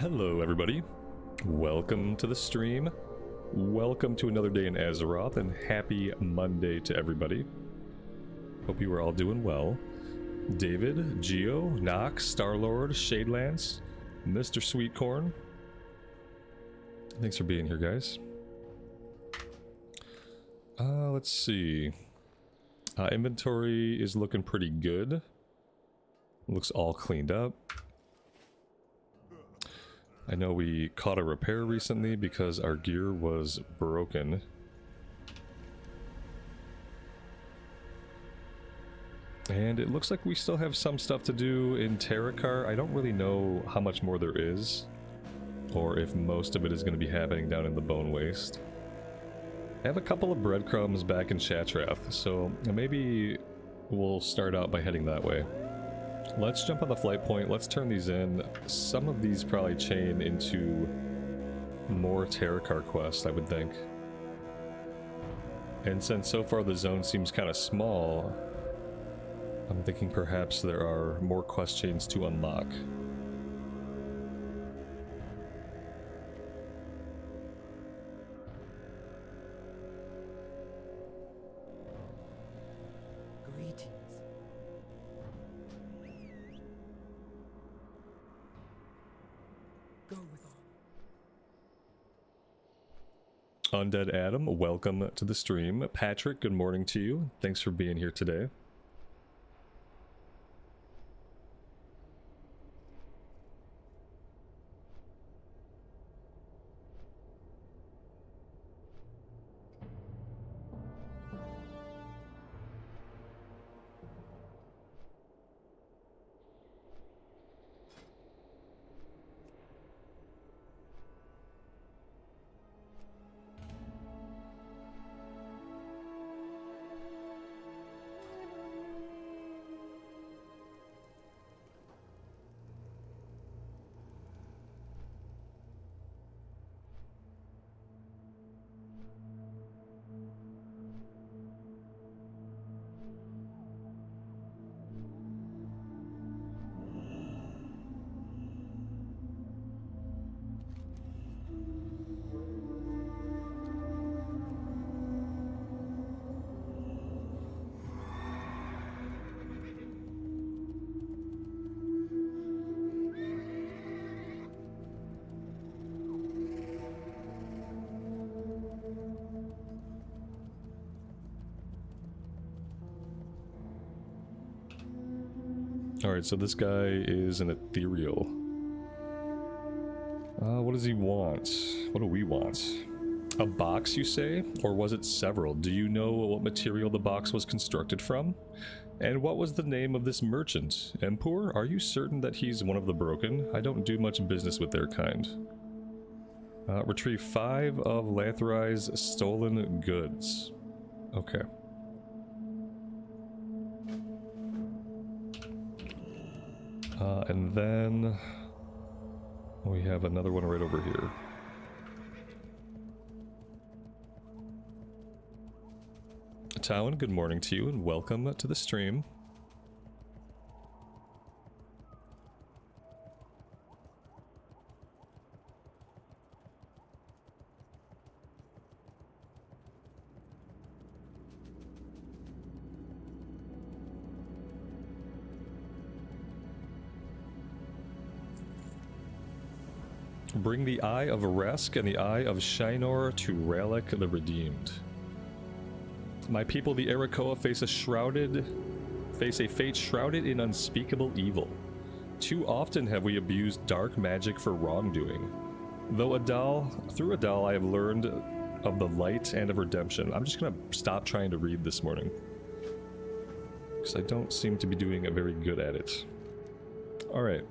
Hello everybody, welcome to the stream, welcome to another day in Azeroth, and happy Monday to everybody. Hope you are all doing well. David, Geo, Nox, Starlord, Shadelance, Mr. Sweetcorn, thanks for being here, guys. Let's see. Inventory is looking pretty good. Looks all cleaned up. I know we caught a repair recently because our gear was broken. And it looks like we still have some stuff to do in Terokkar. I don't really know how much more there is, or if most of it is going to be happening down in the Bone Waste. I have a couple of breadcrumbs back in Shatrath, so maybe we'll start out by heading that way. Let's jump on the flight point, let's turn these in. Some of these probably chain into more Terokkar quests, I would think. And since so far the zone seems kind of small, I'm thinking perhaps there are more quest chains to unlock. Undead Adam, welcome to the stream. Patrick, good morning to you. Thanks for being here today. Alright, so this guy is an ethereal. What does he want? What do we want? A box, you say? Or was it several? Do you know what material the box was constructed from? And what was the name of this merchant? Empur, are you certain that he's one of the broken? I don't do much business with their kind. Retrieve 5 of Lathrai's stolen goods. Okay. And then we have another one right over here. Talon, good morning to you and welcome to the stream. Bring the Eye of Resk and the Eye of Shinor to Ralek the Redeemed. My people, the Arakoa, face a fate shrouded in unspeakable evil. Too often have we abused dark magic for wrongdoing. Through Adal, I have learned of the light and of redemption. I'm just gonna stop trying to read this morning, because I don't seem to be doing very good at it. Alright.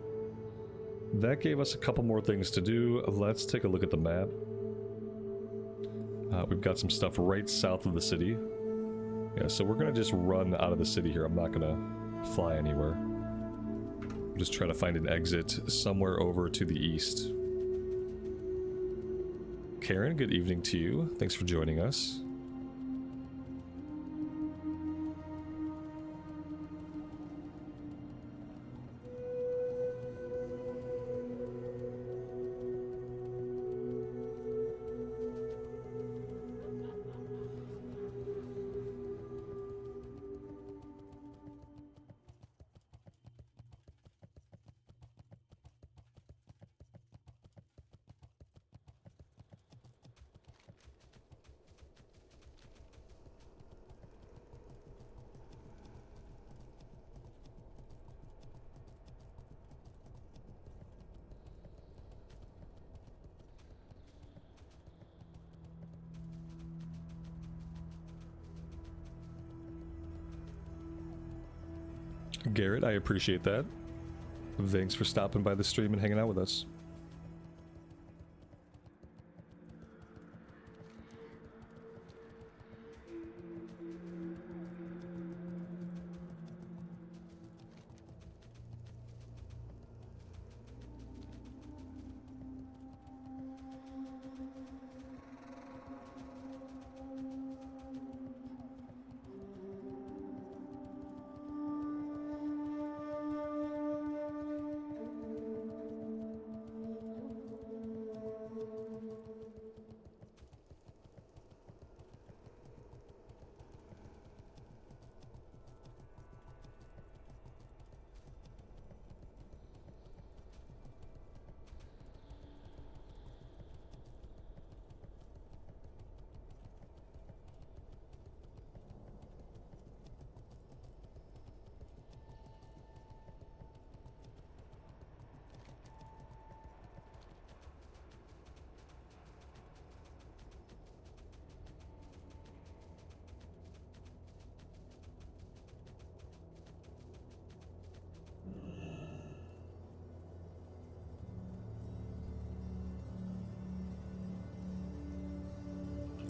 That gave us a couple more things to do. Let's take a look at the map. We've got some stuff right south of the city. Yeah, so we're gonna just run out of the city here. I'm not gonna fly anywhere. Just try to find an exit somewhere over to the east. Karen, good evening to you. Thanks for joining us. Garrett, I appreciate that. Thanks for stopping by the stream and hanging out with us.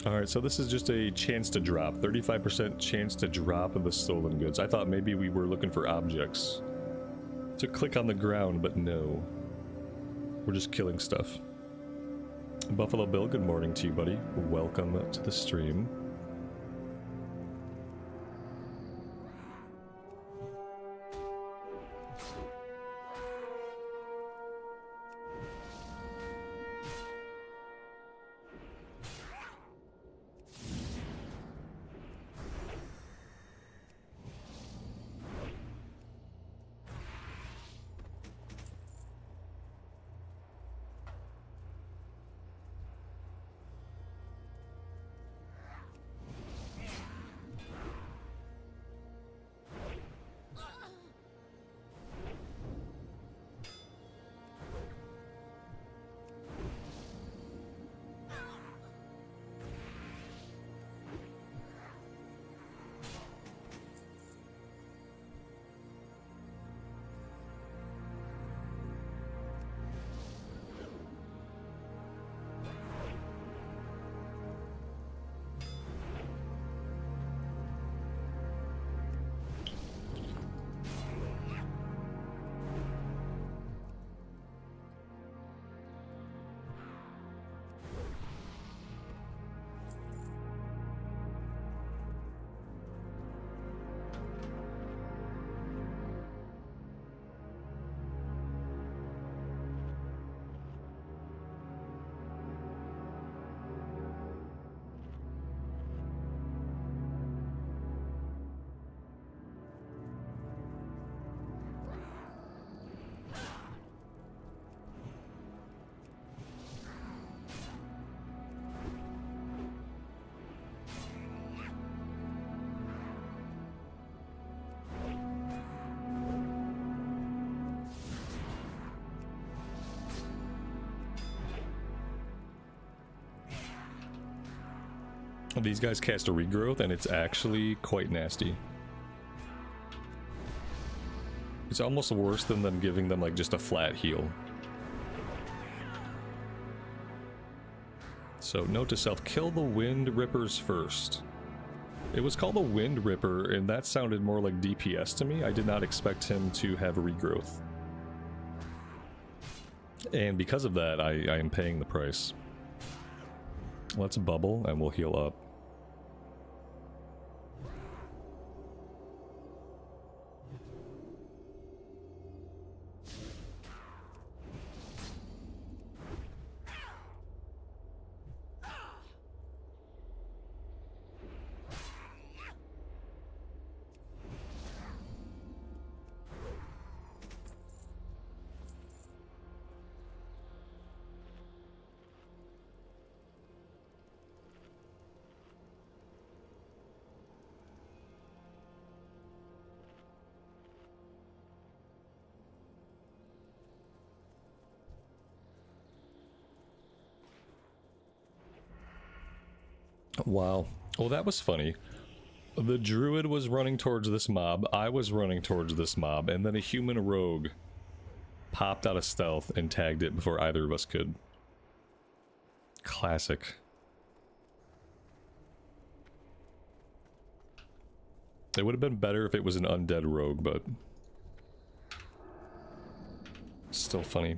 Alright, so this is just a chance to drop. 35% chance to drop of the stolen goods. I thought maybe we were looking for objects to click on the ground, but no. We're just killing stuff. Buffalo Bill, good morning to you, buddy. Welcome to the stream. These guys cast a regrowth, and it's actually quite nasty. It's almost worse than them giving them like just a flat heal. So note to self, kill the Wind Rippers first. It was called a Wind Ripper, and that sounded more like DPS to me. I did not expect him to have a regrowth. And because of that, I am paying the price. Let's bubble and we'll heal up. Wow. Oh, that was funny. The druid was running towards this mob, I was running towards this mob, and then a human rogue popped out of stealth and tagged it before either of us could. Classic. It would have been better if it was an undead rogue, but still funny.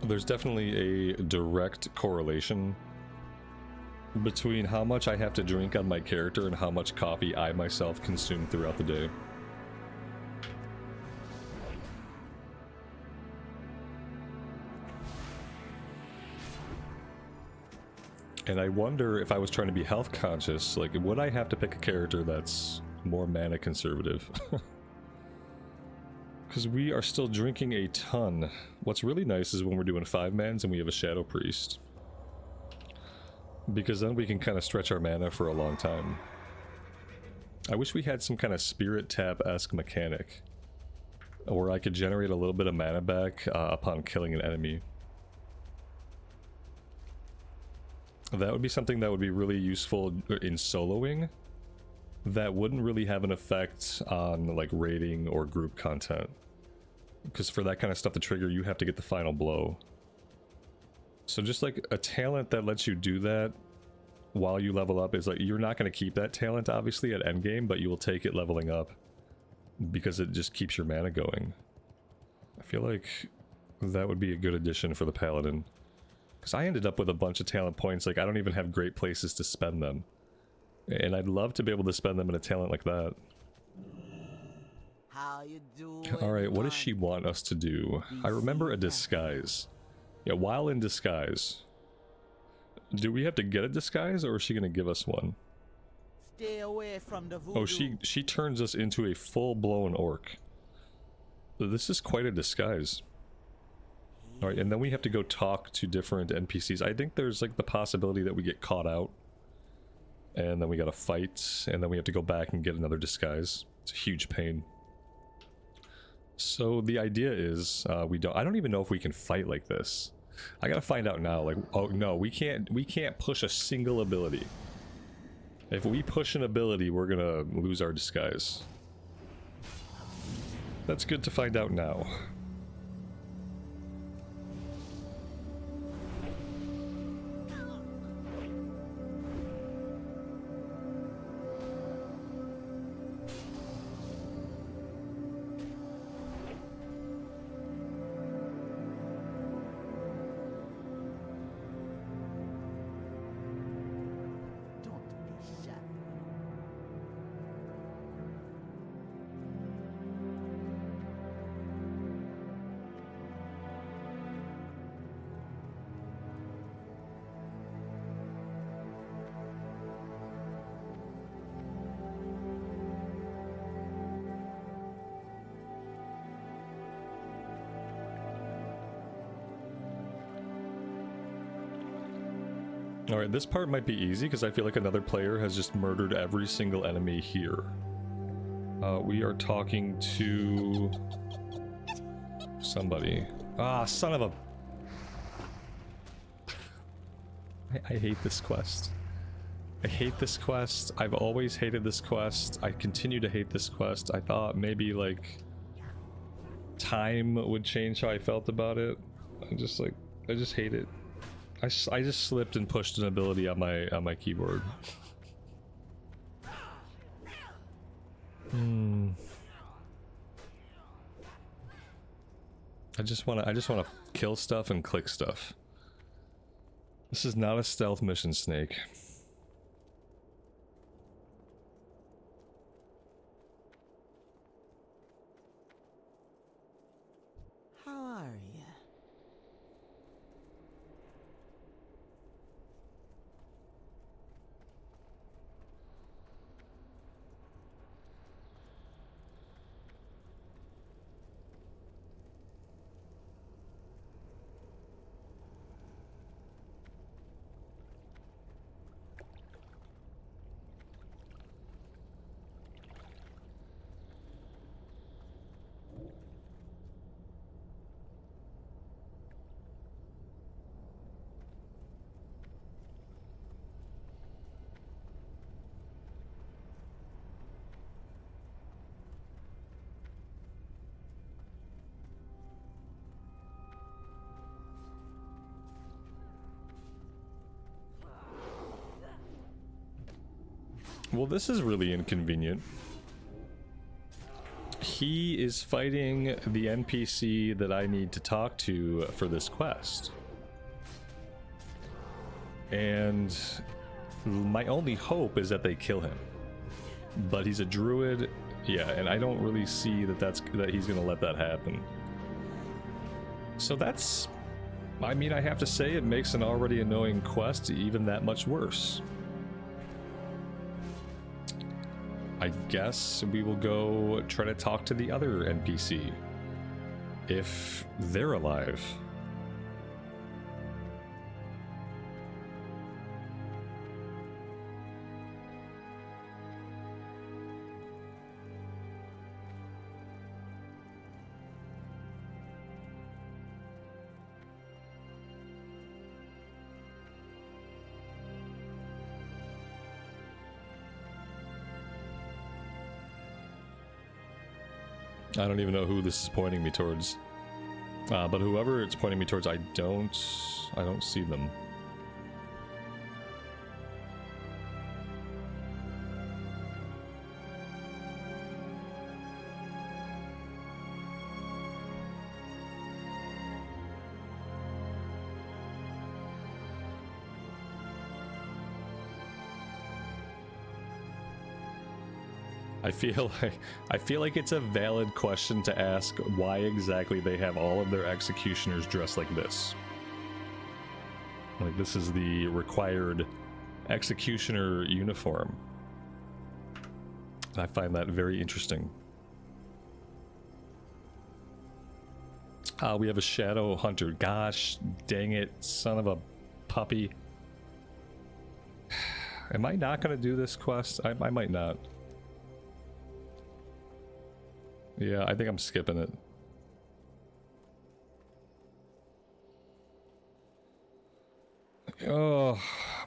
There's definitely a direct correlation between how much I have to drink on my character and how much coffee I myself consume throughout the day. And I wonder if I was trying to be health conscious, like, would I have to pick a character that's more mana conservative? Because we are still drinking a ton. What's really nice is when we're doing 5-mans and we have a Shadow Priest. Because then we can kind of stretch our mana for a long time. I wish we had some kind of Spirit Tap-esque mechanic, where I could generate a little bit of mana back upon killing an enemy. That would be something that would be really useful in soloing. That wouldn't really have an effect on like raiding or group content. Because for that kind of stuff to trigger, you have to get the final blow. So just like a talent that lets you do that while you level up is like, you're not going to keep that talent obviously at endgame, but you will take it leveling up because it just keeps your mana going. I feel like that would be a good addition for the Paladin. Because I ended up with a bunch of talent points, like I don't even have great places to spend them. And I'd love to be able to spend them in a talent like that. How you doing? Alright, what does she want us to do? I remember a disguise. Yeah, while in disguise. Do we have to get a disguise, or is she going to give us one? Stay away from the voodoo. Oh, she turns us into a full-blown orc. This is quite a disguise. Alright, and then we have to go talk to different NPCs. I think there's like the possibility that we get caught out. And then we gotta fight, and then we have to go back and get another disguise. It's a huge pain. So the idea is, I don't even know if we can fight like this. I gotta find out now, like, oh no, we can't push a single ability. If we push an ability, we're gonna lose our disguise. That's good to find out now. Don't be shy. Alright, this part might be easy because I feel like another player has just murdered every single enemy here. We are talking to somebody. Ah, son of a... I hate this quest. I hate this quest. I've always hated this quest. I continue to hate this quest. I thought maybe like time would change how I felt about it. I just hate it. I just slipped and pushed an ability on my keyboard. I just wanna kill stuff and click stuff. This is not a stealth mission, Snake. How are you? Well, this is really inconvenient. He is fighting the NPC that I need to talk to for this quest. And my only hope is that they kill him. But he's a druid, yeah, and I don't really see that he's gonna let that happen. So that's... I mean, I have to say it makes an already annoying quest even that much worse. I guess we will go try to talk to the other NPC. If they're alive. I don't even know who this is pointing me towards. But whoever it's pointing me towards, I don't see them. I feel like it's a valid question to ask why exactly they have all of their executioners dressed like this. Like, this is the required executioner uniform. I find that very interesting. We have a shadow hunter. Gosh, dang it, son of a puppy. Am I not going to do this quest? I might not. Yeah, I think I'm skipping it. Oh,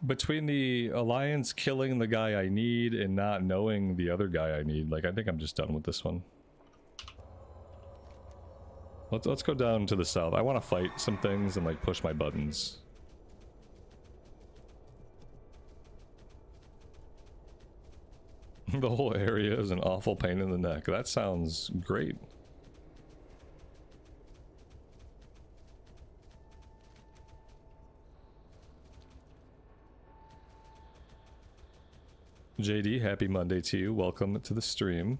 between the Alliance killing the guy I need and not knowing the other guy I need, like, I think I'm just done with this one. Let's go down to the south. I want to fight some things and, like, push my buttons. The whole area is an awful pain in the neck. That sounds great. JD, happy Monday to you. Welcome to the stream.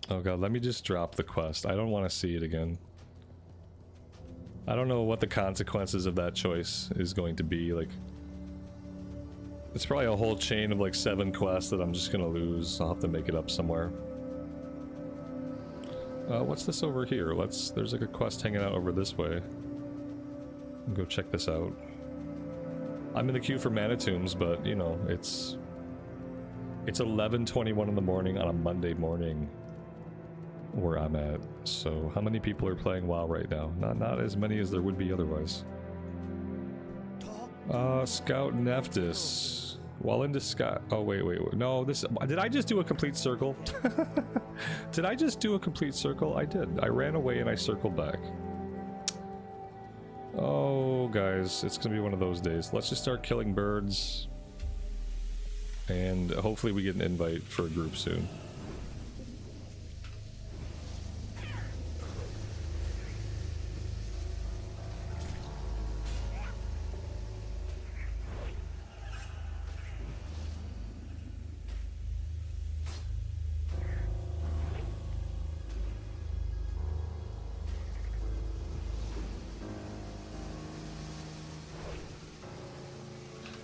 Oh god, let me just drop the quest. I don't want to see it again. I don't know what the consequences of that choice is going to be. Like, it's probably a whole chain of like 7 quests that I'm just gonna lose. I'll have to make it up somewhere. What's this over here? There's like a quest hanging out over this way. Go check this out. I'm in the queue for mana tombs, but you know, it's 11:21 in the morning on a Monday morning where I'm at. So how many people are playing WoW right now? Not as many as there would be otherwise. Scout Nephthys. While in disguise. Oh wait. No, did I just do a complete circle? Did I just do a complete circle? I did. I ran away and I circled back. Oh, guys, it's gonna be one of those days. Let's just start killing birds. And hopefully we get an invite for a group soon.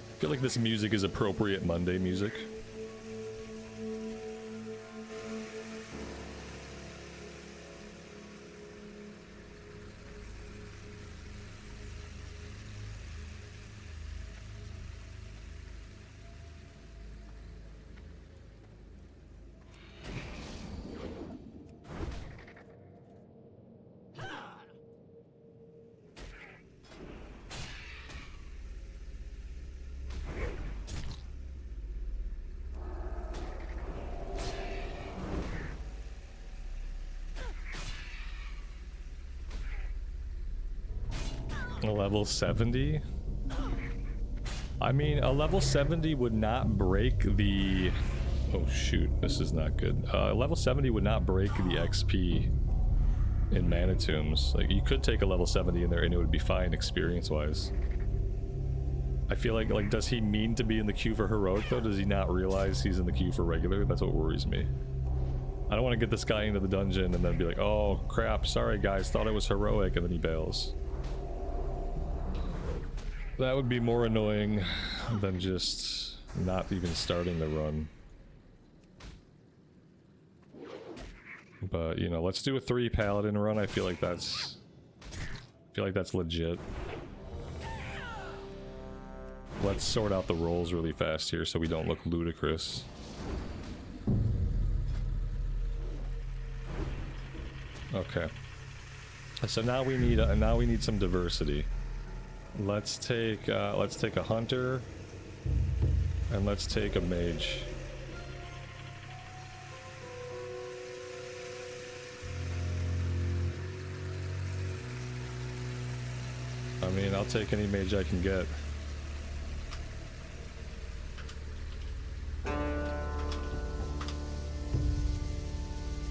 I feel like this music is appropriate Monday music. Level 70? I mean, a level 70 would not break the... Oh shoot, this is not good. Level 70 would not break the XP in Mana Tombs. Like, you could take a level 70 in there and it would be fine experience-wise. I feel like, does he mean to be in the queue for Heroic though? Does he not realize he's in the queue for Regular? That's what worries me. I don't want to get this guy into the dungeon and then be like, oh crap, sorry guys, thought it was Heroic, and then he bails. That would be more annoying than just not even starting the run. But, you know, let's do a 3 paladin run. I feel like that's legit. Let's sort out the roles really fast here so we don't look ludicrous. Okay. So now we need some diversity. Let's take a hunter, and let's take a mage. I mean, I'll take any mage I can get.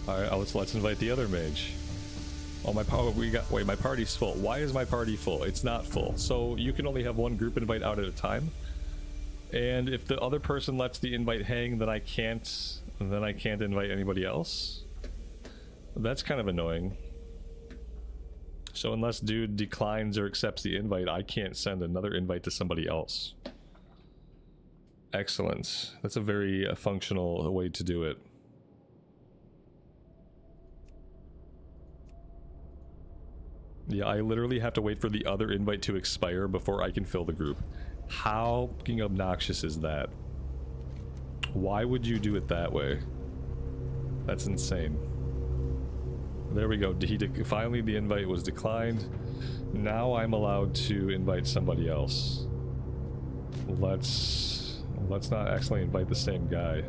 All right, let's invite the other mage. Oh, my party's full. Why is my party full? It's not full. So you can only have one group invite out at a time. And if the other person lets the invite hang, then I can't invite anybody else. That's kind of annoying. So unless dude declines or accepts the invite, I can't send another invite to somebody else. Excellent. That's a very functional way to do it. Yeah, I literally have to wait for the other invite to expire before I can fill the group. How fucking obnoxious is that? Why would you do it that way? That's insane. There we go. Finally the invite was declined. Now I'm allowed to invite somebody else. Let's not accidentally invite the same guy.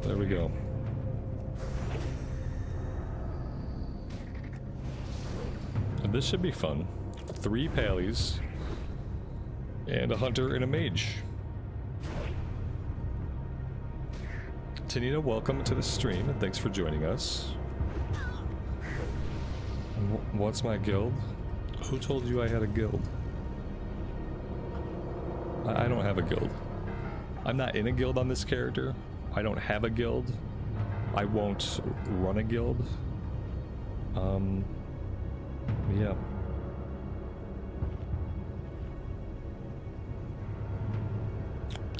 There we go. And this should be fun. 3 pallies and a hunter and a mage. Tanita, welcome to the stream and thanks for joining us. What's my guild? Who told you I had a guild? I don't have a guild. I'm not in a guild on this character. I don't have a guild. I won't run a guild. Yeah.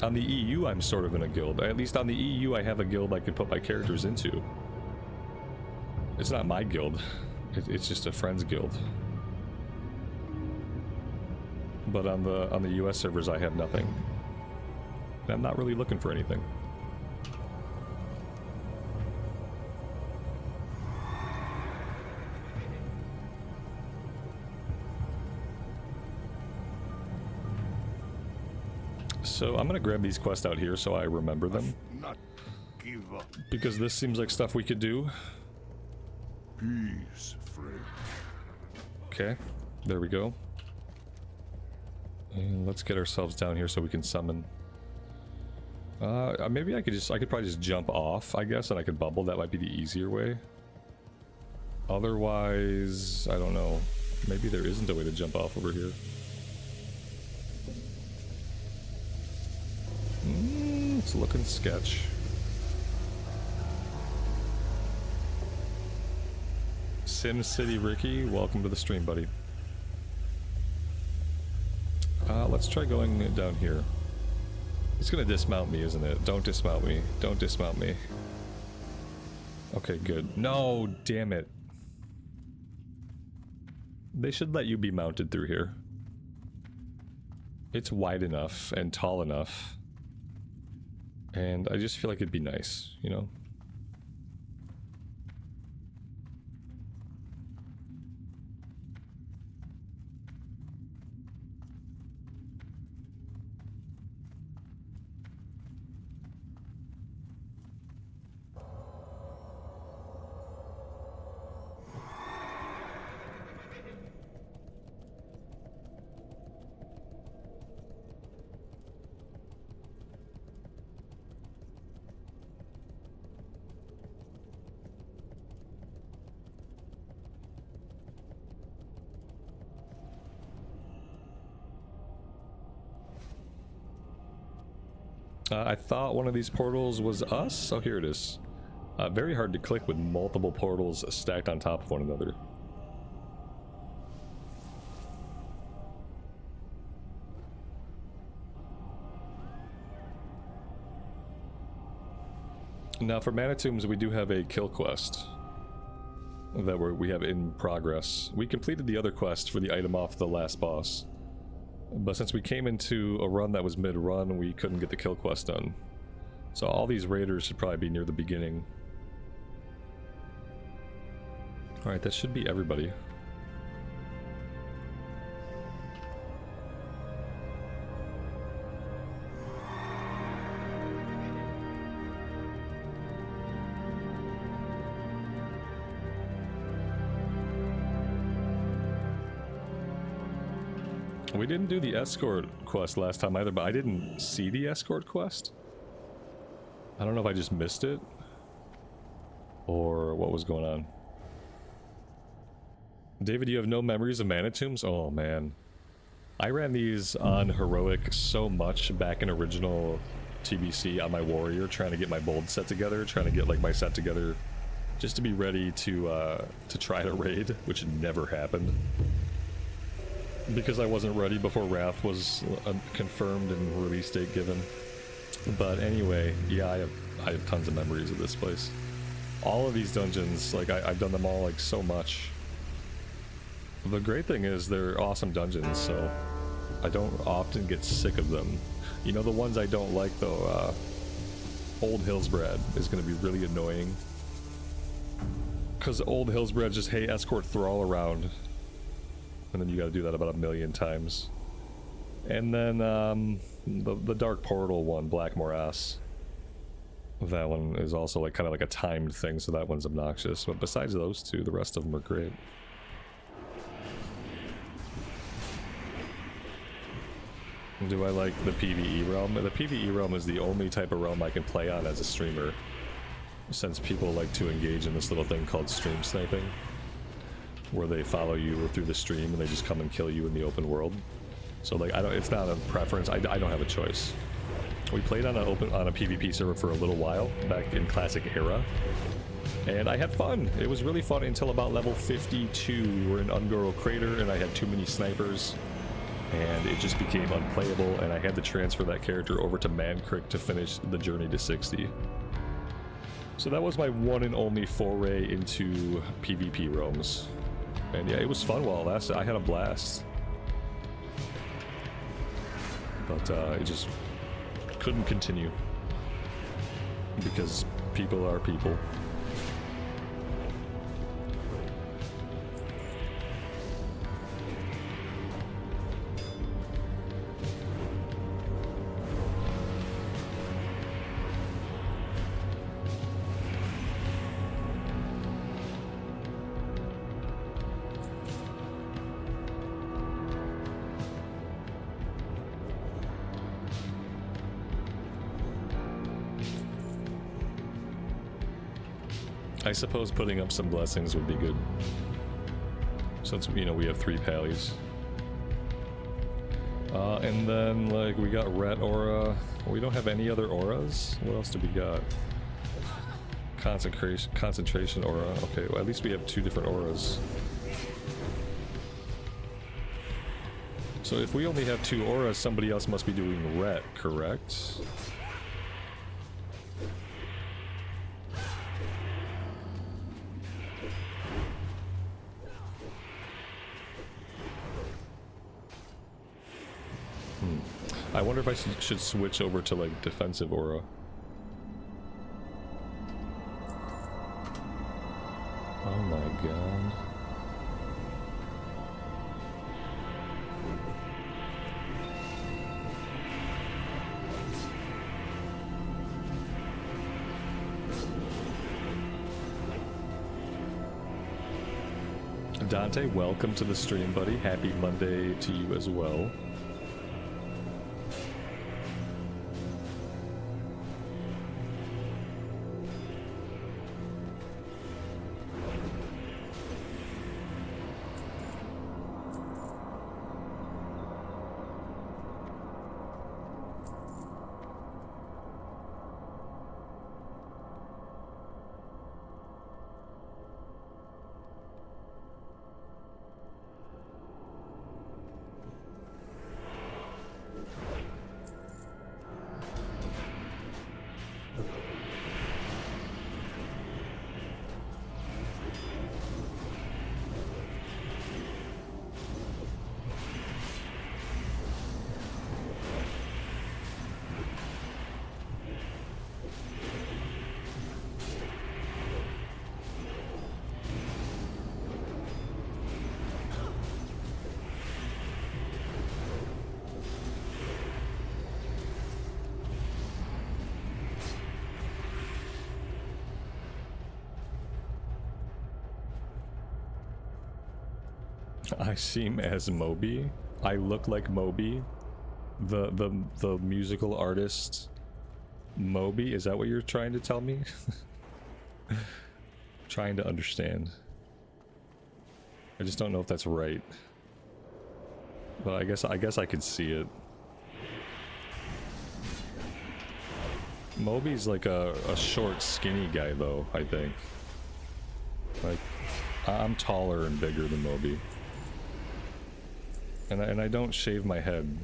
On the EU, I'm sort of in a guild. At least on the EU, I have a guild I could put my characters into. It's not my guild. It's just a friend's guild. But on the US servers, I have nothing. And I'm not really looking for anything. So I'm gonna grab these quests out here so I remember them. Not give up. Because this seems like stuff we could do. Peace, friend. Okay, there we go. And let's get ourselves down here so we can summon. Maybe I could probably just jump off, I guess, and I could bubble. That might be the easier way. Otherwise, I don't know. Maybe there isn't a way to jump off over here. It's looking sketch. SimCity Ricky, welcome to the stream, buddy. Let's try going down here. It's gonna dismount me, isn't it? Don't dismount me. Don't dismount me. Okay, good. No, damn it. They should let you be mounted through here. It's wide enough and tall enough. And I just feel like it'd be nice, you know? I thought one of these portals was us. Oh, here it is. Very hard to click with multiple portals stacked on top of one another. Now for Mana Tombs, we do have a kill quest that we have in progress. We completed the other quest for the item off the last boss. But since we came into a run that was mid-run, we couldn't get the kill quest done. So all these raiders should probably be near the beginning. Alright, that should be everybody. We didn't do the Escort quest last time either, but I didn't see the Escort quest. I don't know if I just missed it or what was going on. David, you have no memories of Mana Tombs? Oh man. I ran these on Heroic so much back in original TBC on my Warrior, trying to get my bold set together, trying to get like my set together just to be ready to try to raid, which never happened. Because I wasn't ready before Wrath was confirmed and release date given. But anyway, yeah, I have tons of memories of this place. All of these dungeons, like I've done them all like so much. The great thing is they're awesome dungeons, so I don't often get sick of them. You know, the ones I don't like though, Old Hillsbrad is going to be really annoying. Because Old Hillsbrad just, hey, escort Thrall around. And then you got to do that about 1 million times. And then the Dark Portal one, Black Morass. That one is also like kind of like a timed thing, so that one's obnoxious. But besides those two, the rest of them are great. Do I like the PvE realm? The PvE realm is the only type of realm I can play on as a streamer, since people like to engage in this little thing called stream sniping, where they follow you through the stream and they just come and kill you in the open world. So like, it's not a preference. I don't have a choice. We played on a PvP server for a little while back in Classic Era, and I had fun. It was really fun until about level 52. We were in Ungoro Crater, and I had too many snipers, and it just became unplayable, and I had to transfer that character over to Mancrick to finish the journey to 60. So that was my one and only foray into PvP roams. And yeah, it was fun while it lasted. I had a blast. But it just couldn't continue. Because people are people. I suppose putting up some blessings would be good. Since, you know, we have 3 pallies. And then, like, we got Ret Aura. We don't have any other auras? What else do we got? Concentration Aura. Okay, well, at least we have 2 different auras. So if we only have 2 auras, somebody else must be doing Ret, correct? I wonder if I should switch over to, like, defensive aura. Oh my god. Dante, welcome to the stream, buddy. Happy Monday to you as well. I seem as Moby. I look like Moby. The musical artist Moby. Is that what you're trying to tell me? Trying to understand. I just don't know if that's right. But I guess I could see it. Moby's like a short, skinny guy though, I think. Like, I'm taller and bigger than Moby. And I don't shave my head.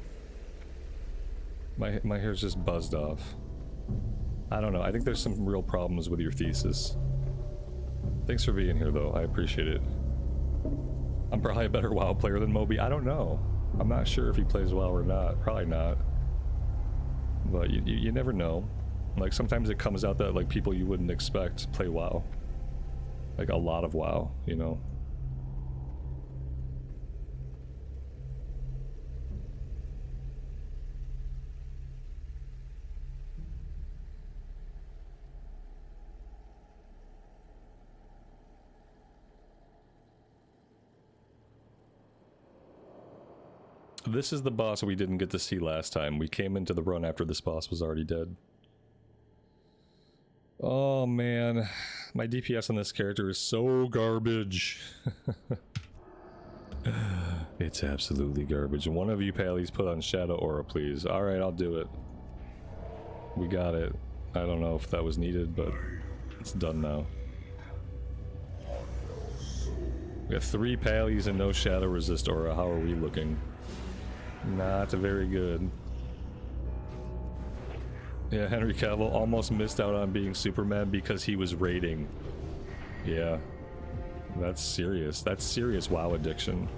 My hair's just buzzed off. I don't know, I think there's some real problems with your thesis. Thanks for being here though, I appreciate it. I'm probably a better WoW player than Moby, I don't know. I'm not sure if he plays WoW or not, probably not. But you never know. Like sometimes it comes out that like people you wouldn't expect play WoW. Like a lot of WoW, you know? This is the boss we didn't get to see last time. We came into the run after this boss was already dead. Oh man, my DPS on this character is so garbage. It's absolutely garbage. One of you pallies put on Shadow Aura, please. Alright, I'll do it. We got it. I don't know if that was needed, but it's done now. We got 3 pallies and no Shadow Resist Aura. How are we looking? Not very good. Yeah, Henry Cavill almost missed out on being Superman because he was raiding. Yeah. That's serious. That's serious WoW addiction.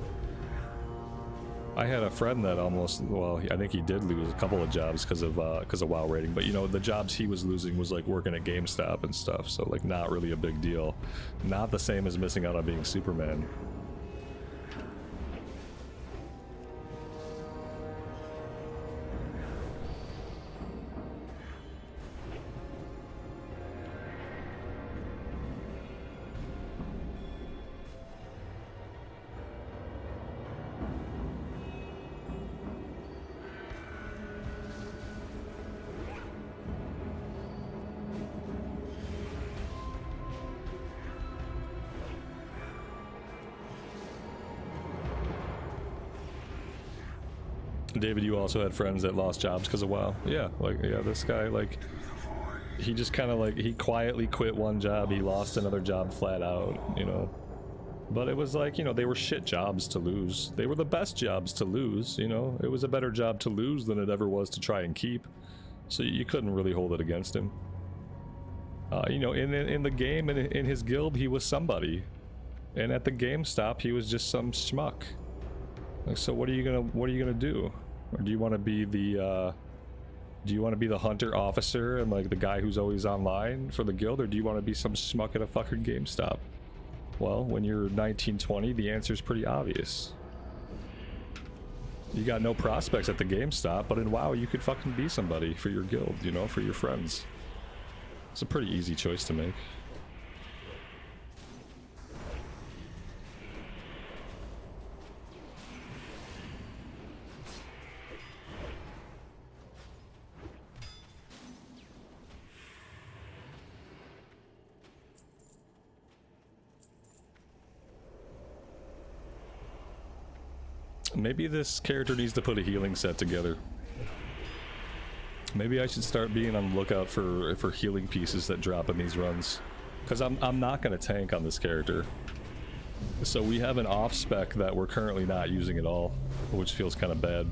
I had a friend that almost, well, I think he did lose a couple of jobs because of WoW rating, but you know, the jobs he was losing was like working at GameStop and stuff, so like not really a big deal. Not the same as missing out on being Superman. David, you also had friends that lost jobs because of WoW. Yeah, like, yeah, this guy, like, he just kind of, like, he quietly quit one job, he lost another job flat out, you know. But it was like, you know, they were shit jobs to lose. They were the best jobs to lose, you know. It was a better job to lose than it ever was to try and keep. So you couldn't really hold it against him. You know, in the game, in his guild, he was somebody. And at the GameStop, he was just some schmuck. Like, so what are you gonna do? Or do you want to be the hunter officer and like the guy who's always online for the guild, or do you want to be some schmuck at a fucking GameStop? Well, when you're 1920, the answer's pretty obvious. You got no prospects at the GameStop, but in WoW you could fucking be somebody for your guild, you know, for your friends. It's a pretty easy choice to make. Maybe this character needs to put a healing set together. Maybe I should start being on the lookout for healing pieces that drop in these runs. Because I'm not going to tank on this character. So we have an off-spec that we're currently not using at all, which feels kind of bad.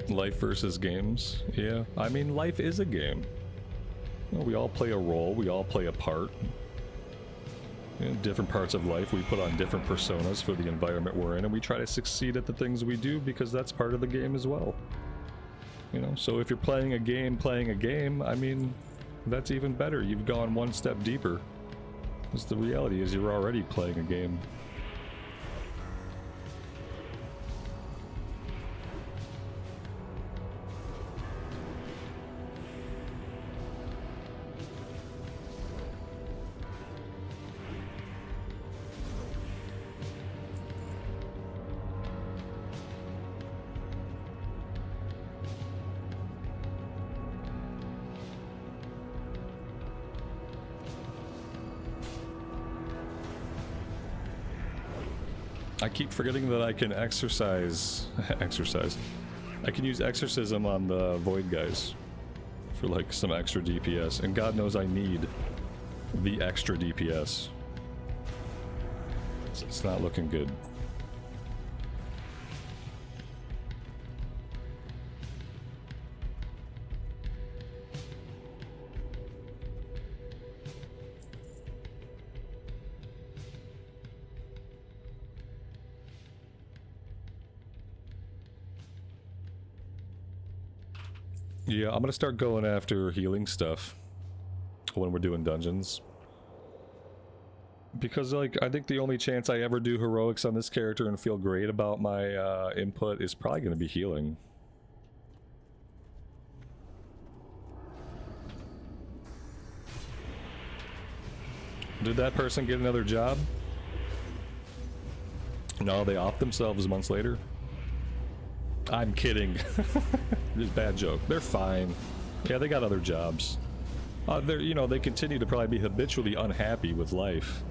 Life versus games. Yeah, I mean, life is a game. You know, we all play a role, we all play a part. In different parts of life, we put on different personas for the environment we're in, and we try to succeed at the things we do because that's part of the game as well. You know, so if you're playing a game, I mean, that's even better. You've gone one step deeper. Because the reality is you're already playing a game. I keep forgetting that I can exercise. I can use exorcism on the void guys for like some extra DPS, and God knows I need the extra DPS. It's not looking good. Yeah, I'm gonna start going after healing stuff when we're doing dungeons. Because, like, I think the only chance I ever do heroics on this character and feel great about my input is probably gonna be healing. Did that person get another job? No, they off themselves months later. I'm kidding. This bad joke. They're fine. Yeah, they got other jobs. They're, you know, they continue to probably be habitually unhappy with life.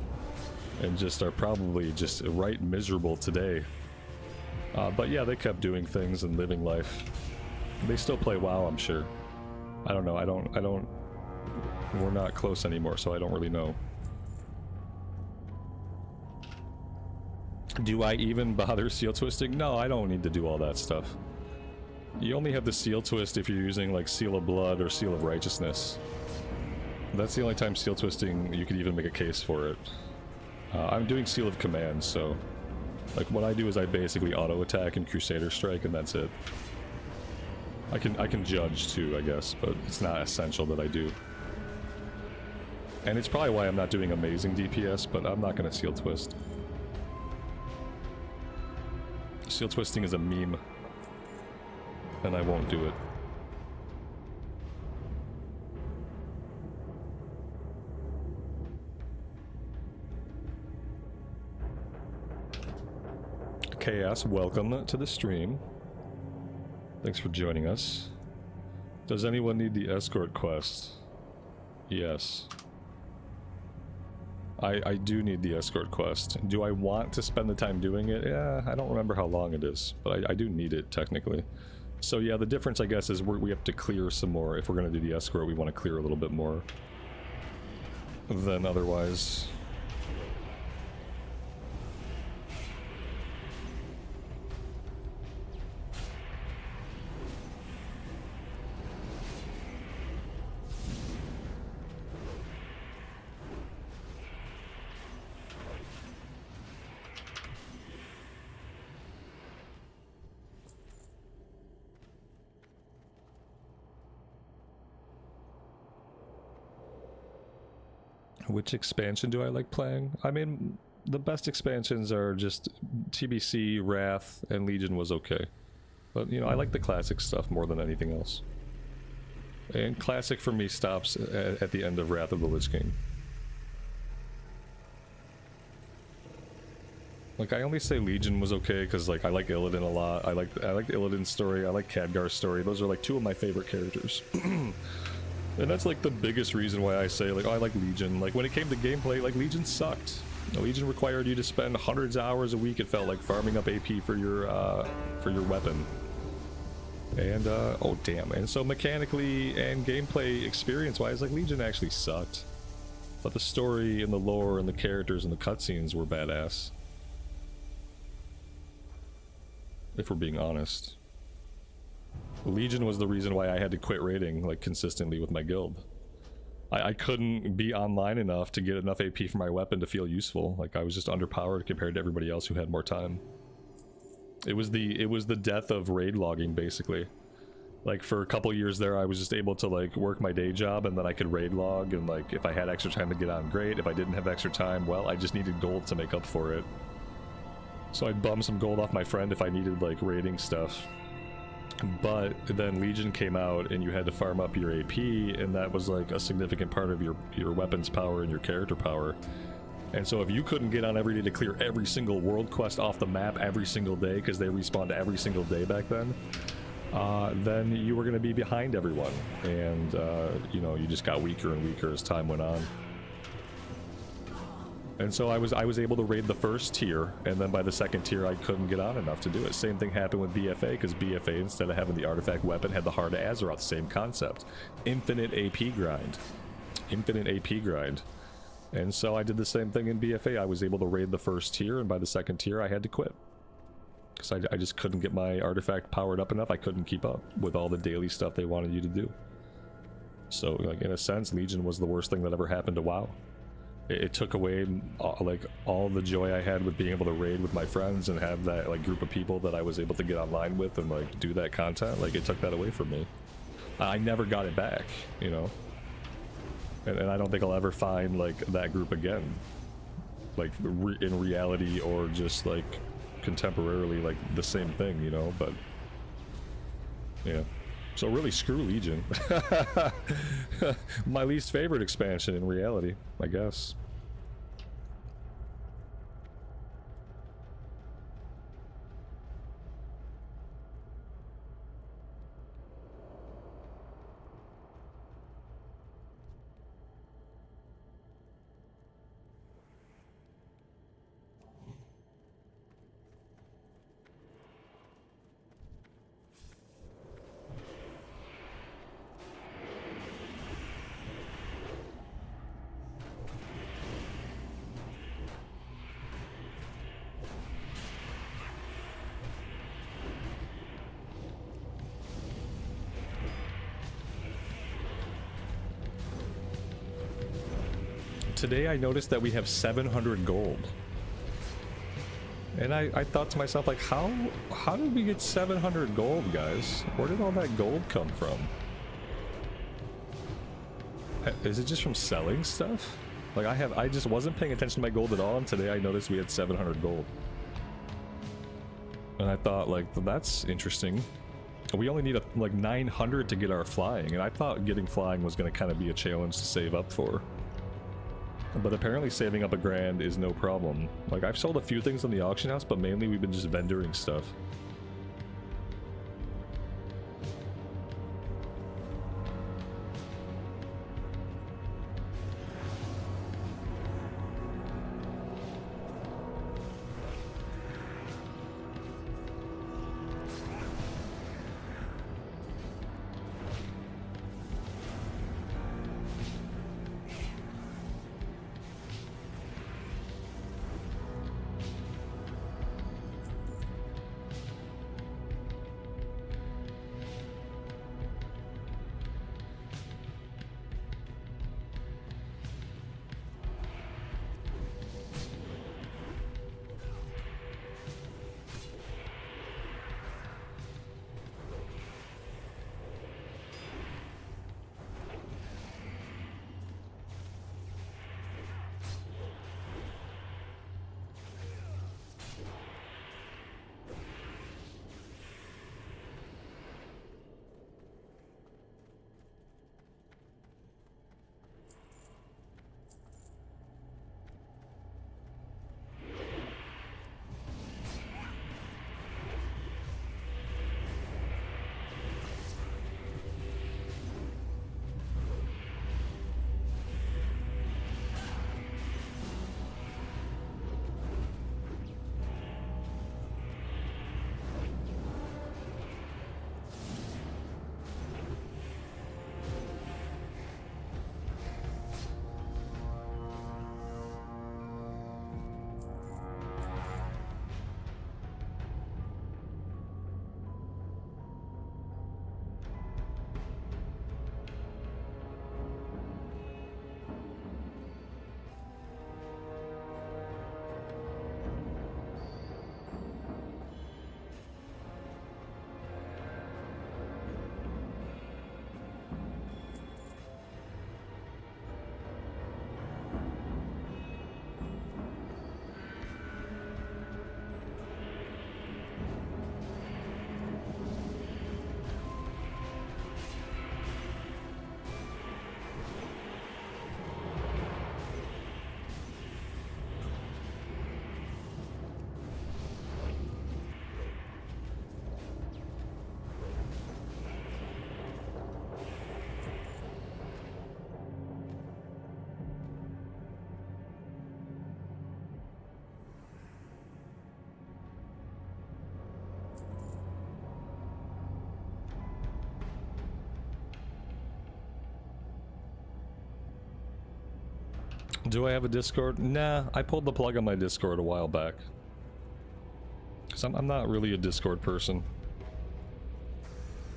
And just are probably just right miserable today. But yeah, they kept doing things and living life. They still play WoW, I'm sure. I don't know. I don't... We're not close anymore, so I don't really know. Do I even bother seal twisting? No, I don't need to do all that stuff. You only have the seal twist if you're using like Seal of Blood or Seal of Righteousness. That's the only time seal twisting you could even make a case for it. I'm doing Seal of Command, so like what I do is I basically auto attack and Crusader Strike, and that's it. I can judge too, I guess, but it's not essential that I do. And it's probably why I'm not doing amazing DPS, but I'm not gonna seal twist. Seal twisting is a meme, and I won't do it. Chaos, welcome to the stream. Thanks for joining us. Does anyone need the Escort quest? Yes. I do need the Escort quest. Do I want to spend the time doing it? Yeah, I don't remember how long it is, but I do need it, technically. So yeah, the difference, I guess, is we have to clear some more. If we're going to do the Escort, we want to clear a little bit more than otherwise. Which expansion do I like playing? I mean, the best expansions are just TBC, Wrath, and Legion was okay. But, you know, I like the classic stuff more than anything else. And classic for me stops at the end of Wrath of the Lich King. Like, I only say Legion was okay because, like, I like Illidan a lot. I like Illidan's story. I like Khadgar's story. Those are, like, two of my favorite characters. And that's like the biggest reason why I say, like, oh, I like Legion. Like, when it came to gameplay, like, Legion sucked. Legion required you to spend hundreds of hours a week, it felt like, farming up AP for your weapon. And, oh damn. And so mechanically and gameplay experience-wise, like, Legion actually sucked. But the story and the lore and the characters and the cutscenes were badass. If we're being honest. Legion was the reason why I had to quit raiding, like, consistently with my guild. I couldn't be online enough to get enough AP for my weapon to feel useful. Like, I was just underpowered compared to everybody else who had more time. It was the death of raid logging, basically. Like, for a couple years there, I was just able to, like, work my day job, and then I could raid log, and, like, if I had extra time to get on, great. If I didn't have extra time, well, I just needed gold to make up for it. So I'd bum some gold off my friend if I needed, like, raiding stuff. But then Legion came out and you had to farm up your AP, and that was like a significant part of your weapons power and your character power. And so if you couldn't get on every day to clear every single world quest off the map every single day, because they respawned every single day back then you were going to be behind everyone. And, you know, you just got weaker and weaker as time went on. And so I was able to raid the first tier, and then by the second tier I couldn't get on enough to do it. Same thing happened with BFA, because BFA, instead of having the artifact weapon, had the Heart of Azeroth. Same concept. Infinite AP grind. Infinite AP grind. And so I did the same thing in BFA. I was able to raid the first tier, and by the second tier I had to quit. Because I just couldn't get my artifact powered up enough. I couldn't keep up with all the daily stuff they wanted you to do. So, like, in a sense, Legion was the worst thing that ever happened to WoW. It took away, like, all the joy I had with being able to raid with my friends and have that, like, group of people that I was able to get online with and, like, do that content. Like, it took that away from me. I never got it back, you know? And I don't think I'll ever find, like, that group again. Like, in reality or just, like, contemporarily, like, the same thing, you know? But, yeah. So really, screw Legion. My least favorite expansion in reality, I guess. Today I noticed that we have 700 gold. And I thought to myself, like, how did we get 700 gold, guys? Where did all that gold come from? Is it just from selling stuff? Like, I just wasn't paying attention to my gold at all, and today I noticed we had 700 gold. And I thought, like, well, that's interesting. We only need, like, 900 to get our flying, and I thought getting flying was going to kind of be a challenge to save up for. But apparently saving up a grand is no problem. Like, I've sold a few things on the auction house, but mainly we've been just vendoring stuff. Do I have a Discord? Nah, I pulled the plug on my Discord a while back. Because I'm not really a Discord person.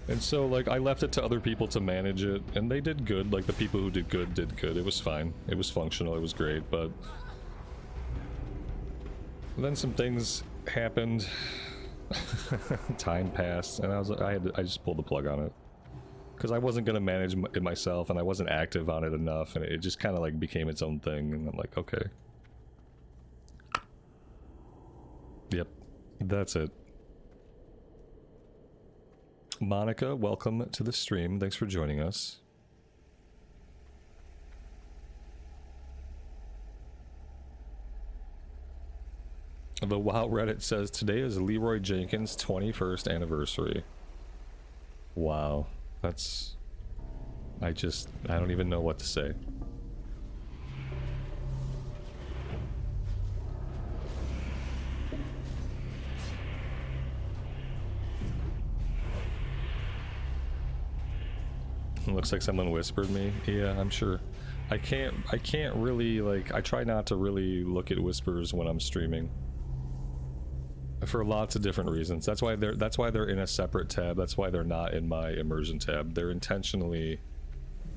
And so, like, I left it to other people to manage it, and they did good. Like, the people who did good did good. It was fine. It was functional. It was great, but... then some things happened. Time passed, and I just pulled the plug on it. Because I wasn't gonna manage it myself, and I wasn't active on it enough, and it just kind of like became its own thing. And I'm like, okay, yep, that's it. Monica, welcome to the stream. Thanks for joining us. The WoW Reddit says today is Leroy Jenkins' 21st anniversary. Wow, that's... I don't even know what to say. Looks like someone whispered me. Yeah, I'm sure. I can't really, like, I try not to really look at whispers when I'm streaming. For lots of different reasons. That's why they're in a separate tab. That's why they're not in my immersion tab. They're intentionally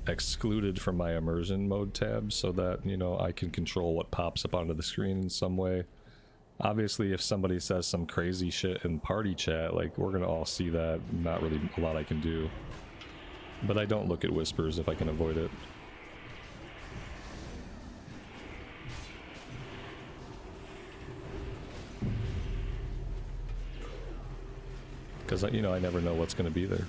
excluded from my immersion mode tab so that, you know, I can control what pops up onto the screen in some way. Obviously, if somebody says some crazy shit in party chat, like, we're gonna all see that. Not really a lot I can do. But I don't look at whispers if I can avoid it. Because, you know, I never know what's going to be there.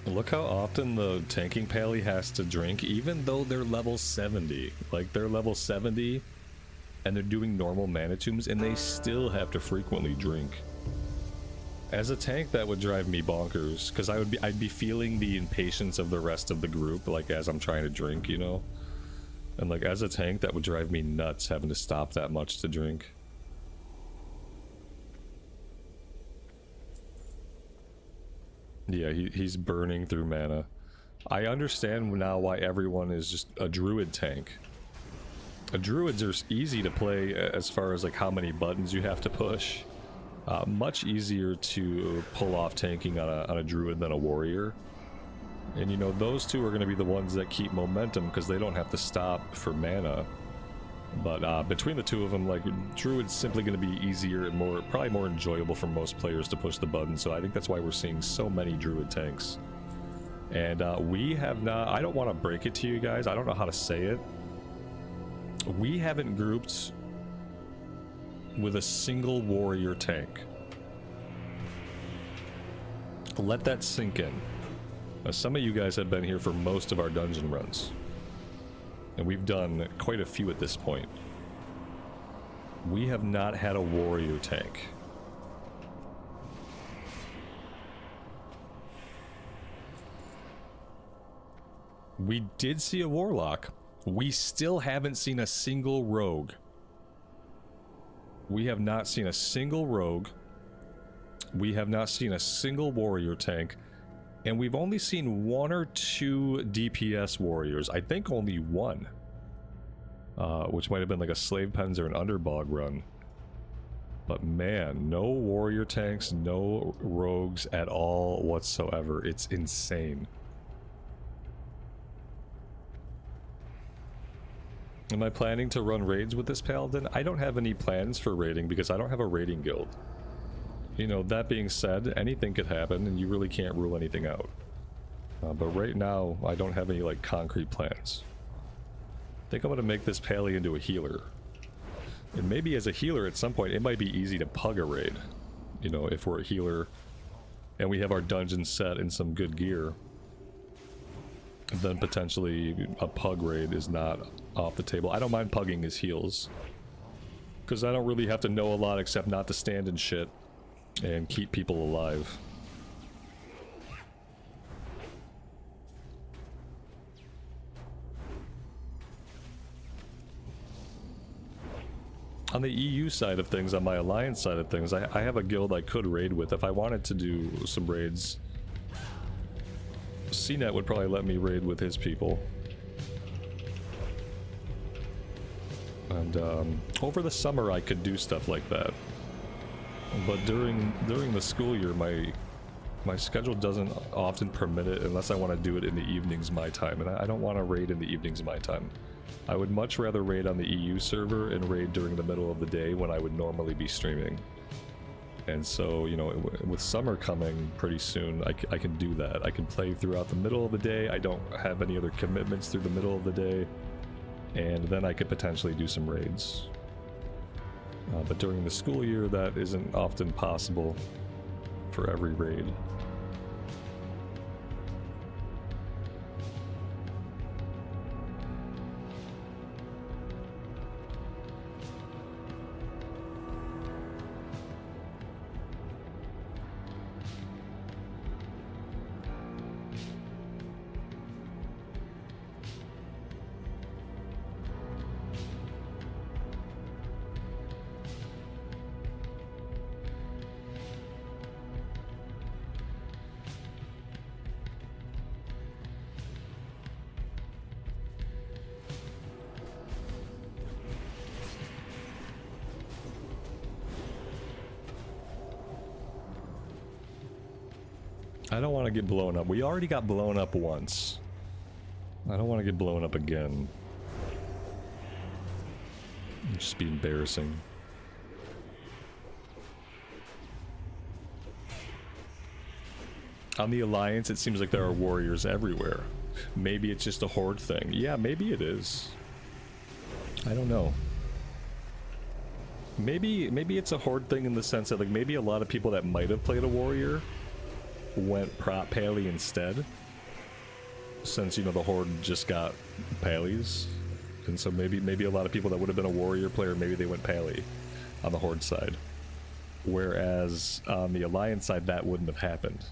Look how often the tanking pally has to drink, even though they're level 70. Like, they're level 70, and they're doing normal mana tombs, and they still have to frequently drink. As a tank, that would drive me bonkers, because I'd be feeling the impatience of the rest of the group, like, as I'm trying to drink, you know? And, like, as a tank, that would drive me nuts, having to stop that much to drink. Yeah, he's burning through mana. I understand now why everyone is just a druid tank. Druids are easy to play as far as, like, how many buttons you have to push. Much easier to pull off tanking on a druid than a warrior. And, you know, those two are going to be the ones that keep momentum because they don't have to stop for mana. But between the two of them, like, druid's simply going to be easier and probably more enjoyable for most players to push the button. So I think that's why we're seeing so many druid tanks. And we have not, I don't want to break it to you guys, I don't know how to say it. We haven't grouped with a single warrior tank. Let that sink in. Now, some of you guys have been here for most of our dungeon runs, and we've done quite a few at this point. We have not had a warrior tank. We did see a warlock. We still haven't seen a single rogue. We have not seen a single rogue. We have not seen a single warrior tank. And we've only seen 1 or 2 DPS warriors. I think only 1. Which might have been like a Slave Pens or an Underbog run. But man, no warrior tanks, no rogues at all whatsoever. It's insane. Am I planning to run raids with this paladin? I don't have any plans for raiding because I don't have a raiding guild. You know, that being said, anything could happen and you really can't rule anything out. But right now, I don't have any, like, concrete plans. I think I'm going to make this pally into a healer. And maybe as a healer at some point, it might be easy to pug a raid. You know, if we're a healer and we have our dungeon set in some good gear, then potentially a pug raid is not off the table. I don't mind pugging his heals, because I don't really have to know a lot except not to stand in shit and keep people alive. On the EU side of things, on my alliance side of things, I have a guild I could raid with if I wanted to do some raids. CNET would probably let me raid with his people. And over the summer I could do stuff like that. But during the school year, my my schedule doesn't often permit it unless I want to do it in the evenings my time, and I don't want to raid in the evenings my time. I would much rather raid on the EU server and raid during the middle of the day when I would normally be streaming. And so, you know, with summer coming pretty soon, I can do that. I can play throughout the middle of the day. I don't have any other commitments through the middle of the day. And then I could potentially do some raids. But during the school year, that isn't often possible for every raid. I don't want to get blown up. We already got blown up once. I don't want to get blown up again. It'd just be embarrassing. On the Alliance, it seems like there are warriors everywhere. Maybe it's just a horde thing. Yeah, maybe it is. I don't know. Maybe it's a horde thing in the sense that, like, maybe a lot of people that might have played a warrior went prop pally instead, since, you know, the horde just got pallies, and so maybe a lot of people that would have been a warrior player, maybe they went pally on the horde side, whereas on the Alliance side that wouldn't have happened.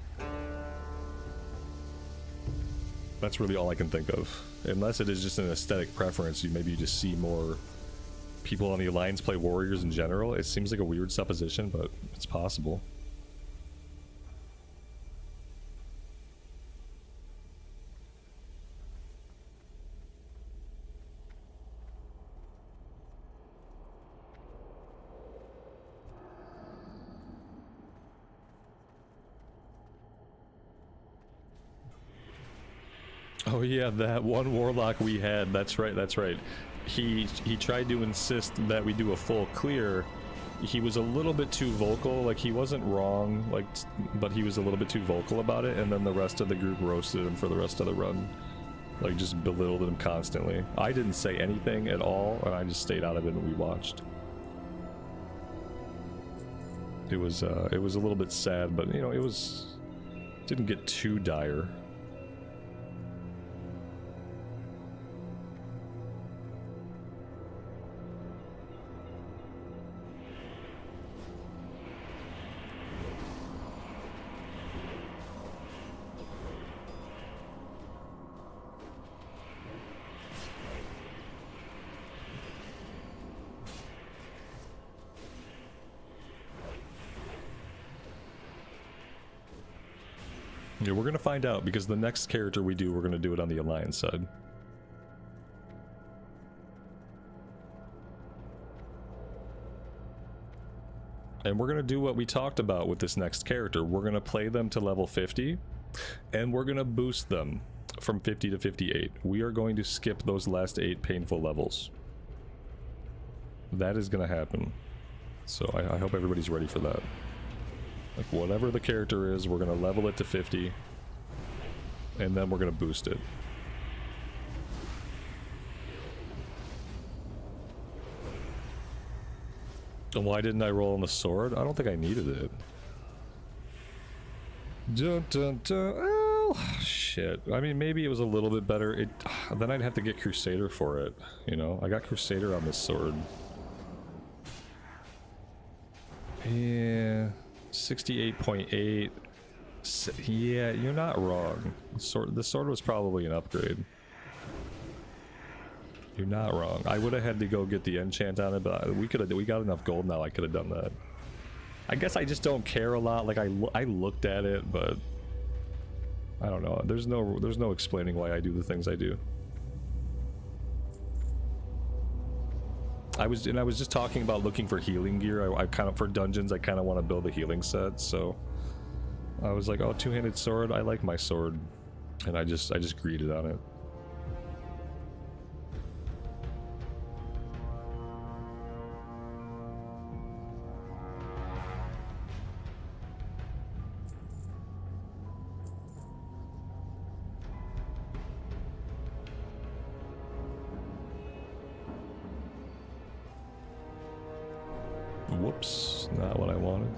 That's really all I can think of, unless it is just an aesthetic preference. Maybe you just see more people on the Alliance play warriors in general. It seems like a weird supposition, but it's possible. Oh yeah, that one warlock we had, that's right, that's right. He tried to insist that we do a full clear. He was a little bit too vocal, like he wasn't wrong, like, but he was a little bit too vocal about it, and then the rest of the group roasted him for the rest of the run. Like, just belittled him constantly. I didn't say anything at all, and I just stayed out of it and we watched. It was a little bit sad, but, you know, didn't get too dire. Yeah, we're gonna find out, because the next character we do, we're gonna do it on the Alliance side. And we're gonna do what we talked about with this next character. We're gonna play them to level 50, and we're gonna boost them from 50 to 58. We are going to skip those last 8 painful levels. That is gonna happen. So I hope everybody's ready for that. Like, whatever the character is, we're gonna level it to 50, and then we're gonna boost it. And why didn't I roll on the sword? I don't think I needed it. Dun, dun, dun. Oh, shit. I mean, maybe it was a little bit better. Then I'd have to get Crusader for it, you know? I got Crusader on this sword. Yeah... 68.8. Yeah, you're not wrong. The sword was probably an upgrade. You're not wrong. I would have had to go get the enchant on it, but we got enough gold now. I could have done that. I guess I just don't care a lot. Like, I looked at it, but I don't know. There's no explaining why I do the things I do. I was just talking about looking for healing gear. I kind of, for dungeons, I kind of want to build a healing set, so I was like, oh, two-handed sword, I like my sword. And I just greeted on it. Whoops, not what I wanted.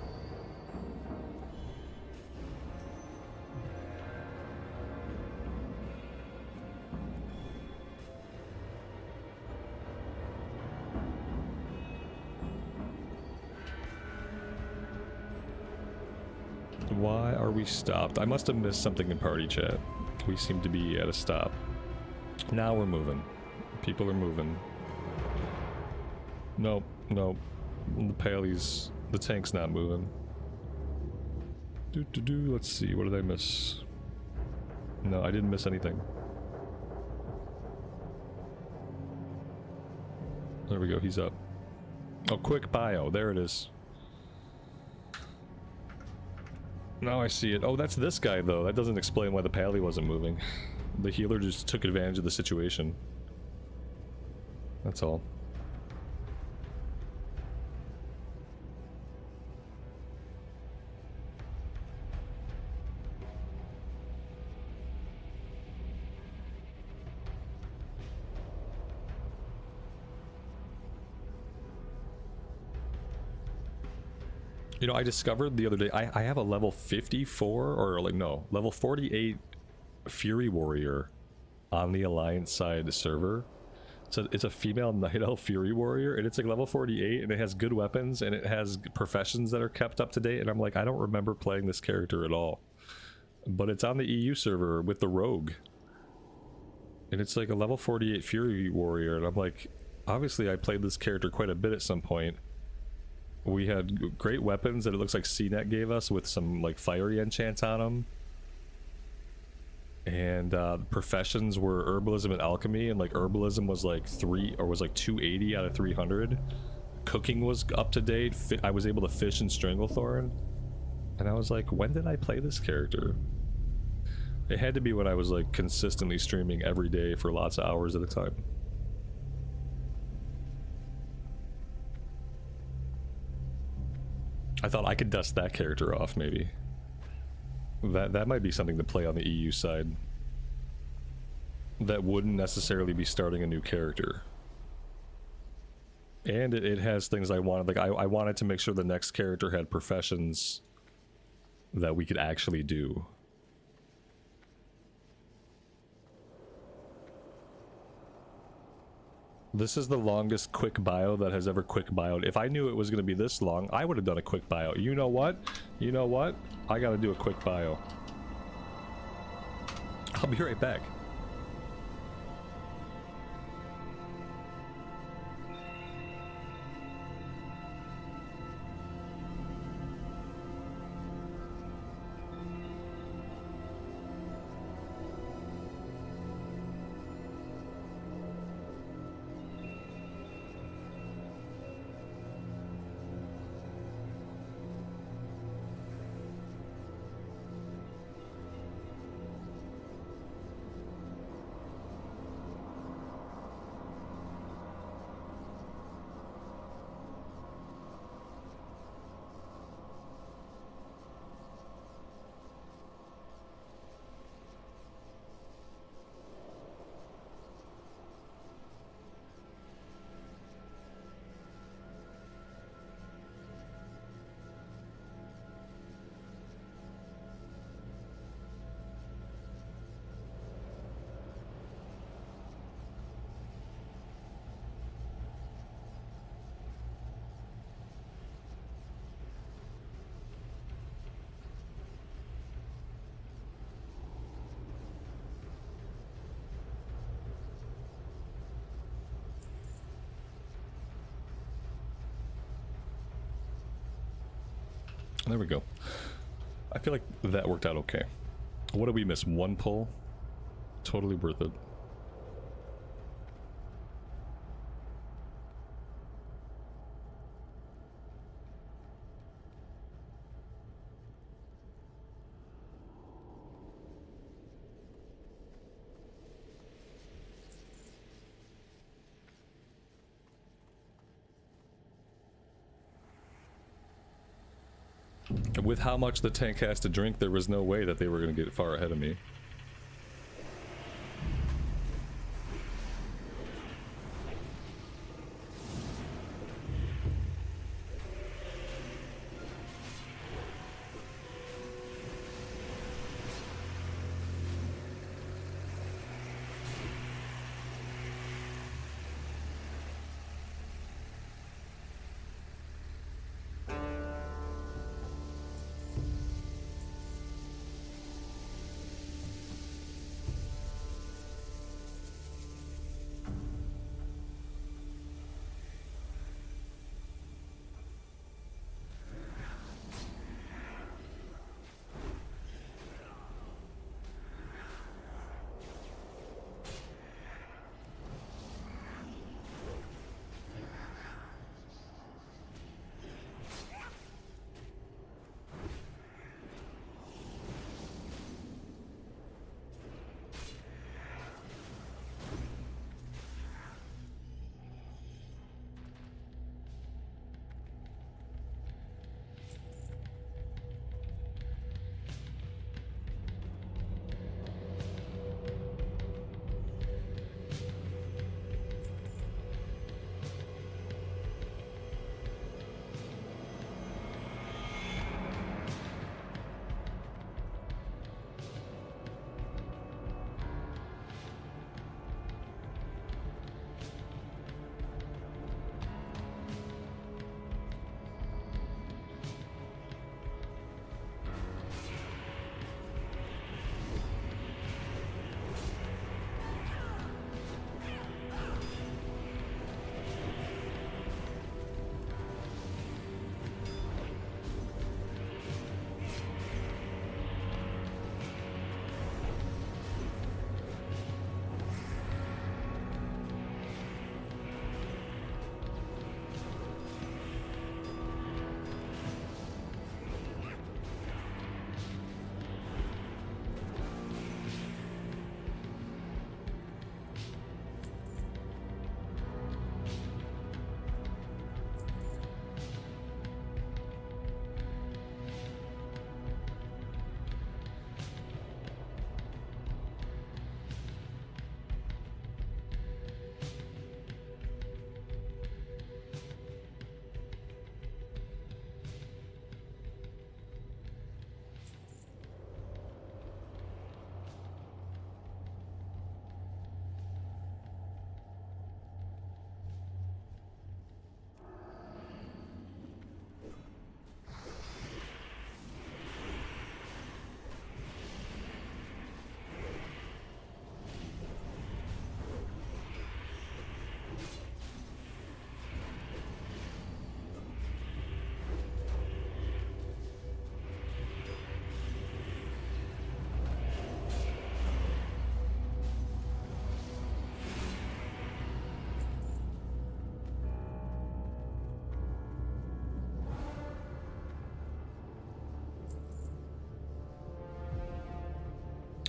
Why are we stopped? I must have missed something in party chat. We seem to be at a stop. Now we're moving. People are moving. Nope, nope. The Paley's... the tank's not moving. Let's see, what did I miss? No, I didn't miss anything. There we go, he's up. Oh, quick bio, there it is. Now I see it. Oh, that's this guy, though. That doesn't explain why the Paley wasn't moving. The healer just took advantage of the situation. That's all. You know, I discovered the other day, I have a level 54, or like, no, level 48 Fury Warrior on the Alliance side server. So it's a female Night Elf Fury Warrior, and it's like level 48, and it has good weapons, and it has professions that are kept up to date, and I'm like, I don't remember playing this character at all. But it's on the EU server with the Rogue. And it's like a level 48 Fury Warrior, and I'm like, obviously I played this character quite a bit at some point. We had great weapons that it looks like CNET gave us with some like fiery enchants on them. And professions were herbalism and alchemy, and like herbalism was like 280 out of 300. Cooking was up to date. I was able to fish in Stranglethorn. And I was like, when did I play this character? It had to be when I was like consistently streaming every day for lots of hours at a time. I thought I could dust that character off, maybe. That might be something to play on the EU side. That wouldn't necessarily be starting a new character. And it has things I wanted. Like, I wanted to make sure the next character had professions that we could actually do. This is the longest quick bio that has ever quick bioed. If I knew it was going to be this long, I would have done a quick bio. You know what? You know what? I got to do a quick bio. I'll be right back. There we go. I feel like that worked out okay. What did we miss? One pull? Totally worth it. With how much the tank has to drink, there was no way that they were going to get far ahead of me.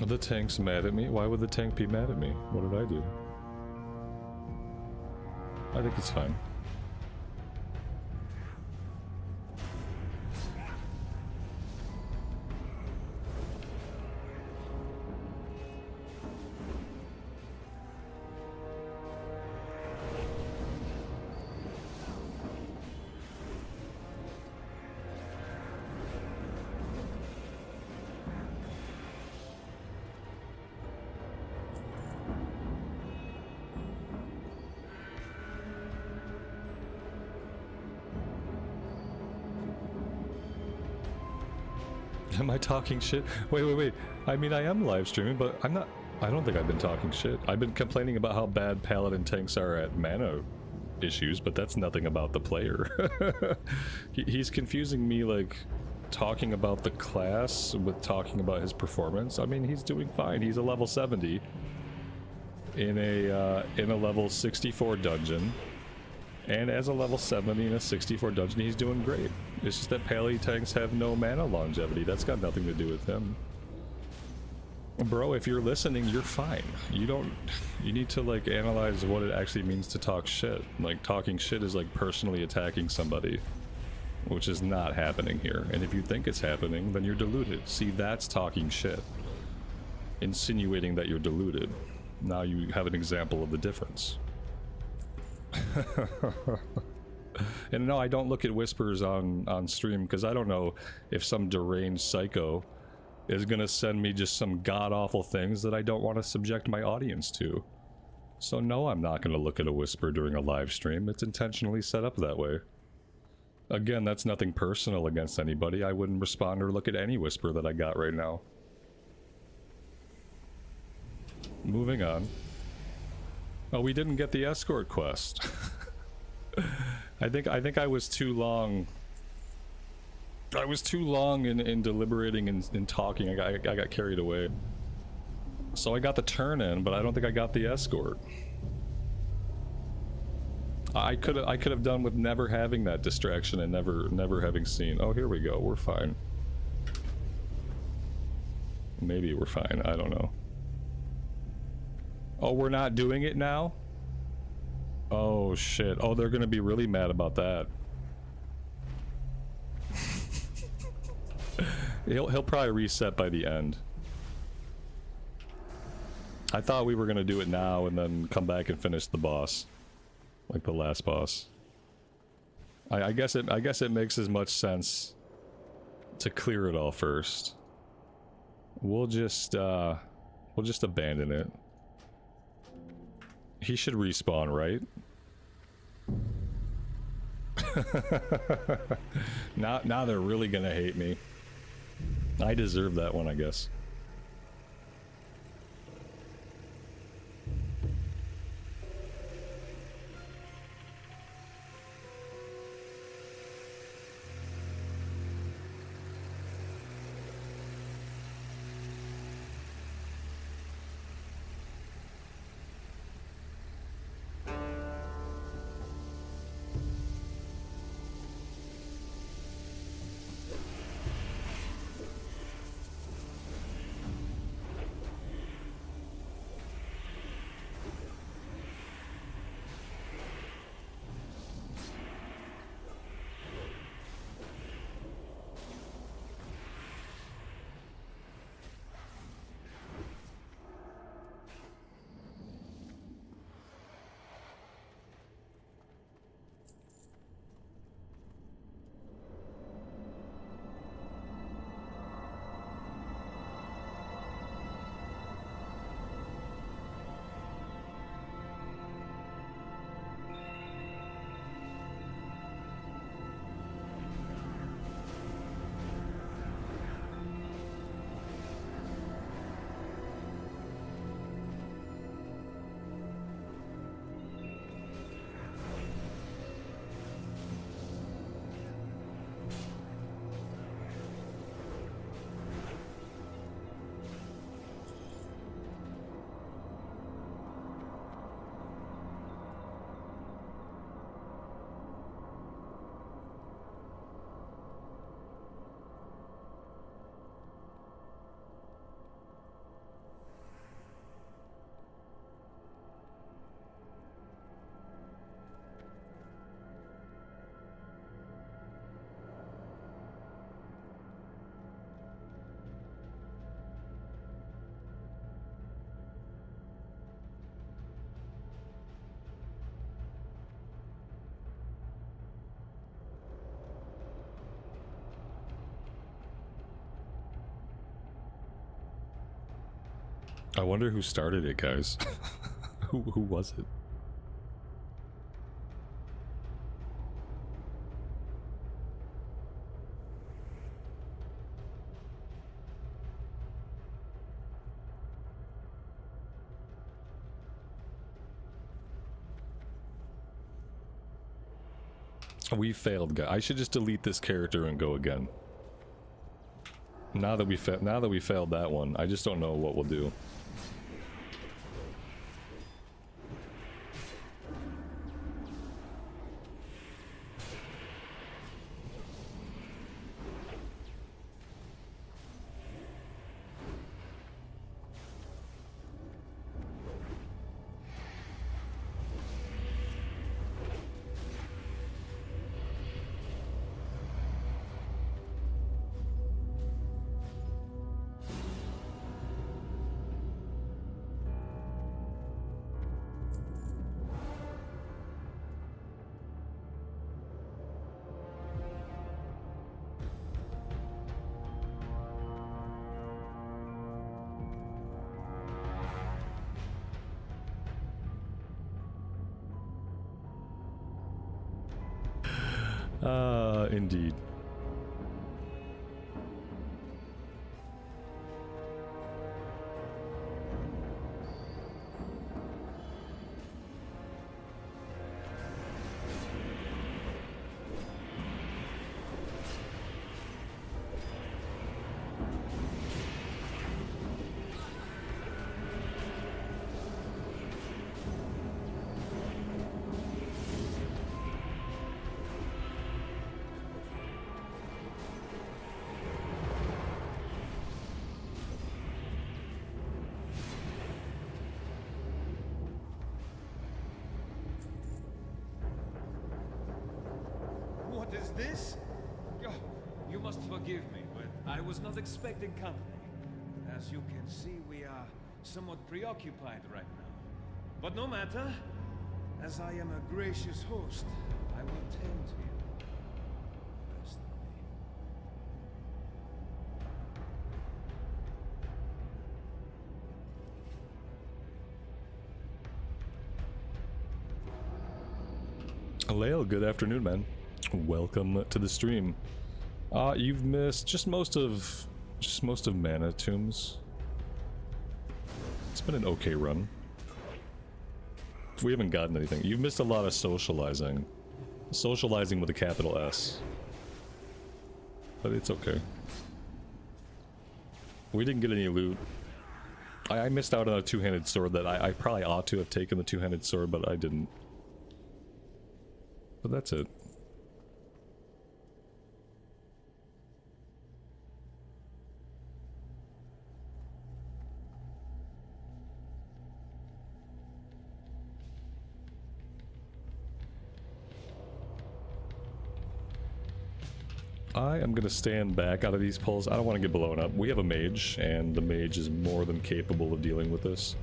The tank's mad at me? Why would the tank be mad at me? What did I do? I think it's fine. Am I talking shit? Wait. I mean, I am live streaming, but I'm not... I don't think I've been talking shit. I've been complaining about how bad Paladin tanks are at mana issues, but that's nothing about the player. He's confusing me, like, talking about the class with talking about his performance. I mean, he's doing fine. He's a level 70 in a level 64 dungeon. And as a level 70 in a 64 dungeon, he's doing great. It's just that Pally tanks have no mana longevity. That's got nothing to do with him. Bro, if you're listening, you're fine. You need to, like, analyze what it actually means to talk shit. Like, talking shit is like personally attacking somebody. which is not happening here. And if you think it's happening, then you're deluded. See, that's talking shit. Insinuating that you're deluded. Now you have an example of the difference. And no, I don't look at whispers on stream because I don't know if some deranged psycho is gonna send me just some god-awful things that I don't want to subject my audience to. So no, I'm not gonna look at a whisper during a live stream. It's intentionally set up that way. Again, that's nothing personal against anybody. I wouldn't respond or look at any whisper that I got right now. Moving on. Oh, we didn't get the escort quest. I think I was too long. I was too long in deliberating and talking. I got carried away. So I got the turn in, but I don't think I got the escort. I could have done with never having that distraction and never having seen. Oh, here we go. We're fine. Maybe we're fine. I don't know. Oh, we're not doing it now? Oh shit. Oh, they're gonna be really mad about that. He'll probably reset by the end. I thought we were gonna do it now and then come back and finish the boss. Like the last boss. I guess it makes as much sense to clear it all first. We'll just abandon it. He should respawn, right? Now they're really gonna hate me. I deserve that one, I guess. I wonder who started it, guys. Who was it? We failed, guys. I should just delete this character and go again. Now that we failed that one, I just don't know what we'll do. Indeed. What is this? Oh, you must forgive me, but I was not expecting company. As you can see, we are somewhat preoccupied right now. But no matter. As I am a gracious host, I will tend to you. Personally. Lael, good afternoon, man. Welcome to the stream. You've missed just most of Mana Tombs. It's been an okay run. We haven't gotten anything. You've missed a lot of socializing. Socializing with a capital S. But it's okay. We didn't get any loot. I missed out on a two-handed sword that I probably ought to have taken the two-handed sword, but I didn't. But that's it. I am going to stand back out of these pulls. I don't want to get blown up. We have a mage, and the mage is more than capable of dealing with this.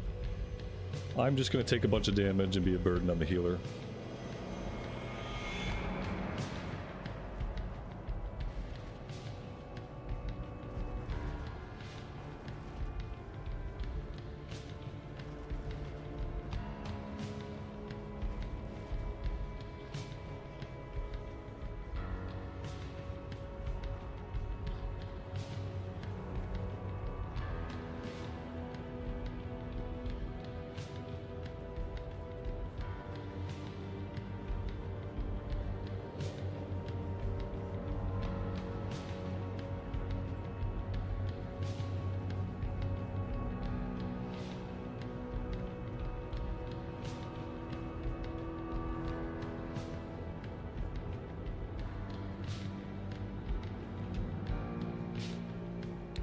I'm just going to take a bunch of damage and be a burden on the healer.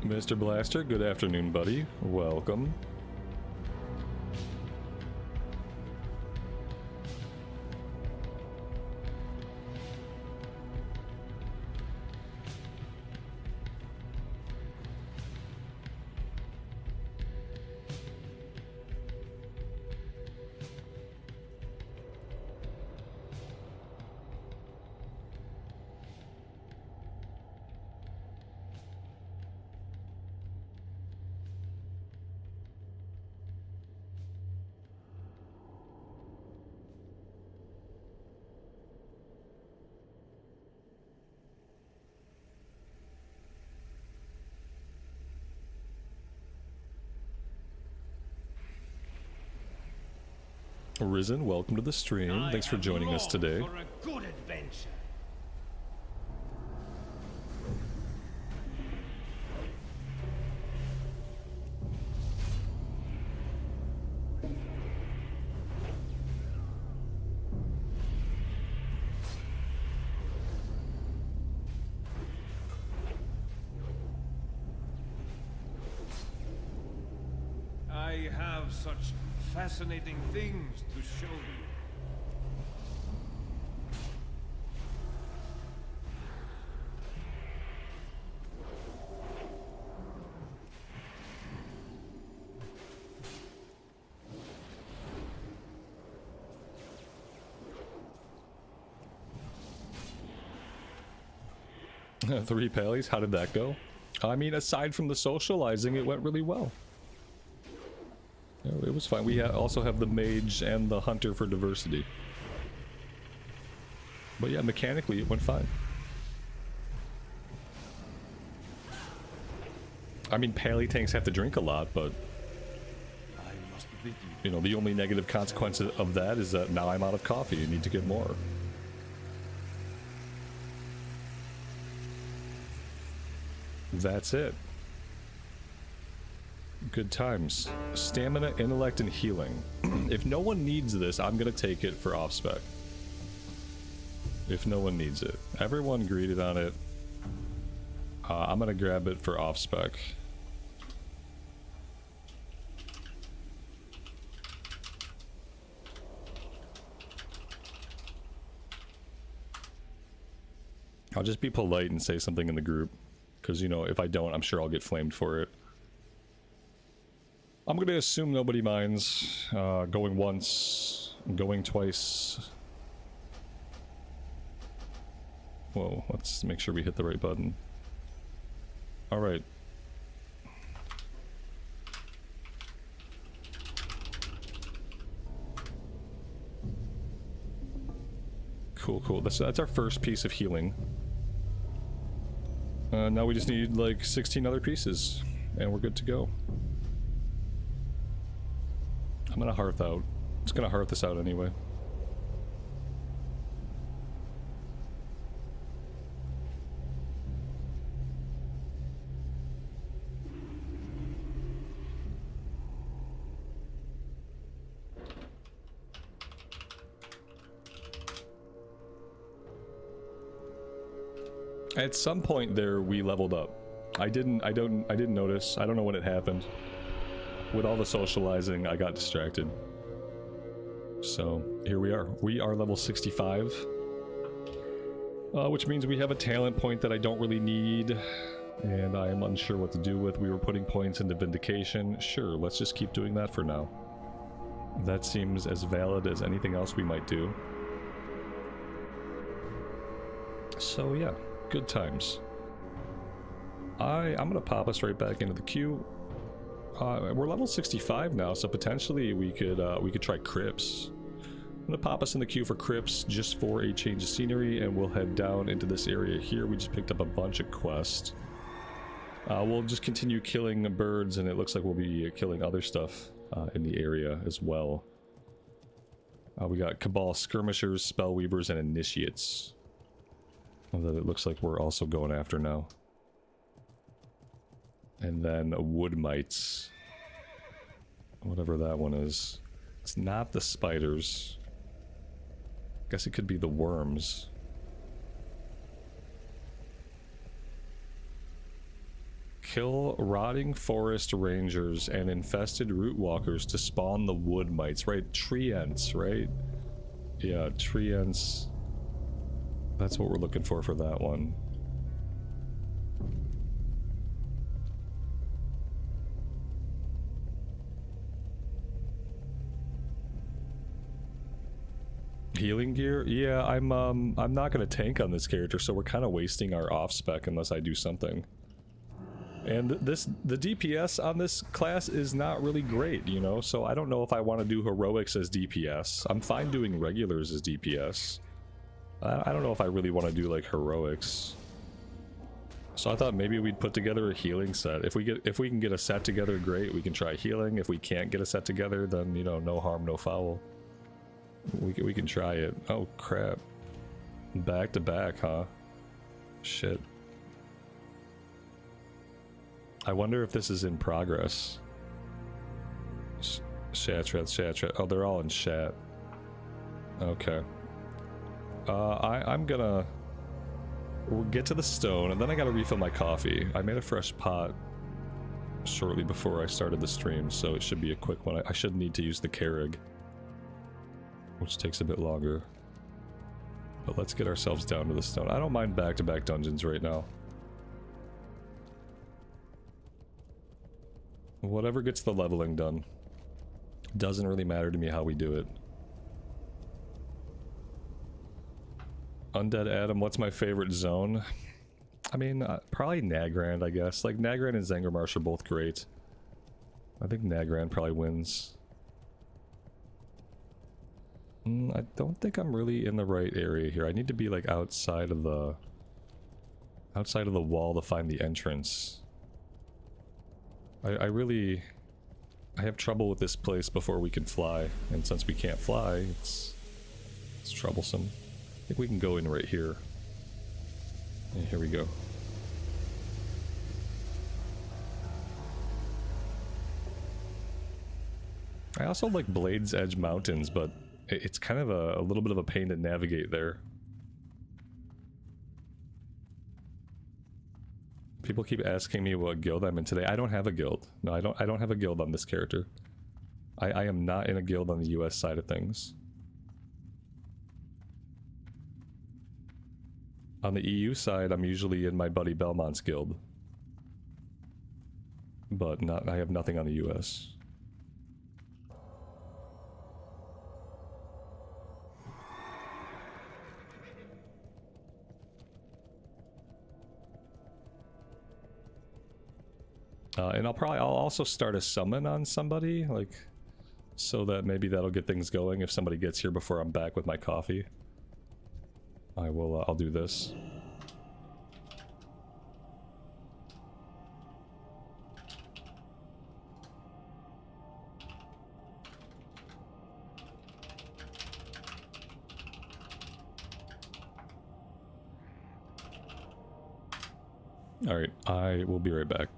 Mr. Blaster, good afternoon, buddy. Welcome. Risen, welcome to the stream. Thanks for joining us today. For a good adventure. I have such fascinating things to show you. Three pallies, how did that go? I mean, aside from the socializing, it went really well. It was fine. We also have the mage and the hunter for diversity. But yeah, mechanically it went fine. I mean, pally tanks have to drink a lot, but I must bid you. you know, the only negative consequence of that is that now I'm out of coffee. You need to get more. That's it. Good times. Stamina, intellect, and healing. If no one needs this, I'm gonna take it for off-spec. If no one needs it. Everyone greeted on it. I'm gonna grab it for off-spec. I'll just be polite and say something in the group. Because, you know, if I don't, I'm sure I'll get flamed for it. I'm gonna assume nobody minds. Going once, going twice. Whoa, let's make sure we hit the right button. Alright. Cool, cool. That's our first piece of healing. Now we just need like 16 other pieces, and we're good to go. I'm gonna hearth out. It's gonna hearth this out anyway. At some point there, we leveled up. I didn't notice. I don't know when it happened. With all the socializing, I got distracted. So, here we are. We are level 65. Which means we have a talent point that I don't really need. And I am unsure what to do with. We were putting points into Vindication. Sure, let's just keep doing that for now. That seems as valid as anything else we might do. So yeah. Good times. I'm gonna pop us right back into the queue. We're level 65 now, so potentially we could try Crypts. I'm gonna pop us in the queue for Crypts just for a change of scenery, and we'll head down into this area here. We just picked up a bunch of quests. We'll just continue killing birds, and it looks like we'll be killing other stuff in the area as well. We got Cabal Skirmishers, Spellweavers, and Initiates. That it looks like we're also going after now. And then Wood Mites. Whatever that one is. It's not the spiders. Guess it could be the worms. Kill rotting forest rangers and infested root walkers to spawn the wood mites, right? Treants, right? Yeah, treants. That's what we're looking for that one. Healing gear? Yeah, I'm not gonna tank on this character, so we're kind of wasting our off spec unless I do something. And the DPS on this class is not really great, you know, so I don't know if I want to do heroics as DPS. I'm fine doing regulars as DPS. I don't know if I really want to do like heroics. So I thought maybe we'd put together a healing set. If we can get a set together, great. We can try healing. If we can't get a set together, then you know, no harm, no foul. We can try it. Oh crap! Back to back, huh? Shit. I wonder if this is in progress. Chat. Oh, they're all in chat. Okay. I'm gonna... We'll get to the stone, and then I gotta refill my coffee. I made a fresh pot shortly before I started the stream, so it should be a quick one. I should need to use the Carrig, which takes a bit longer. But let's get ourselves down to the stone. I don't mind back-to-back dungeons right now. Whatever gets the leveling done. Doesn't really matter to me how we do it. Undead Adam, what's my favorite zone? I mean, probably Nagrand, I guess. Like, Nagrand and Zangarmarsh are both great. I think Nagrand probably wins. I don't think I'm really in the right area here. I need to be like outside of the wall to find the entrance. I have trouble with this place before we can fly, and since we can't fly, it's troublesome. I think we can go in right here. And here we go. I also like Blade's Edge Mountains, but it's kind of a little bit of a pain to navigate there. People keep asking me what guild I'm in today. I don't have a guild. No, I don't have a guild on this character. I am not in a guild on the US side of things. On the EU side, I'm usually in my buddy Belmont's guild. But I have nothing on the US. And I'll also start a summon on somebody, like, so that maybe that'll get things going if somebody gets here before I'm back with my coffee. I'll do this. Alright, I will be right back.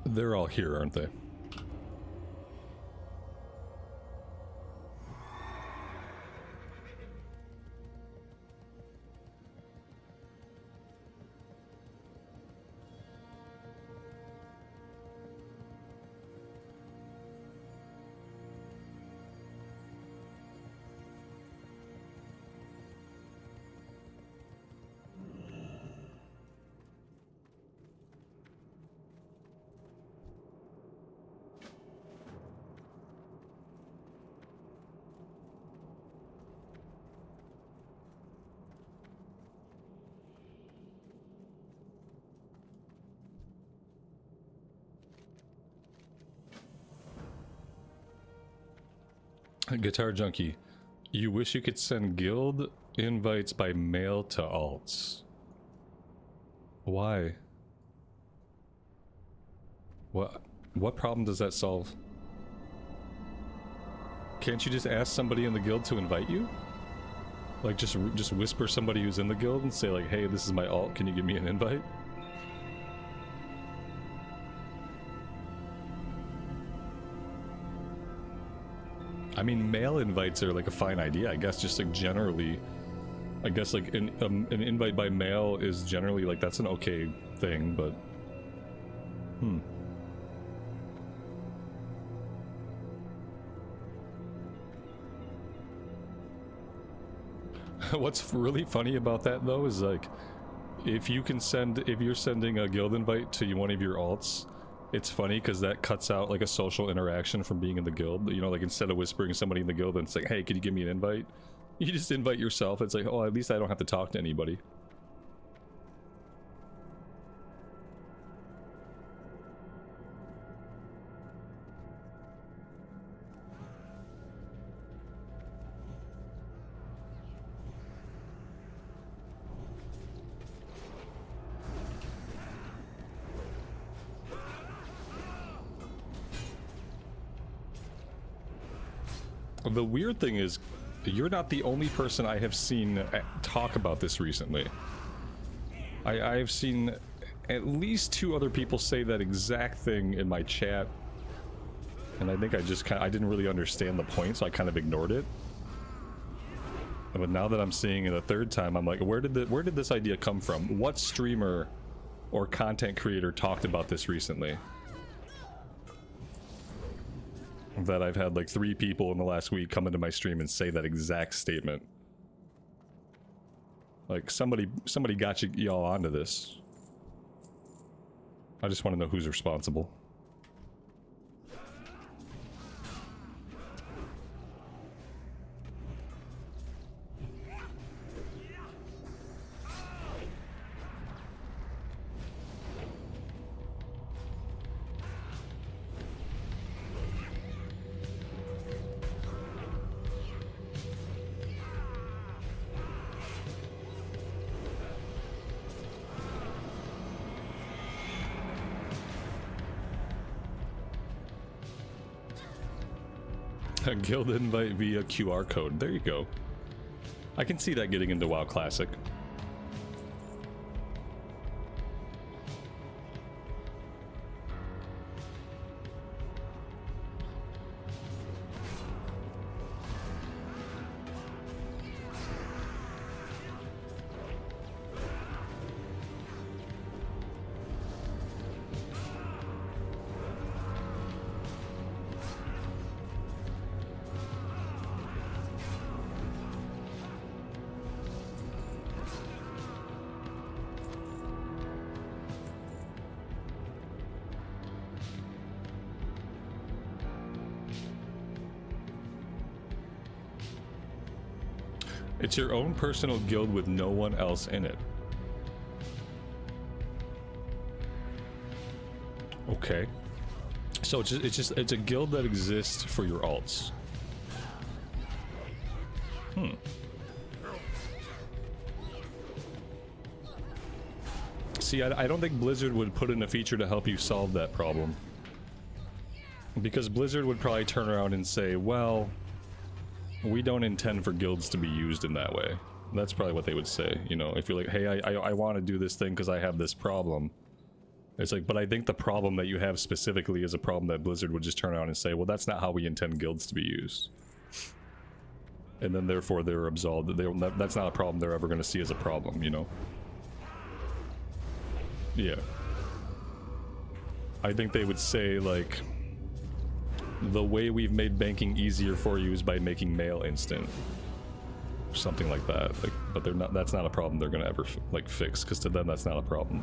They're all here, aren't they? Guitar Junkie, you wish you could send guild invites by mail to alts. Why? What problem does that solve? Can't you just ask somebody in the guild to invite you? Like just whisper somebody who's in the guild and say like, hey, this is my alt, can you give me an invite? I mean, mail invites are like a fine idea, I guess. Just like generally, I guess like an invite by mail is generally like that's an okay thing, but What's really funny about that though is like, if you're sending a guild invite to one of your alts, it's funny because that cuts out like a social interaction from being in the guild. You know, like instead of whispering somebody in the guild and it's like, hey, could you give me an invite? You just invite yourself. It's like, oh, at least I don't have to talk to anybody. The weird thing is, you're not the only person I have seen talk about this recently. I have seen at least 2 other people say that exact thing in my chat, and I think I didn't really understand the point, so I kind of ignored it. But now that I'm seeing it a 3rd time, I'm like, where did this idea come from? What streamer or content creator talked about this recently? That I've had like 3 people in the last week come into my stream and say that exact statement. Like somebody got y'all onto this. I just want to know who's responsible. A guild invite via QR code. There you go. I can see that getting into WoW Classic. It's your own personal guild with no one else in it. Okay. So it's a guild that exists for your alts. See, I don't think Blizzard would put in a feature to help you solve that problem. Because Blizzard would probably turn around and say, well, we don't intend for guilds to be used in that way. That's probably what they would say, you know, if you're like, hey, I want to do this thing because I have this problem. It's like, but I think the problem that you have specifically is a problem that Blizzard would just turn around and say, well, that's not how we intend guilds to be used. And then therefore they're absolved. That's not a problem they're ever going to see as a problem, you know? Yeah. I think they would say, like, the way we've made banking easier for you is by making mail instant. Or something like that. Like, but they're not, that's not a problem they're gonna ever like fix, because to them that's not a problem.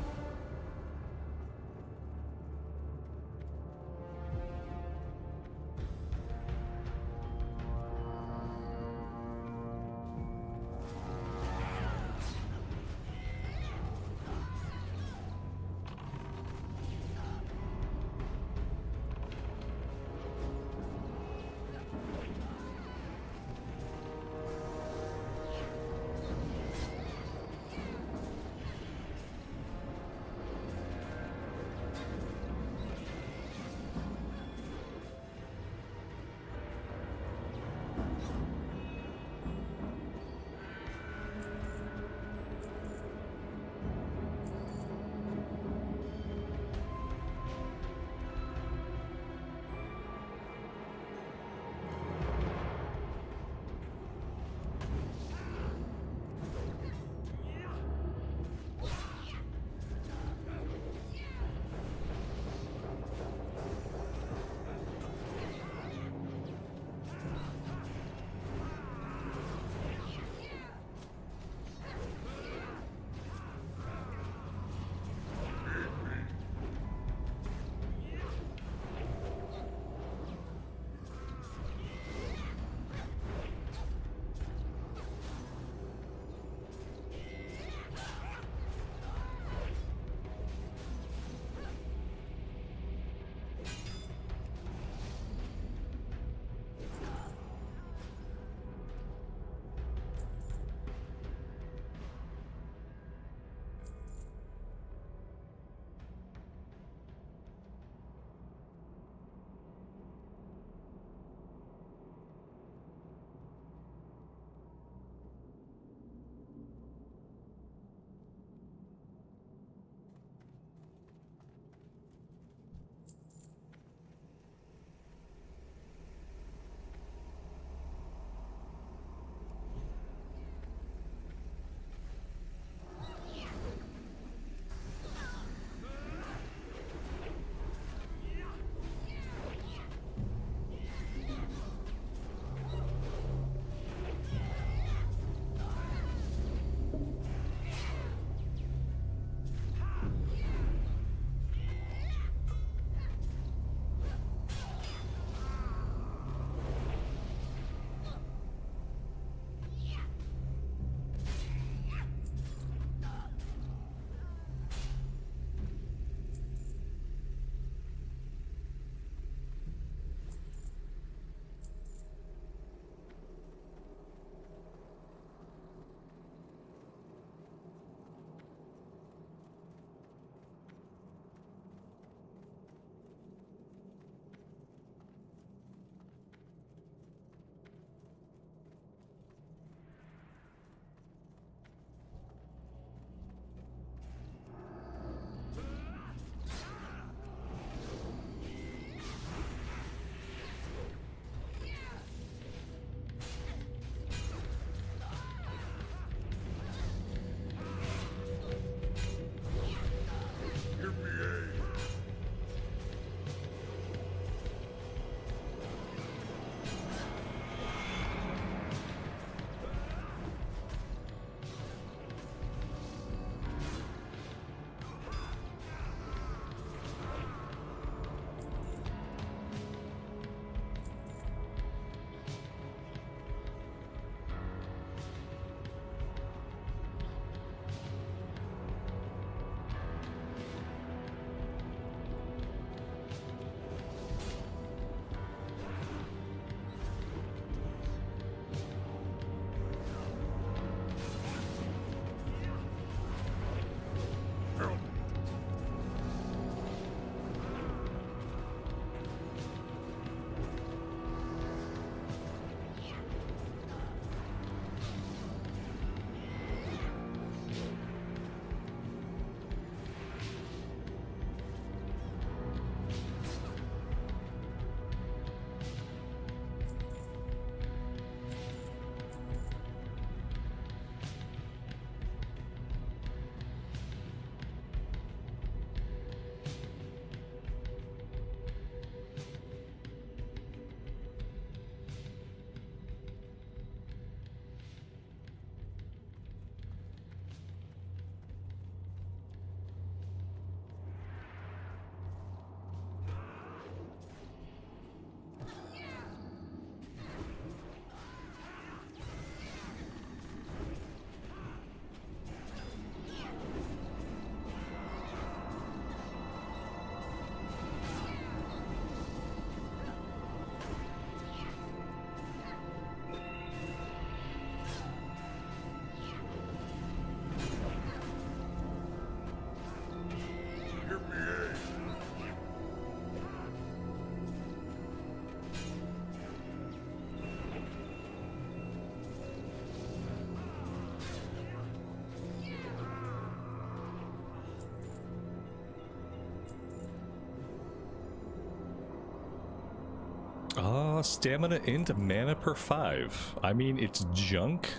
Stamina into mana per 5. I mean, it's junk,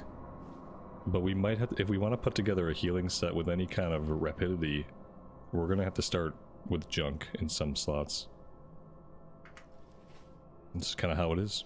but we might have to, if we want to put together a healing set with any kind of rapidity, we're gonna have to start with junk in some slots. It's kind of how it is.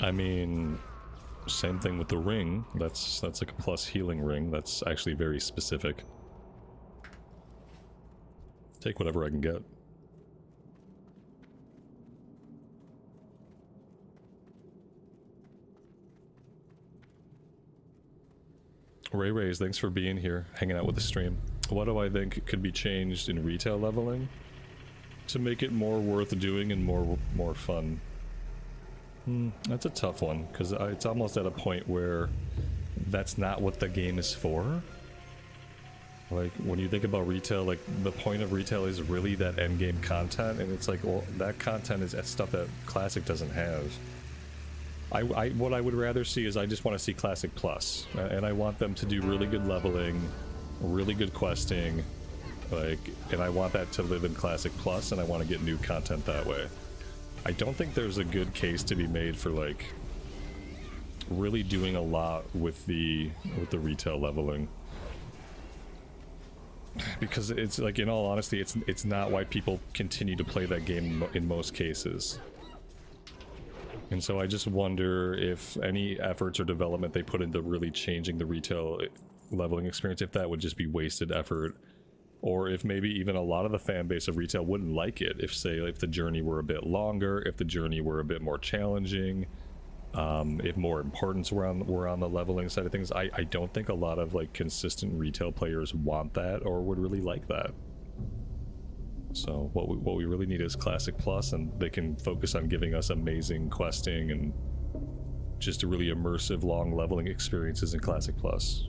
I mean, same thing with the ring. That's like a plus healing ring. That's actually very specific. Take whatever I can get. Rays, thanks for being here, hanging out with the stream. What do I think could be changed in retail leveling to make it more worth doing and more fun? That's a tough one, because it's almost at a point where that's not what the game is for. Like, when you think about retail, like, the point of retail is really that endgame content, and it's like, well, that content is stuff that Classic doesn't have. What I would rather see is I just want to see Classic Plus, and I want them to do really good leveling, really good questing, like, and I want that to live in Classic Plus, and I want to get new content that way. I don't think there's a good case to be made for, like, really doing a lot with the retail leveling, because it's like, in all honesty, it's not why people continue to play that game in most cases. And so I just wonder if any efforts or development they put into really changing the retail leveling experience, if that would just be wasted effort, or if maybe even a lot of the fan base of retail wouldn't like it if, say, if the journey were a bit longer, if the journey were a bit more challenging, if more importance were on the leveling side of things. I don't think a lot of, like, consistent retail players want that or would really like that. So what we really need is Classic Plus, and they can focus on giving us amazing questing and just a really immersive long leveling experiences in Classic Plus.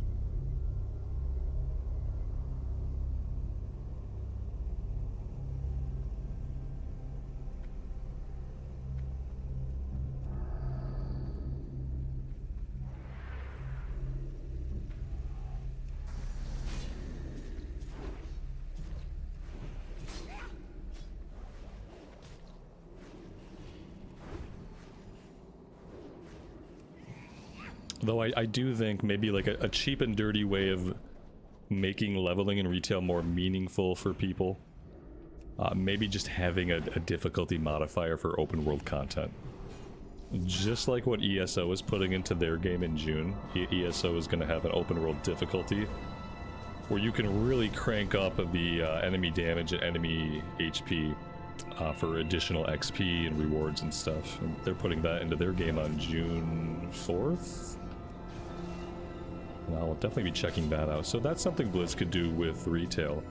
Though I do think maybe like a cheap and dirty way of making leveling in retail more meaningful for people, maybe just having a difficulty modifier for open world content. Just like what ESO is putting into their game in June, ESO is going to have an open world difficulty where you can really crank up the enemy damage and enemy HP for additional XP and rewards and stuff. And they're putting that into their game on June 4th? And I'll definitely be checking that out. So that's something Blizz could do with retail.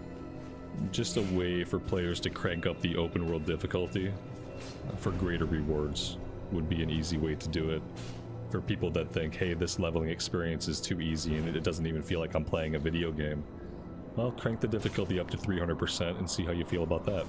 Just a way for players to crank up the open world difficulty for greater rewards would be an easy way to do it. For people that think, hey, this leveling experience is too easy and it doesn't even feel like I'm playing a video game. Well, crank the difficulty up to 300% and see how you feel about that.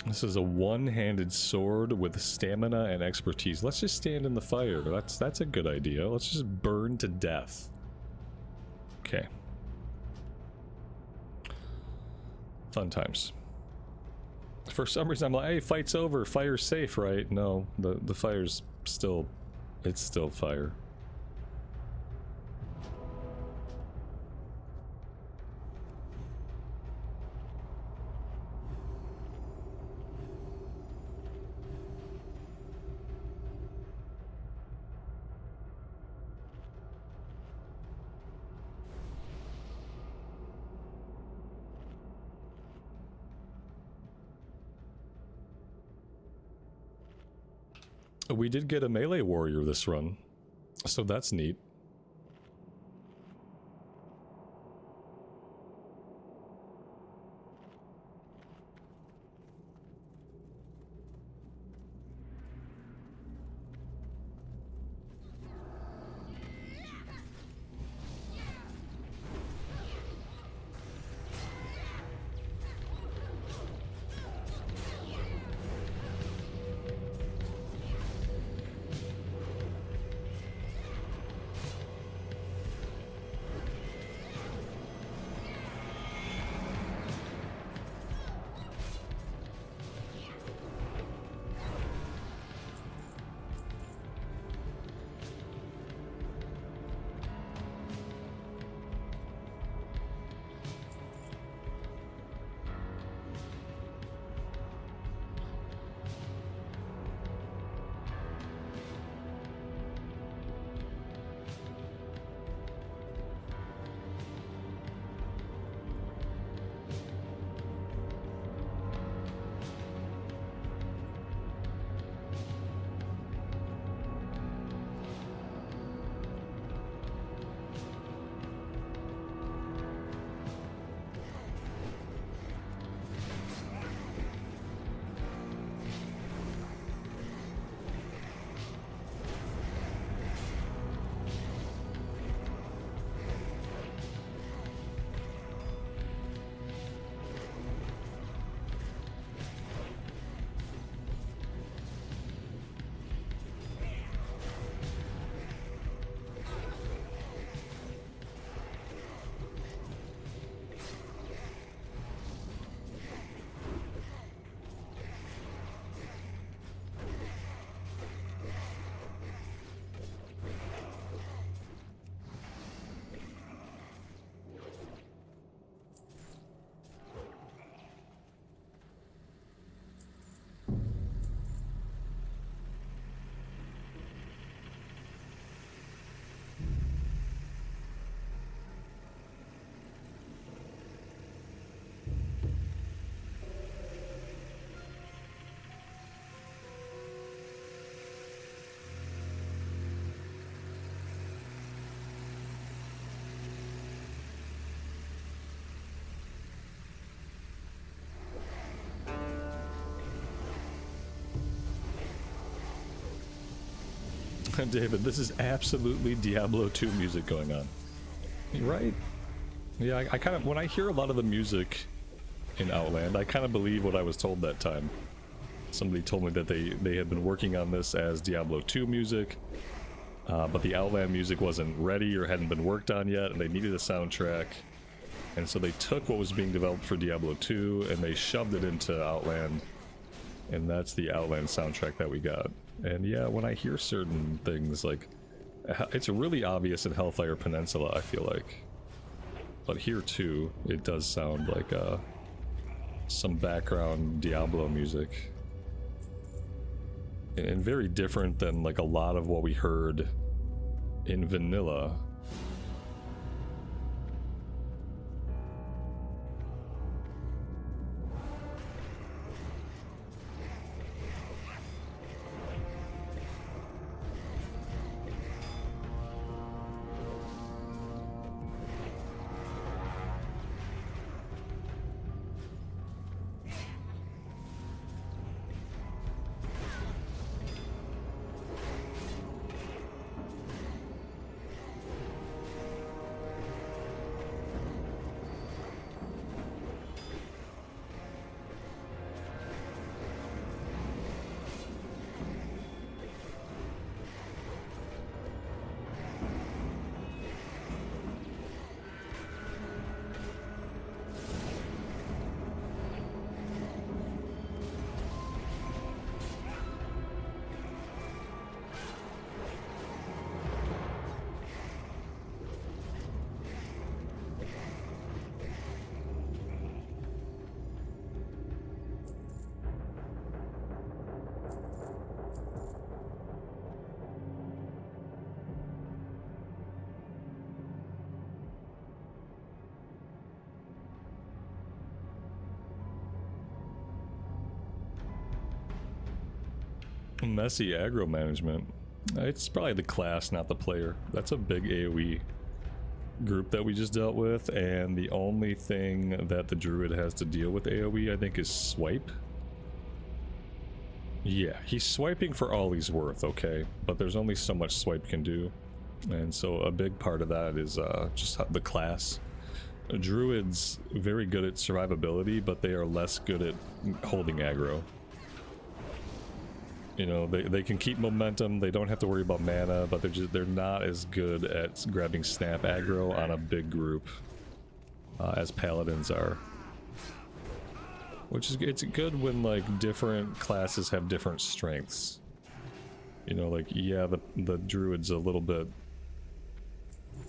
This is a one-handed sword with stamina and expertise. Let's just stand in the fire. That's a good idea. Let's just burn to death. Okay. Fun times. For some reason I'm like, hey, fight's over. Fire's safe, right? No, the fire's still... it's still fire. We did get a melee warrior this run, so that's neat. David, this is absolutely Diablo 2 music going on. Right? Yeah, I kind of, when I hear a lot of the music in Outland, I kind of believe what I was told that time. Somebody told me that they had been working on this as Diablo 2 music, but the Outland music wasn't ready or hadn't been worked on yet, and they needed a soundtrack. And so they took what was being developed for Diablo 2 and they shoved it into Outland, and that's the Outland soundtrack that we got. And yeah, when I hear certain things, like, it's really obvious in Hellfire Peninsula, I feel like. But here too, it does sound like some background Diablo music. And very different than like a lot of what we heard in vanilla. Messy aggro management. It's probably the class, not the player. That's a big AoE group that we just dealt with, and the only thing that the druid has to deal with AoE, I think, is swipe. Yeah, he's swiping for all he's worth, okay? But there's only so much swipe can do. And so a big part of that is just the class. Druids very good at survivability, but they are less good at holding aggro. You know, they can keep momentum, they don't have to worry about mana, but they're not as good at grabbing snap aggro on a big group as paladins are. Which is, it's good when like different classes have different strengths. You know, like yeah, the druid's a little bit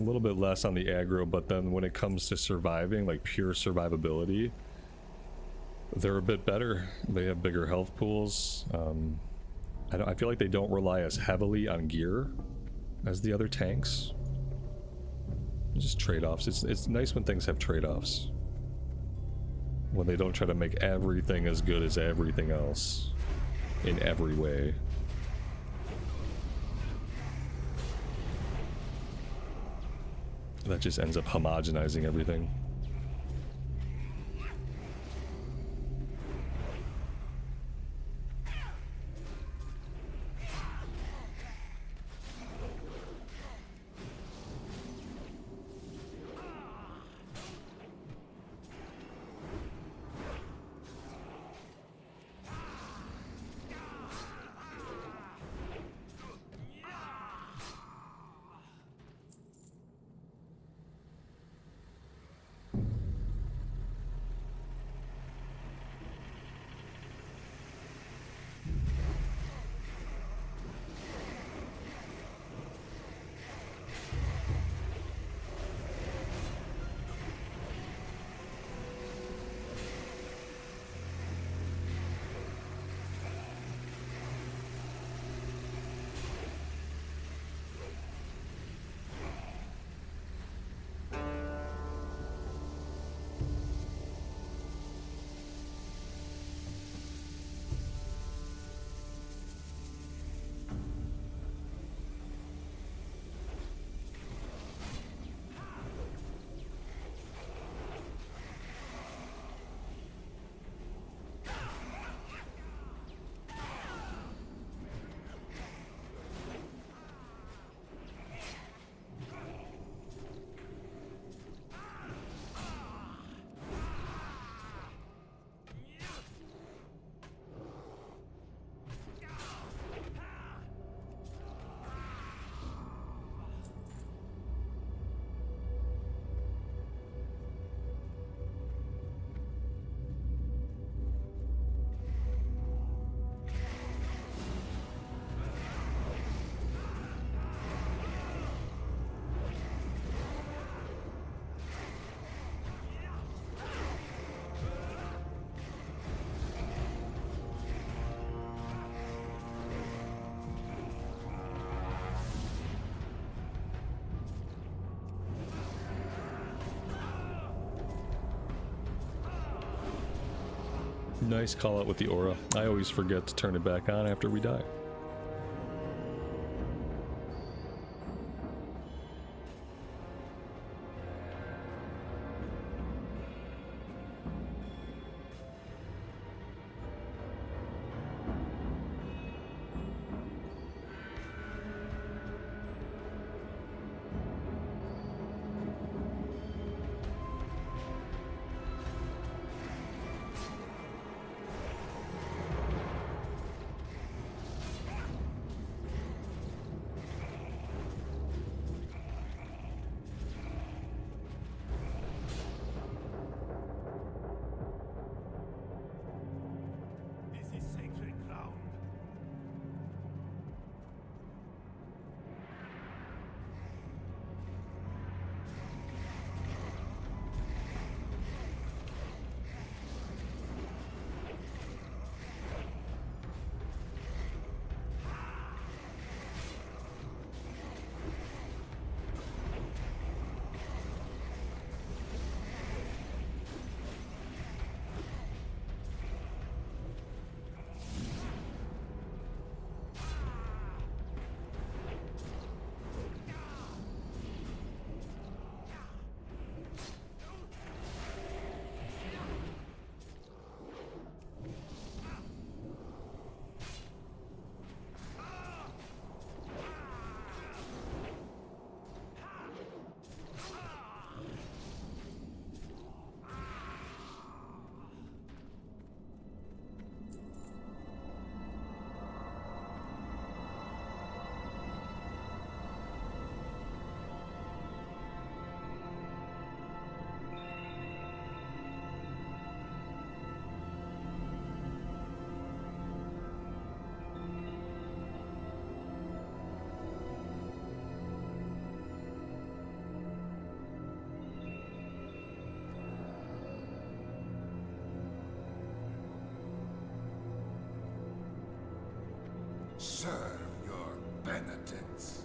less on the aggro, but then when it comes to surviving, like pure survivability, they're a bit better. They have bigger health pools. I feel like they don't rely as heavily on gear as the other tanks. Just trade-offs. It's nice when things have trade-offs. When they don't try to make everything as good as everything else in every way. That just ends up homogenizing everything. Nice call out with the aura. I always forget to turn it back on after we die. serve your penitence.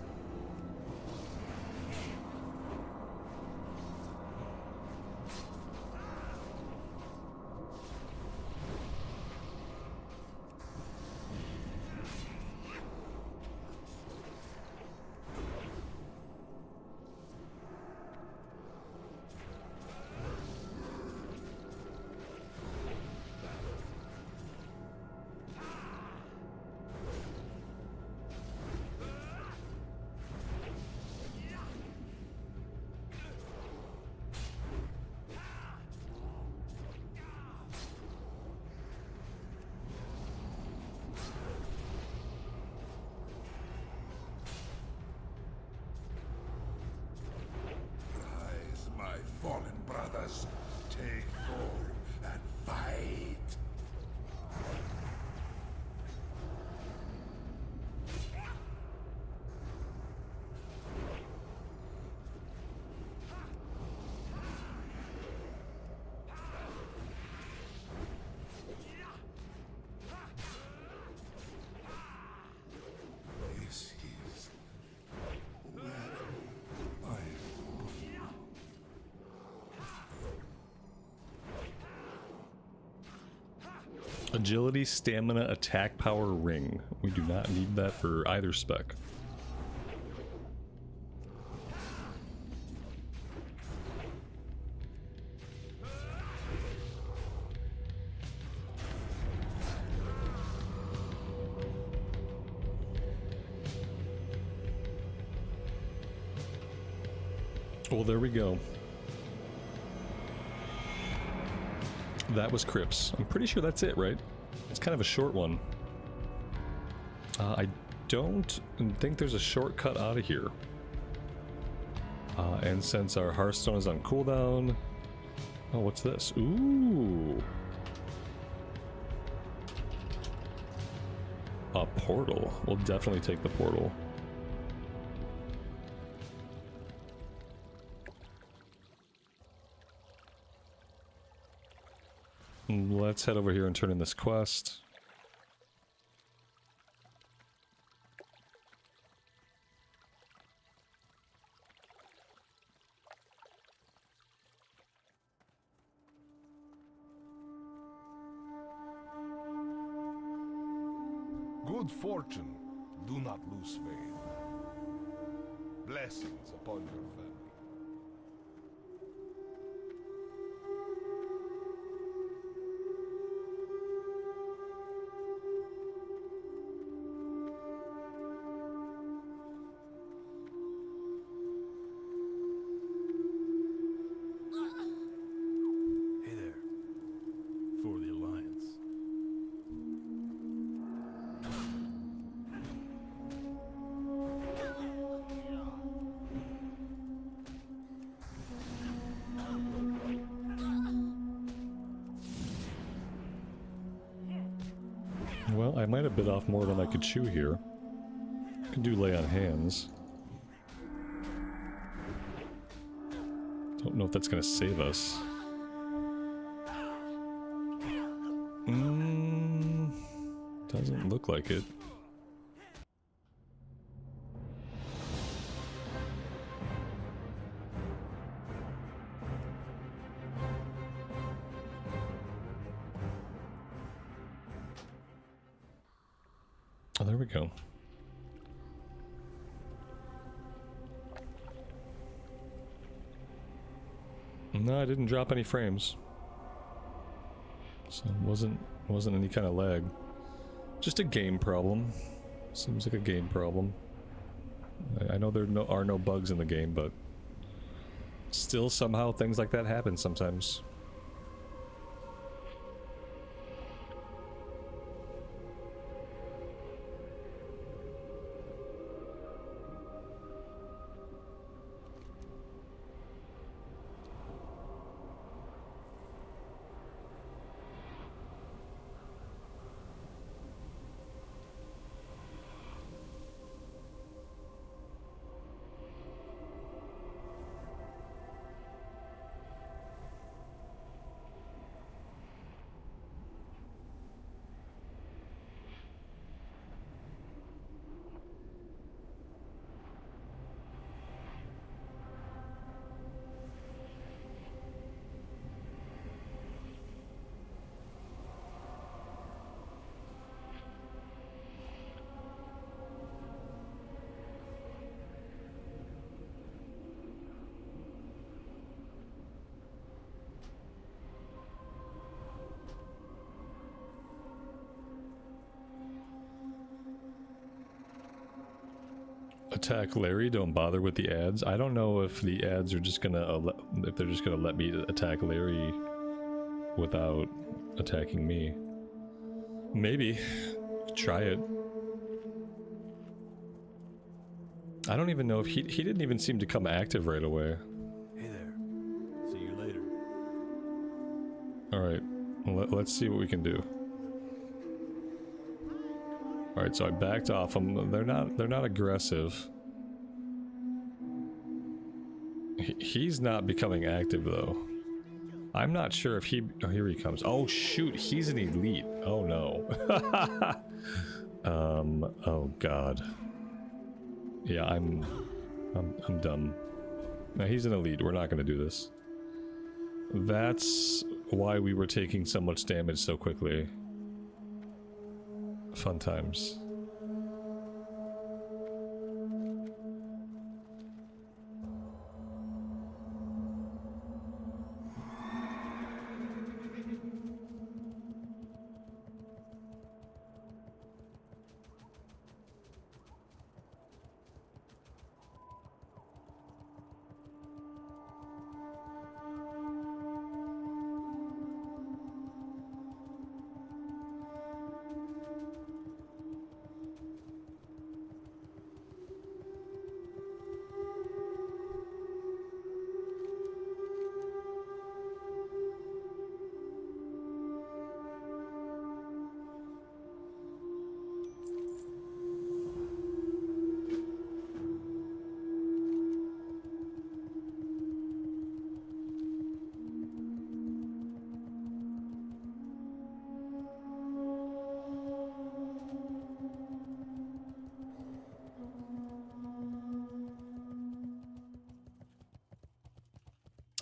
Fallen brothers, take form and fight. This is where I Agility, stamina, attack power, ring. We do not need that for either spec. Well, there we go. That was Crypts. I'm pretty sure that's it, right? It's kind of a short one. I don't think there's a shortcut out of here. And since our Hearthstone is on cooldown... Oh, what's this? Ooh! A portal. We'll definitely take the portal. Let's head over here and turn in this quest. Good fortune. Do not lose faith. Blessings upon your family. Hey there. For the Alliance. Well, I might have bit off more than I could chew here. Could do lay on hands. Don't know if that's gonna save us. Doesn't look like it. Oh, there we go. No, I didn't drop any frames. So it wasn't any kind of lag. Just a game problem. Seems like a game problem. I know there are no bugs in the game, but still somehow things like that happen sometimes. attack Larry, don't bother with the ads. I don't know if the ads are just gonna if they're just gonna let me attack Larry without attacking me. Maybe. Try it. I don't even know if he didn't even seem to come active right away. Hey there. See you later. Alright, let's see what we can do. Alright, so I backed off them. They're not aggressive. He's not becoming active though. I'm not sure if he... Oh, here he comes. Oh shoot, he's an elite. Oh no. Oh god. Yeah, I'm dumb. No, he's an elite. We're not gonna do this. That's why we were taking so much damage so quickly. Fun times.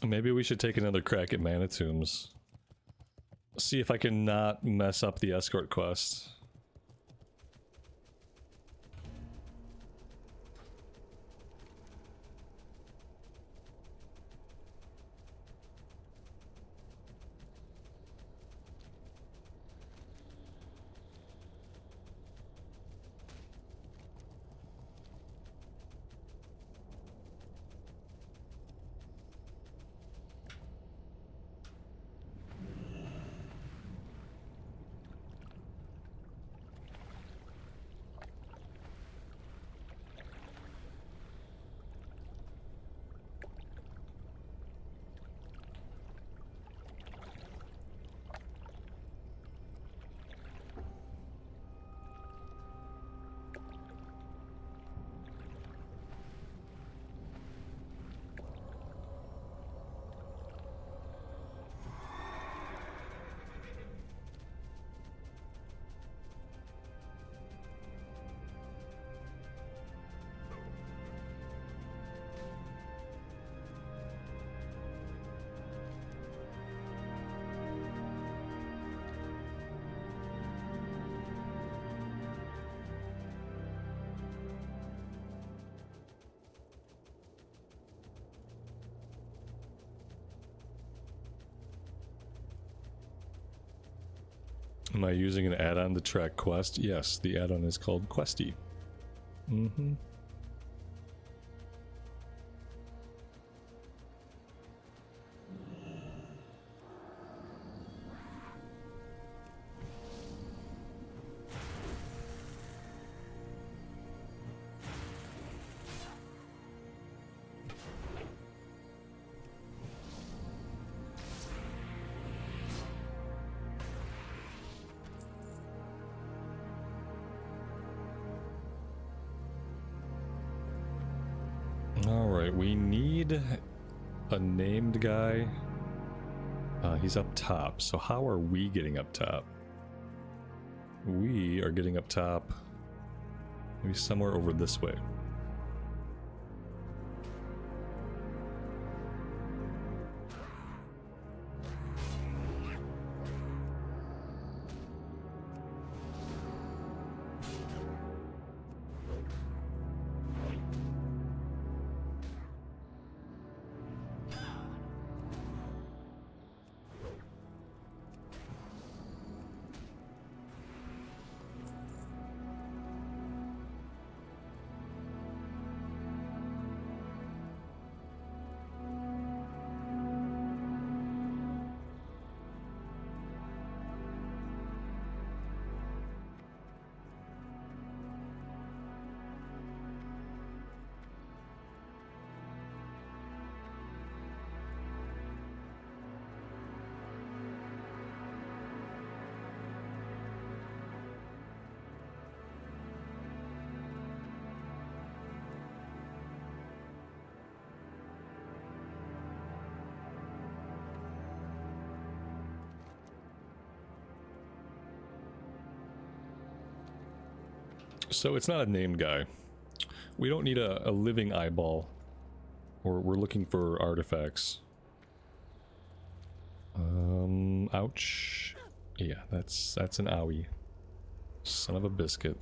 Maybe we should take another crack at Manitombs. See if I can not mess up the escort quest. Am I using an add-on to track quest? Yes, the add-on is called Questie. Mm-hmm. Alright, we need a named guy. He's up top, so how are we getting up top? We are getting up top maybe somewhere over this way. So it's not a named guy. We don't need a living eyeball. Or we're looking for artifacts. Ouch. Yeah, that's an owie. Son of a biscuit.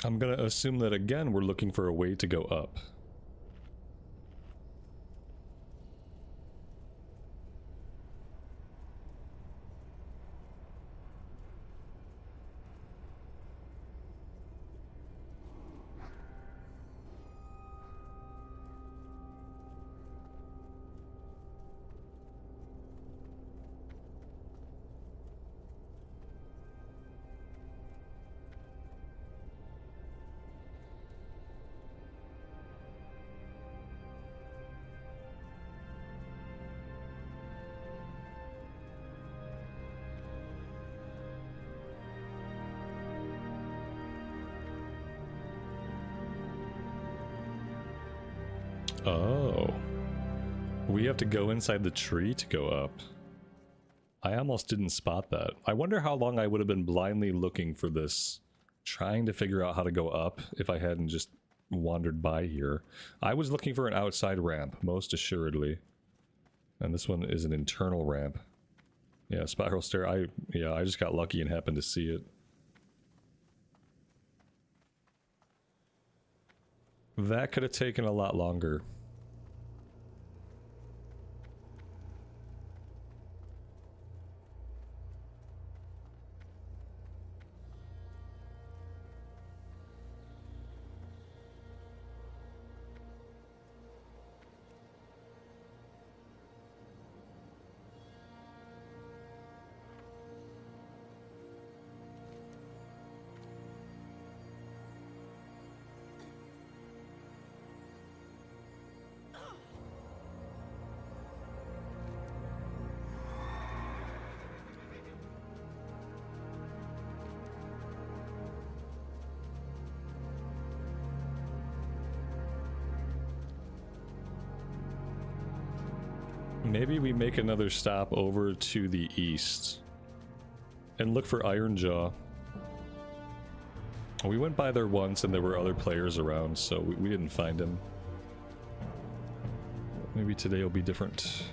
I'm gonna assume that again we're looking for a way to go up. Oh. We have to go inside the tree to go up. I almost didn't spot that. I wonder how long I would have been blindly looking for this, trying to figure out how to go up if I hadn't just wandered by here. I was looking for an outside ramp, most assuredly. And this one is an internal ramp. Yeah, spiral stair. I just got lucky and happened to see it. That could have taken a lot longer. Maybe we make another stop over to the east and look for Ironjaw. We went by there once and there were other players around, so we didn't find him. Maybe today will be different.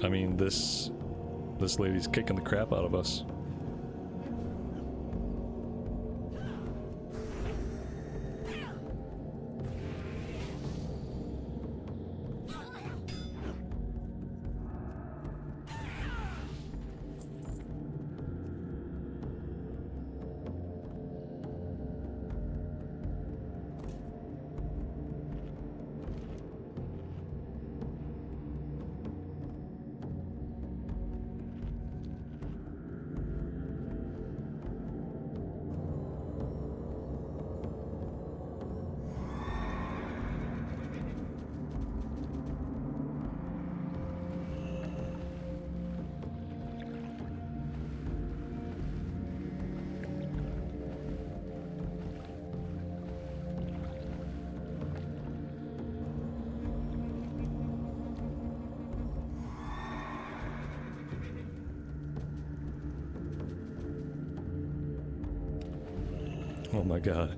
I mean, this lady's kicking the crap out of us. Oh my god.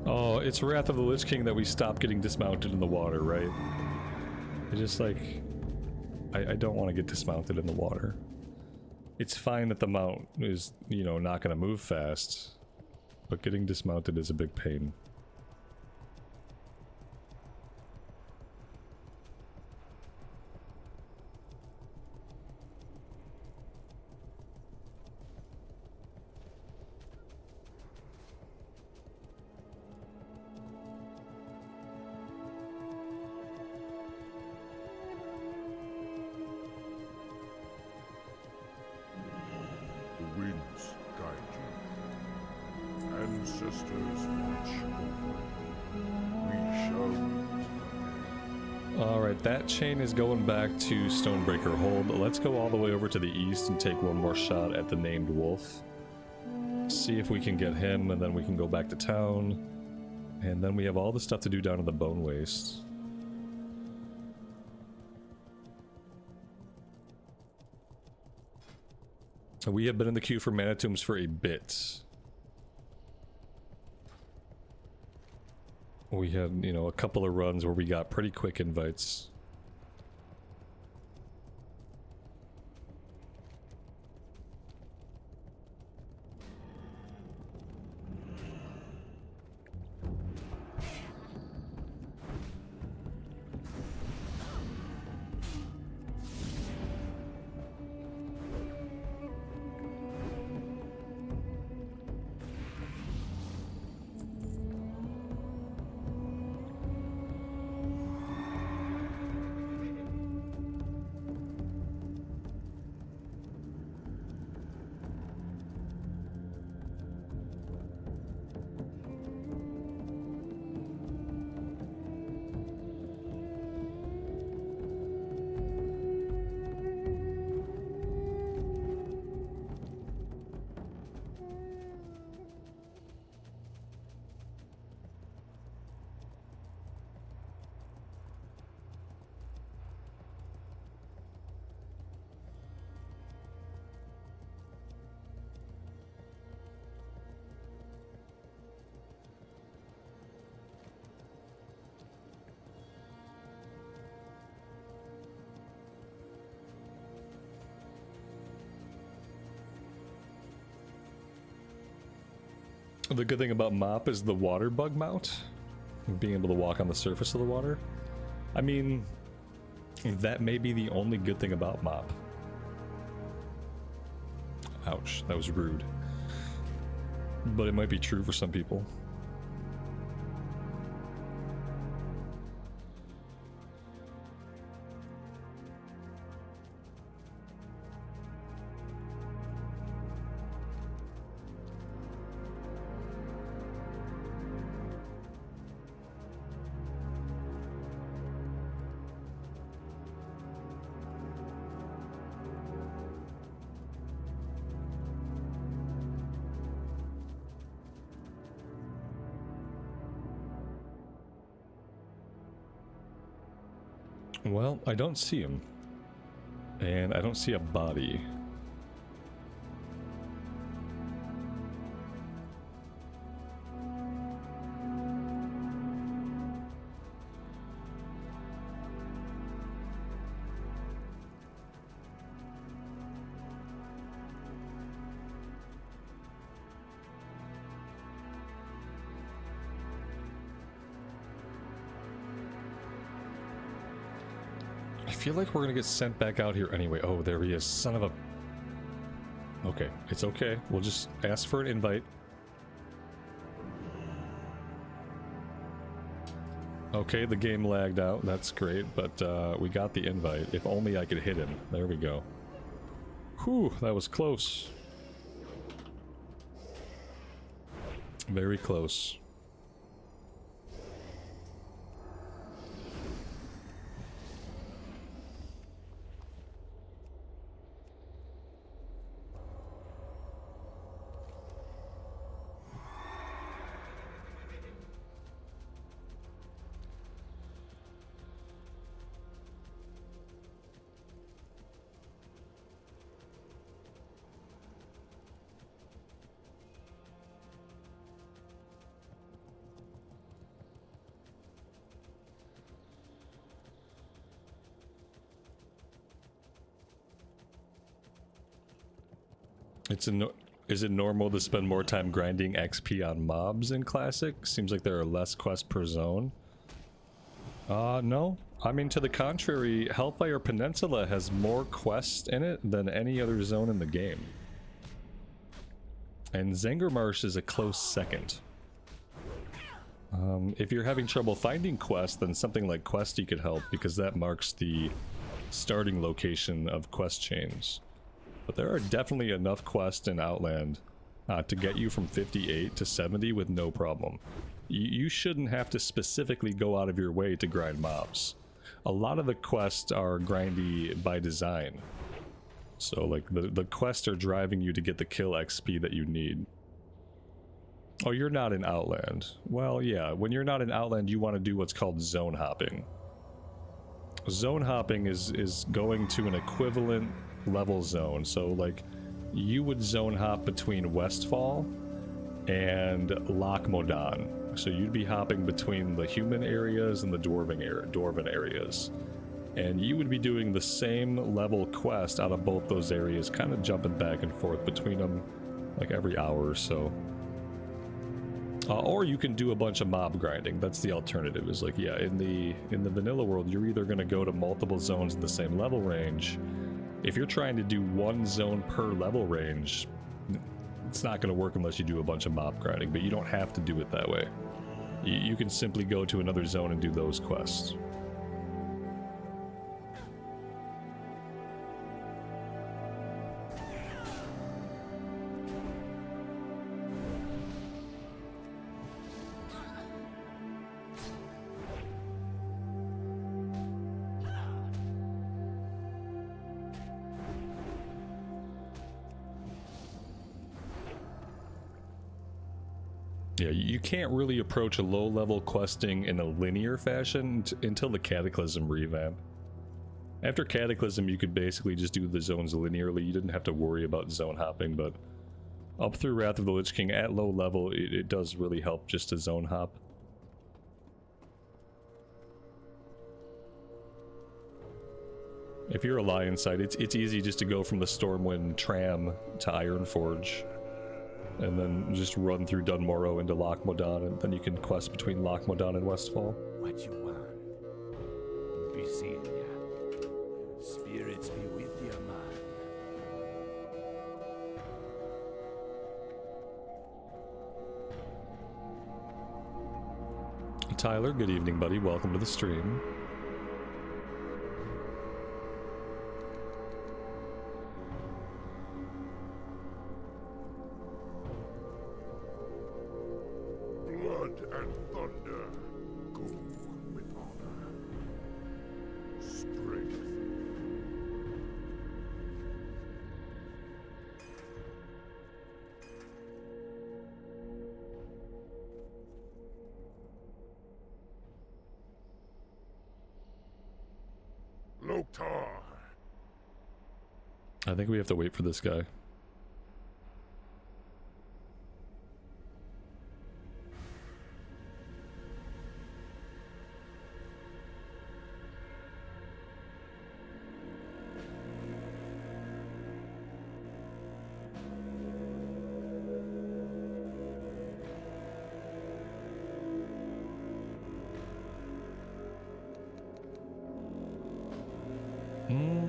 Oh, it's Wrath of the Lich King that we stop getting dismounted in the water, right? I just like... I don't want to get dismounted in the water. It's fine that the mount is, you know, not going to move fast, but getting dismounted is a big pain. That chain is going back to Stonebreaker Hold. Let's go all the way over to the east and take one more shot at the named wolf. See if we can get him, and then we can go back to town. And then we have all the stuff to do down in the Bone Waste. We have been in the queue for Manitombs for a bit. We had, you know, a couple of runs where we got pretty quick invites. The good thing about Mop is the water bug mount. Being able to walk on the surface of the water. I mean, that may be the only good thing about Mop. Ouch, that was rude. But it might be true for some people. Well, I don't see him. And I don't see a body. feel like we're gonna get sent back out here anyway. Oh, there he is. Son of a... Okay, it's okay. We'll just ask for an invite. Okay, the game lagged out. That's great, but we got the invite. If only I could hit him. There we go. Whew, that was close. Very close. Is it normal to spend more time grinding XP on mobs in Classic? Seems like there are less quests per zone. No. I mean, to the contrary, Hellfire Peninsula has more quests in it than any other zone in the game. And Zangarmarsh is a close second. If you're having trouble finding quests, then something like Questie could help, because that marks the starting location of quest chains. But there are definitely enough quests in Outland to get you from 58 to 70 with no problem. You shouldn't have to specifically go out of your way to grind mobs. A lot of the quests are grindy by design. So like the quests are driving you to get the kill XP that you need. Oh, you're not in Outland. Well, yeah, when you're not in Outland, you want to do what's called zone hopping. Zone hopping is going to an equivalent level zone. So like you would zone hop between Westfall and Loch Modan. So you'd be hopping between the human areas and the dwarven areas. And you would be doing the same level quest out of both those areas, kind of jumping back and forth between them like every hour or so. Or you can do a bunch of mob grinding. That's the alternative. Is like, yeah, in the vanilla world, you're either going to go to multiple zones in the same level range. If you're trying to do one zone per level range, it's not going to work unless you do a bunch of mob grinding, but you don't have to do it that way. You can simply go to another zone and do those quests. Yeah, you can't really approach a low-level questing in a linear fashion until the Cataclysm revamp. After Cataclysm, you could basically just do the zones linearly. You didn't have to worry about zone hopping, but up through Wrath of the Lich King, at low level, it does really help just to zone hop. If you're a Lion side, it's easy just to go from the Stormwind tram to Ironforge. And then just run through Dunmorrow into Loch Modan, and then you can quest between Loch Modan and Westfall. What you want? Be seeing ya. Spirits be with you, man. Tyler, good evening, buddy. Welcome to the stream. Blood and thunder go with honor. Strength. Loktar. I think we have to wait for this guy.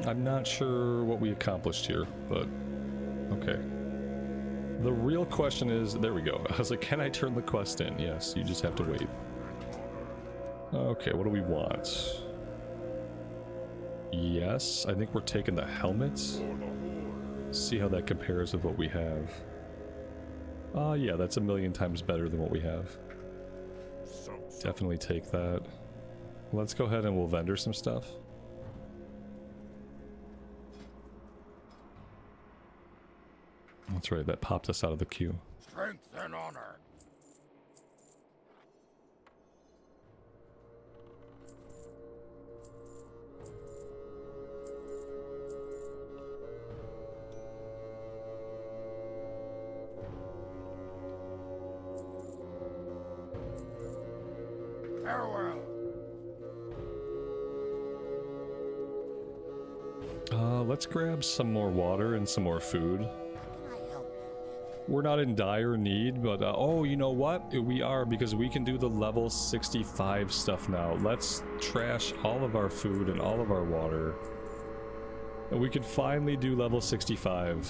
I'm not sure what we accomplished here, but okay. The real question is, there we go. I was like, can I turn the quest in? Yes, you just have to wait. Okay, what do we want? Yes, I think we're taking the helmets. See how that compares with what we have. Yeah, that's 1,000,000 times better than what we have. Definitely take that. Let's go ahead and we'll vendor some stuff. That's right, that popped us out of the queue. Strength and honor. Farewell. Let's grab some more water and some more food. We're not in dire need, but oh, you know what? We are, because we can do the level 65 stuff now. Let's trash all of our food and all of our water. And we can finally do level 65.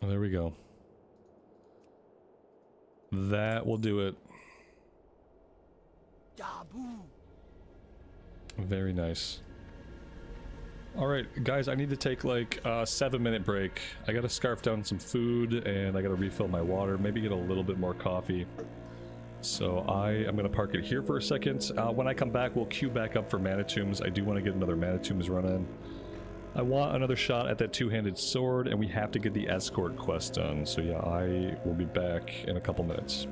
There we go. That will do it. Very nice. Alright, guys, I need to take like a 7-minute break. I gotta scarf down some food and I gotta refill my water, maybe get a little bit more coffee. So I am gonna park it here for a second. When I come back, we'll queue back up for Mana Tombs. I do want to get another Mana Tombs run in. I want another shot at that two-handed sword, and we have to get the Escort quest done. So yeah, I will be back in a couple minutes.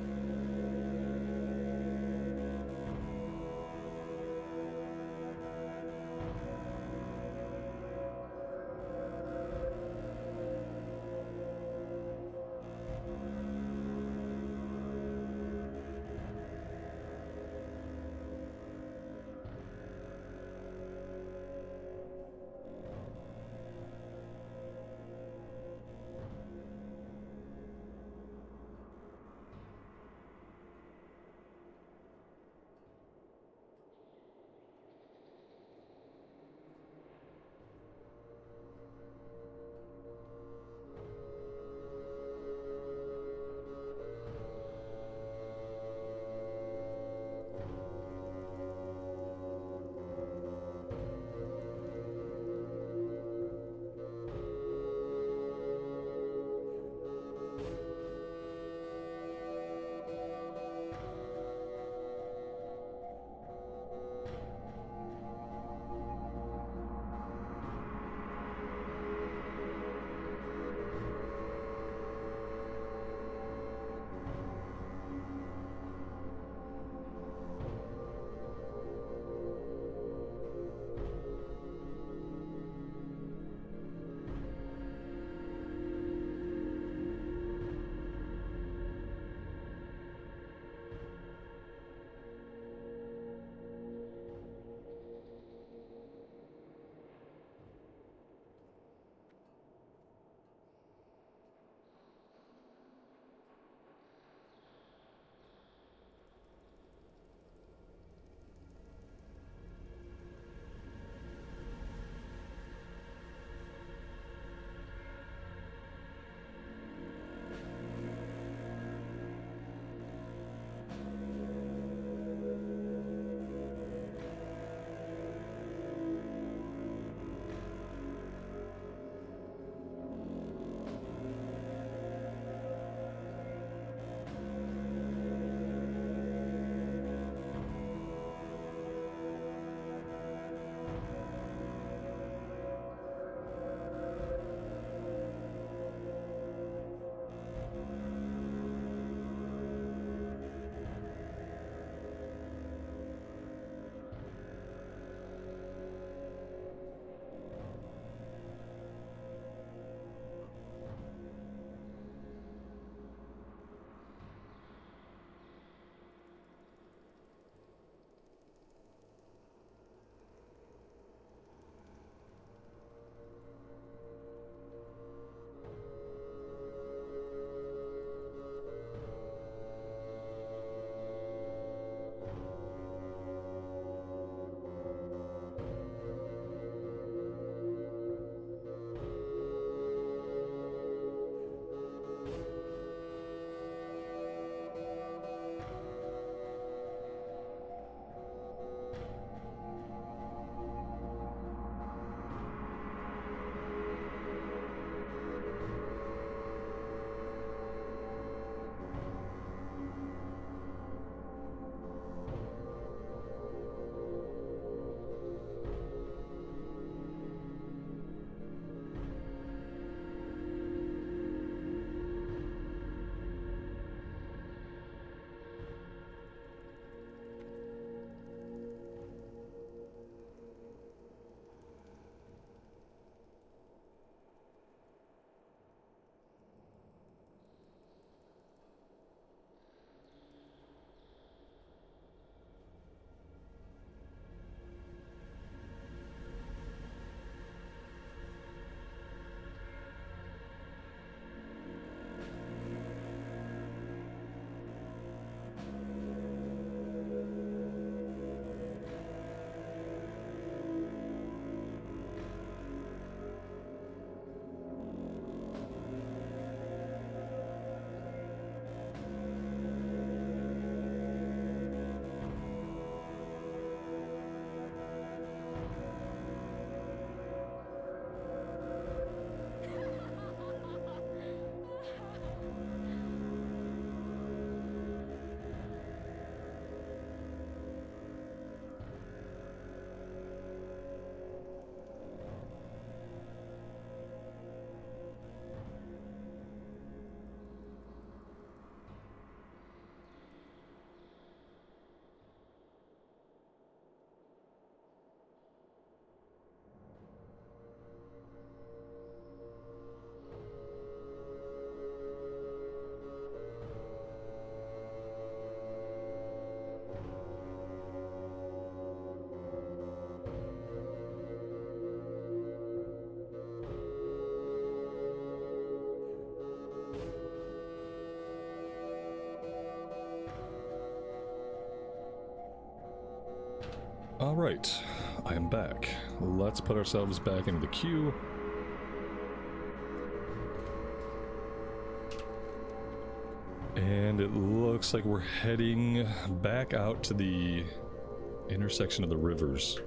Alright, I am back. Let's put ourselves back into the queue. And it looks like we're heading back out to the intersection of the rivers.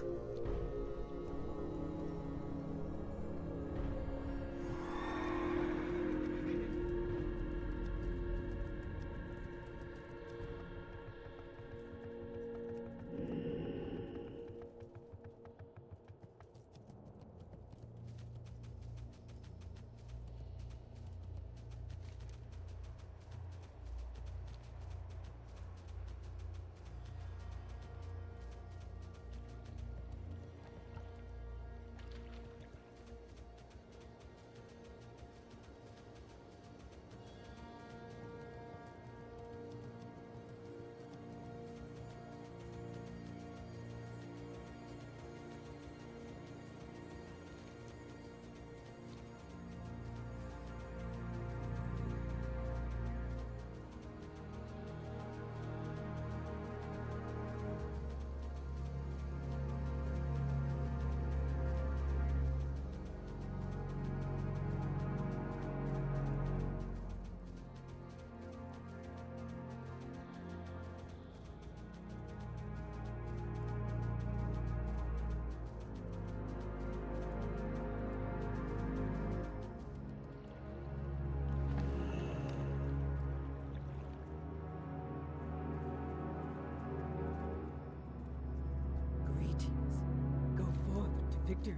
Victory.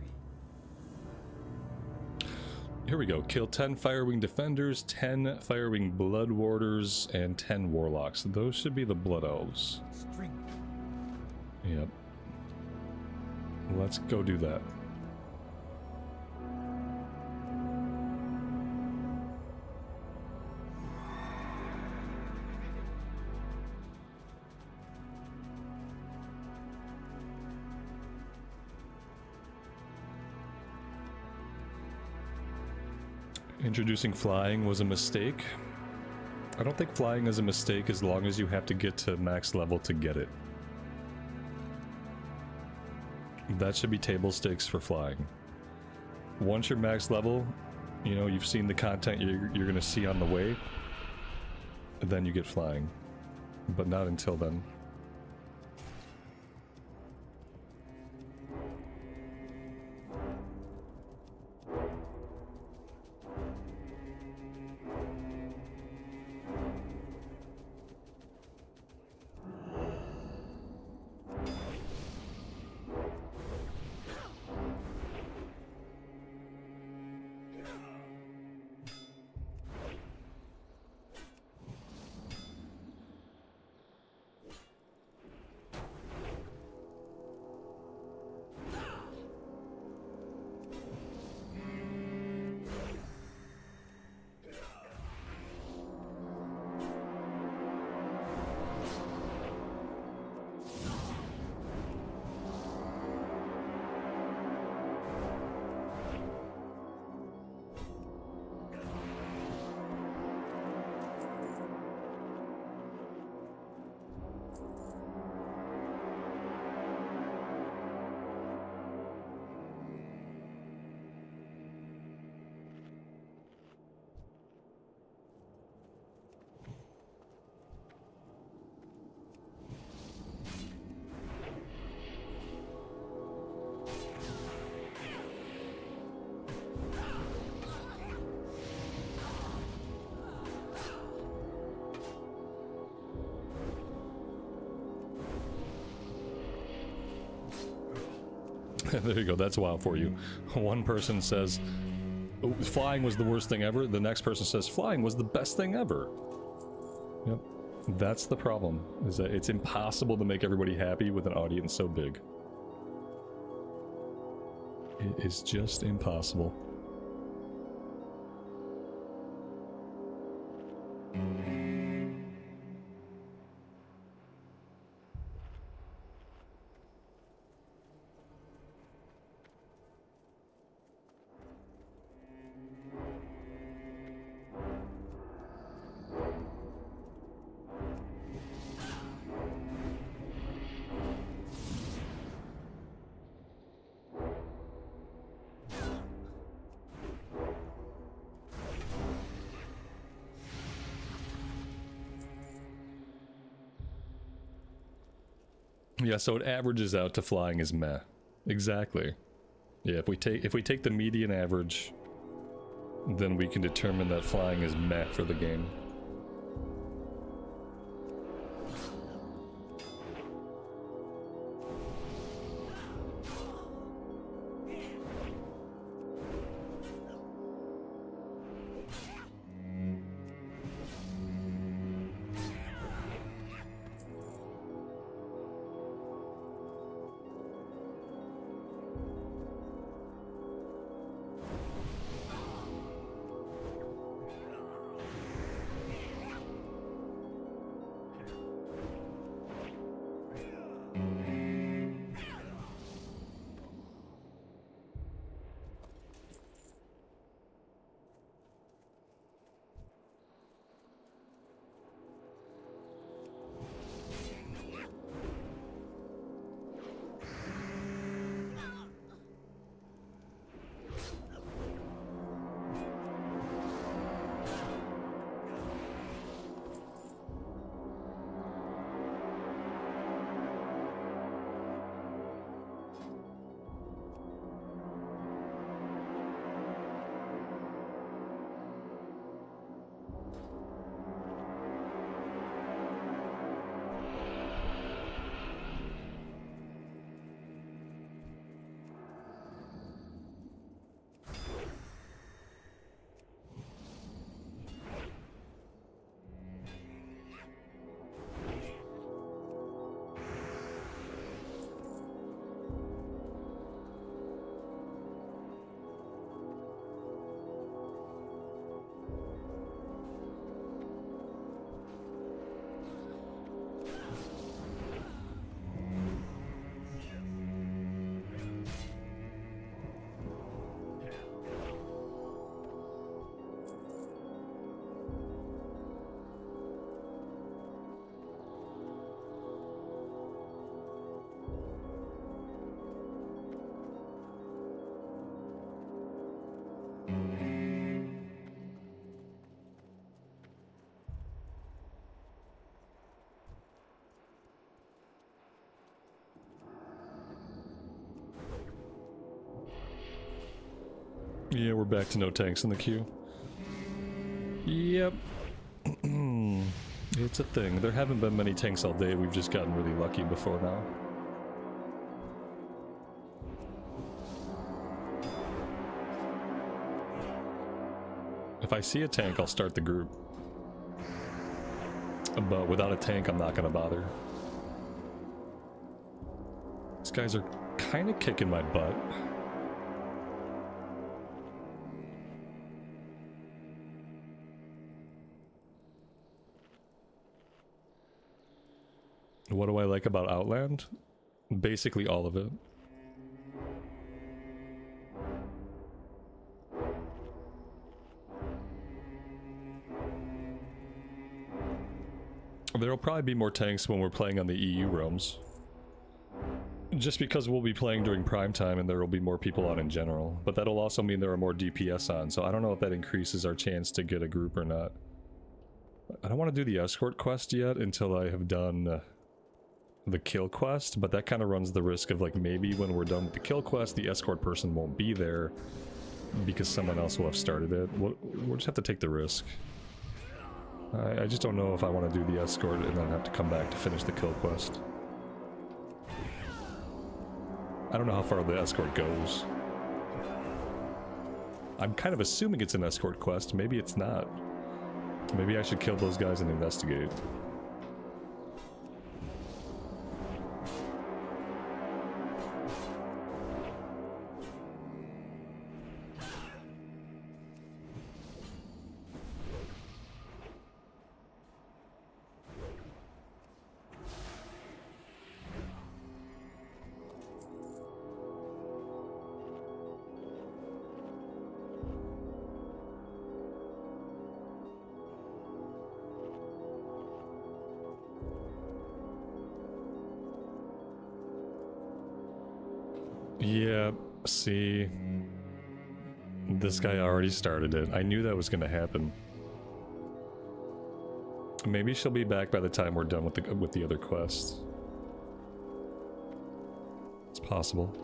Here we go. Kill 10 Firewing Defenders, 10 Firewing Blood Warders, and 10 Warlocks. Those should be the Blood Elves. Strength. Yep. Let's go do that. Introducing flying was a mistake. I don't think flying is a mistake as long as you have to get to max level to get it. That should be table stakes for flying. Once you're max level, you know, you've seen the content you're gonna see on the way, then you get flying. But not until then. There you go, that's wild for you. One person says, "Oh, flying was the worst thing ever." The next person says, "Flying was the best thing ever." Yep, that's the problem, is that it's impossible to make everybody happy with an audience so big. It is just impossible. Yeah, so it averages out to flying is meh. Exactly. Yeah, if we take the median average, then we can determine that flying is meh for the game. Yeah, we're back to no tanks in the queue. Yep. It's a thing. There haven't been many tanks all day, we've just gotten really lucky before now. If I see a tank, I'll start the group. But without a tank, I'm not gonna bother. These guys are kind of kicking my butt. What do I like about Outland? Basically all of it. There'll probably be more tanks when we're playing on the EU realms. Just because we'll be playing during prime time and there will be more people on in general. But that'll also mean there are more DPS on, so I don't know if that increases our chance to get a group or not. I don't want to do the Escort quest yet until I have done the kill quest, but that kind of runs the risk of like maybe when we're done with the kill quest, the Escort person won't be there because someone else will have started it. We'll just have to take the risk. I just don't know if I want to do the Escort and then have to come back to finish the kill quest. I don't know how far the Escort goes. I'm kind of assuming it's an Escort quest. Maybe it's not. Maybe I should kill those guys and investigate. Yeah, see, this guy already started it. I knew that was going to happen. Maybe she'll be back by the time we're done with the other quests. It's possible.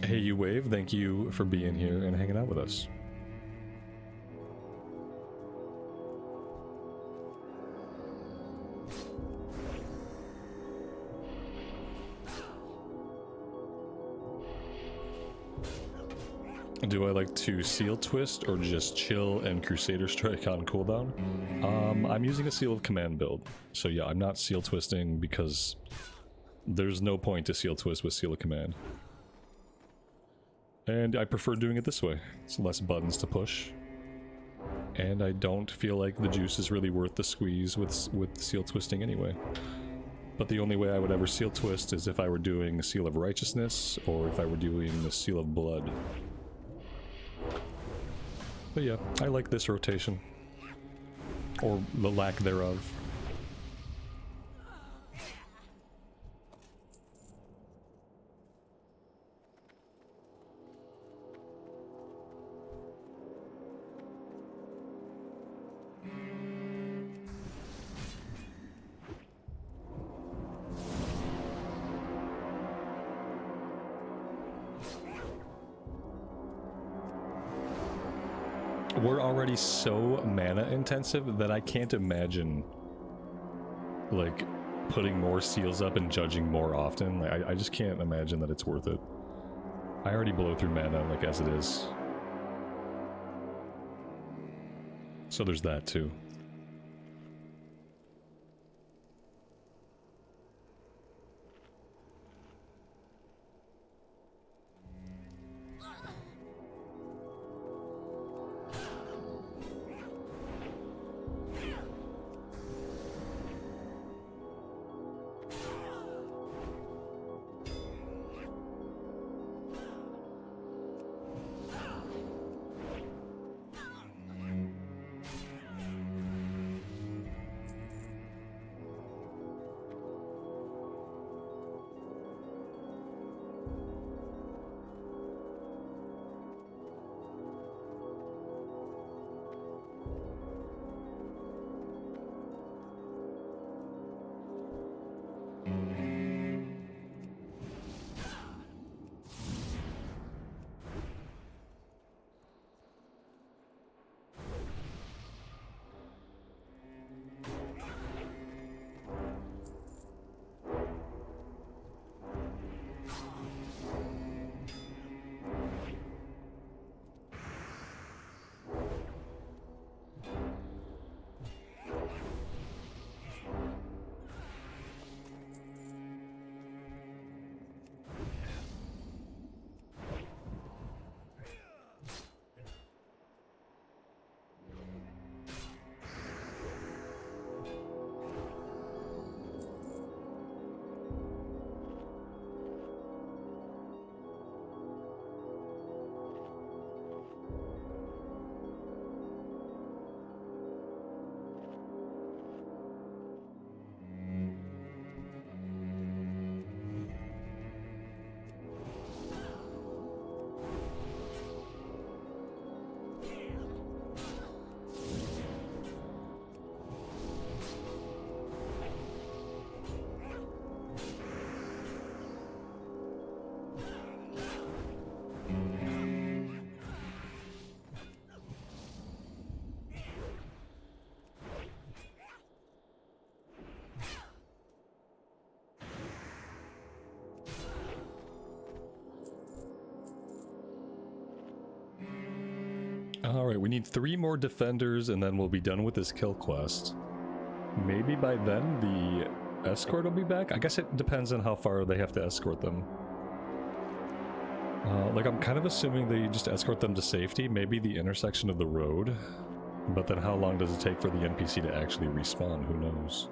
Hey, you Wave, thank you for being here and hanging out with us. Do I like to Seal Twist or just chill and Crusader Strike on cooldown? I'm using a Seal of Command build, so yeah, I'm not Seal Twisting because there's no point to Seal Twist with Seal of Command. And I prefer doing it this way. It's less buttons to push. And I don't feel like the juice is really worth the squeeze with Seal Twisting anyway. But the only way I would ever Seal Twist is if I were doing the Seal of Righteousness or if I were doing the Seal of Blood. But yeah, I like this rotation. Or the lack thereof. We're already so mana intensive that I can't imagine like putting more seals up and judging more often. Like, I just can't imagine that it's worth it. I already blow through mana like as it is. So there's that too. Alright, we need 3 more defenders and then we'll be done with this kill quest. Maybe by then the escort will be back? I guess it depends on how far they have to escort them. Like, I'm kind of assuming they just escort them to safety, maybe the intersection of the road. But then how long does it take for the NPC to actually respawn? Who knows?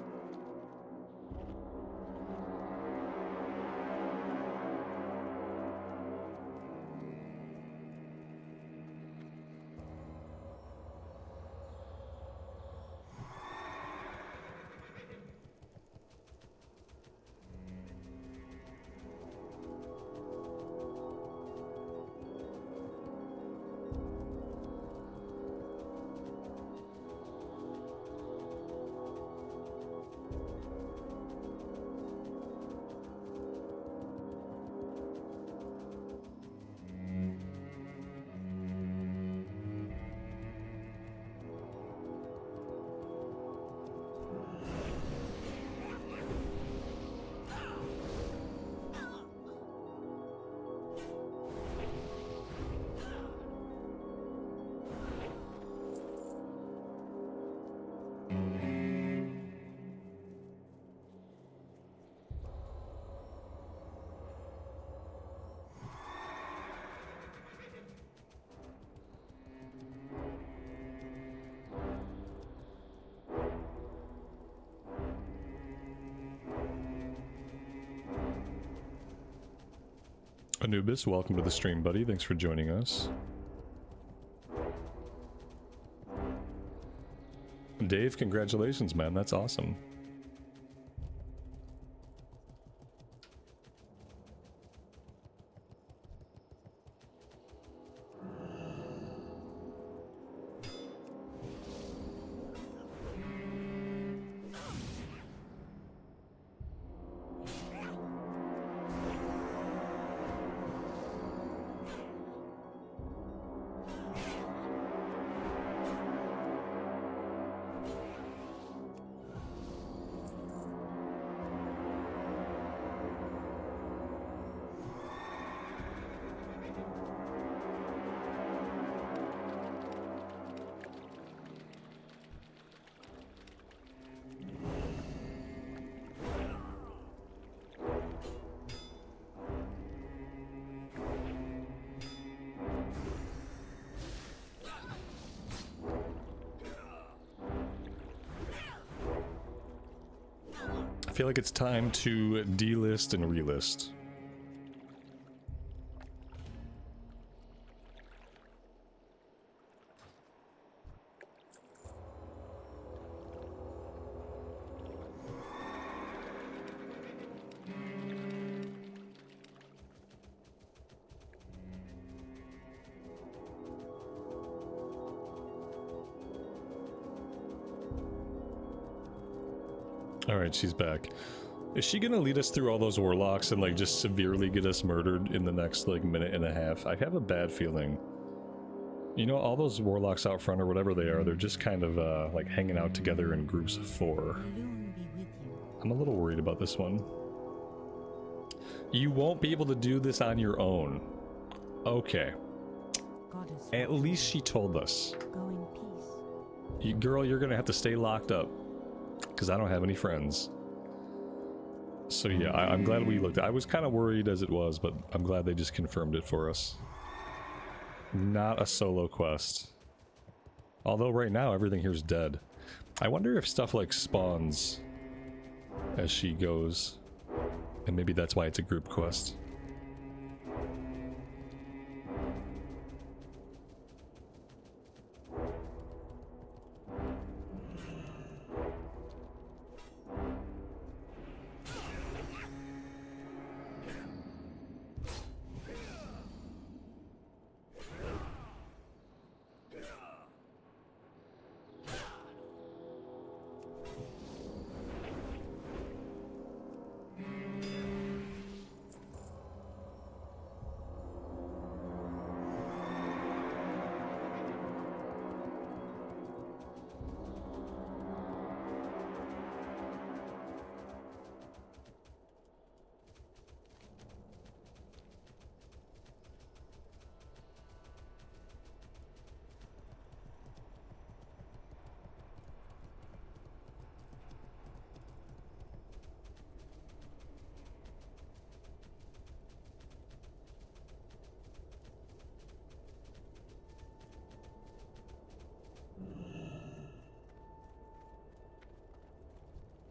Anubis, welcome to the stream, buddy. Thanks for joining us. Dave, congratulations, man. That's awesome. I feel like it's time to delist and relist. Alright, she's back. Is she gonna lead us through all those warlocks and like just severely get us murdered in the next like minute and a half? I have a bad feeling. You know, all those warlocks out front or whatever they are, they're just kind of like hanging out together in groups of 4. I'm a little worried about this one. You won't be able to do this on your own. Okay. At least she told us. Go in peace. Girl, you're gonna have to stay locked up. Because I don't have any friends. So yeah, I'm glad we looked. I was kind of worried as it was, but I'm glad they just confirmed it for us. Not a solo quest. Although right now everything here's dead. I wonder if stuff like spawns as she goes. And maybe that's why it's a group quest.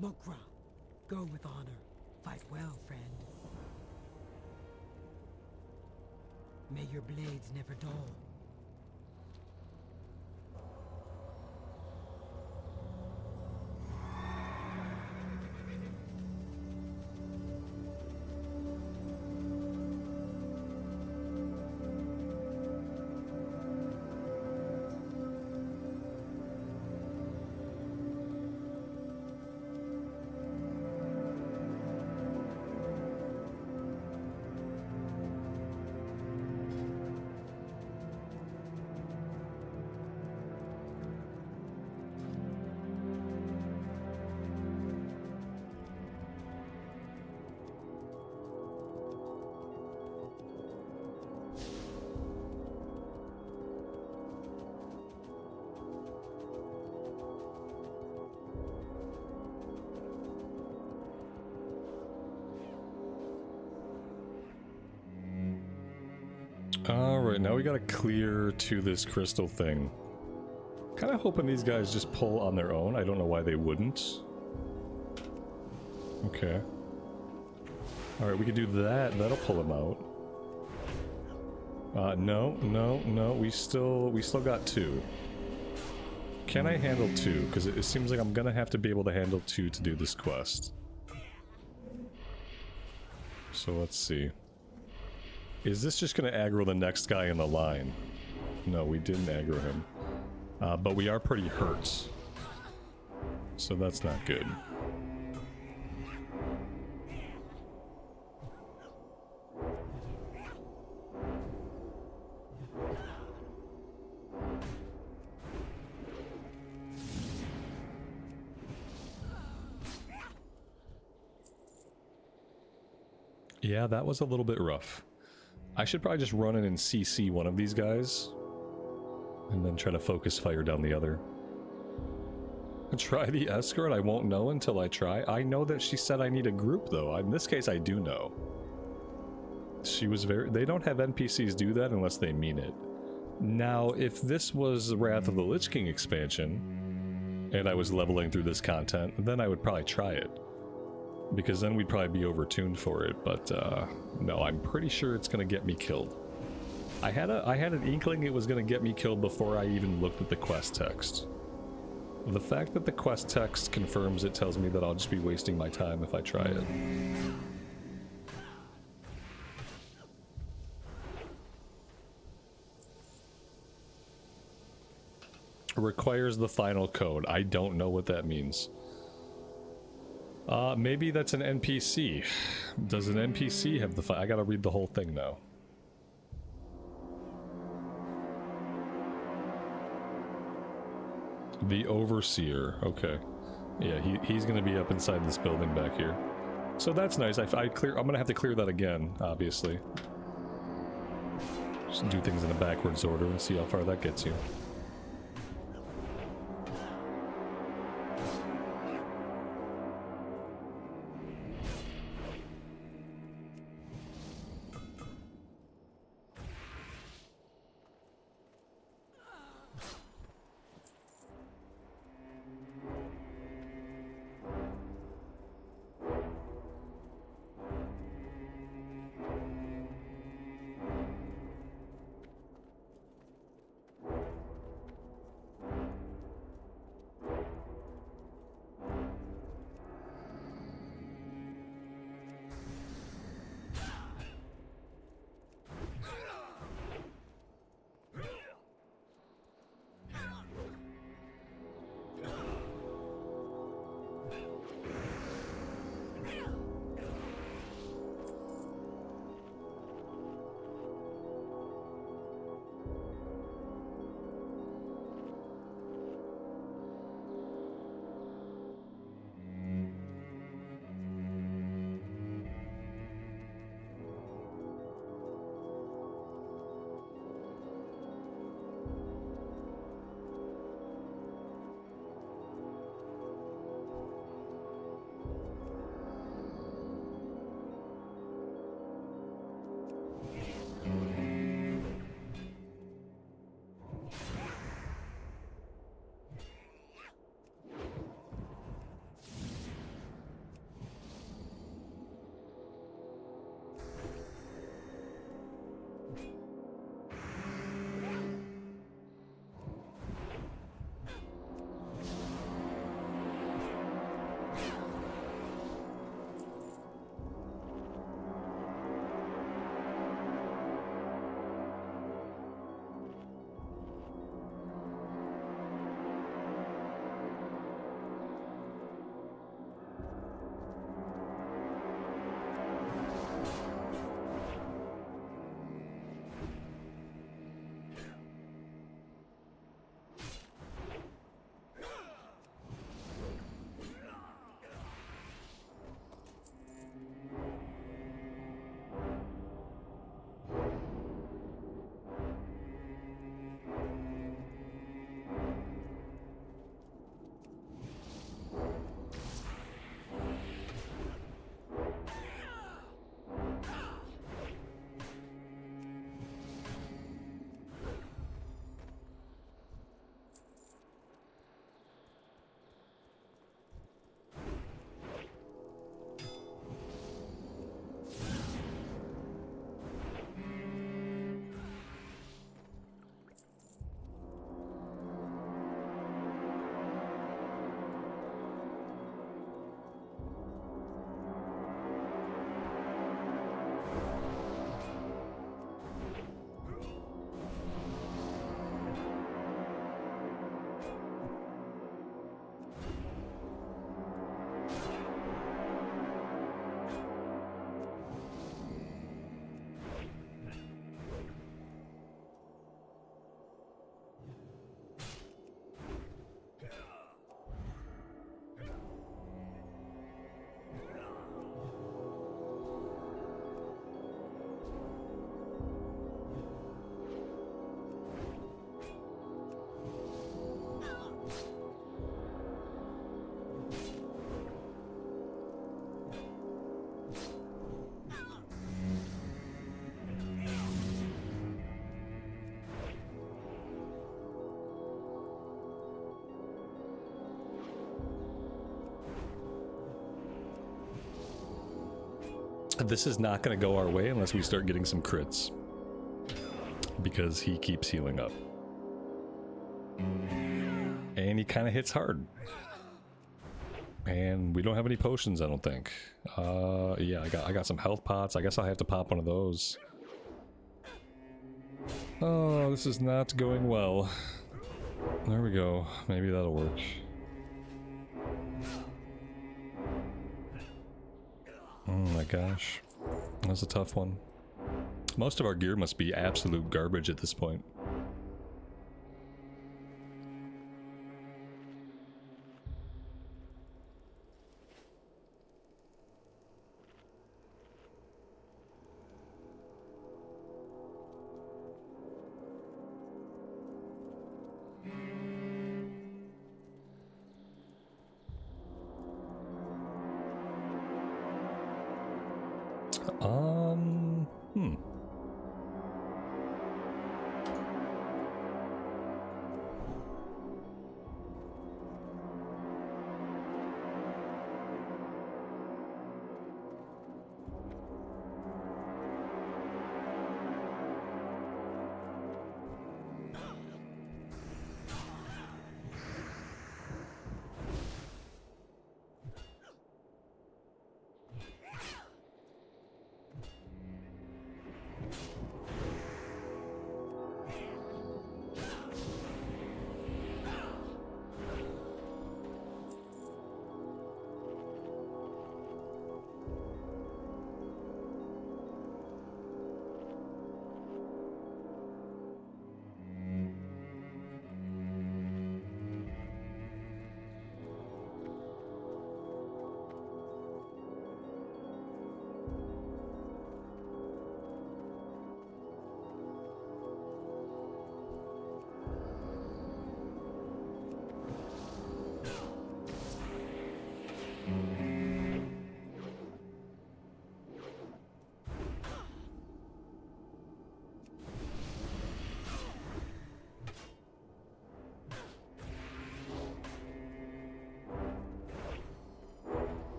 Mokra, go with honor. Fight well, friend. May your blades never dull. Alright, now we gotta clear to this crystal thing. Kinda hoping these guys just pull on their own. I don't know why they wouldn't. Okay. Alright, we can do that. That'll pull them out. No. We still got 2. Can I handle 2? Because it seems like I'm gonna have to be able to handle 2 to do this quest. So let's see. Is this just gonna aggro the next guy in the line? No, we didn't aggro him. But we are pretty hurt. So that's not good. Yeah, that was a little bit rough. I should probably just run in and CC one of these guys. And then try to focus fire down the other. Try the Escort? I won't know until I try. I know that she said I need a group though. In this case I do know. She was very... They don't have NPCs do that unless they mean it. Now, if this was Wrath of the Lich King expansion, and I was leveling through this content, then I would probably try it. Because then we'd probably be overtuned for it, but no, I'm pretty sure it's gonna get me killed. I had an inkling it was gonna get me killed before I even looked at the quest text. The fact that the quest text confirms it tells me that I'll just be wasting my time if I try it. Requires the final code. I don't know what that means. Maybe that's an NPC. Does an NPC have the I gotta read the whole thing now. The Overseer. Okay. Yeah, he's gonna be up inside this building back here. So that's nice. I'm gonna have to clear that again, obviously. Just do things in a backwards order and see how far that gets you. This is not going to go our way unless we start getting some crits. Because he keeps healing up. And he kind of hits hard. And we don't have any potions, I don't think. Yeah, I got some health pots. I guess I'll have to pop one of those. Oh, this is not going well. There we go. Maybe that'll work. Oh my gosh. That's a tough one. Most of our gear must be absolute garbage at this point. Hmm.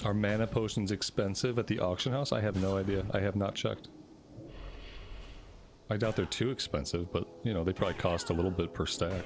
Are mana potions expensive at the auction house? I have no idea. I have not checked. I doubt they're too expensive, but, you know, they probably cost a little bit per stack.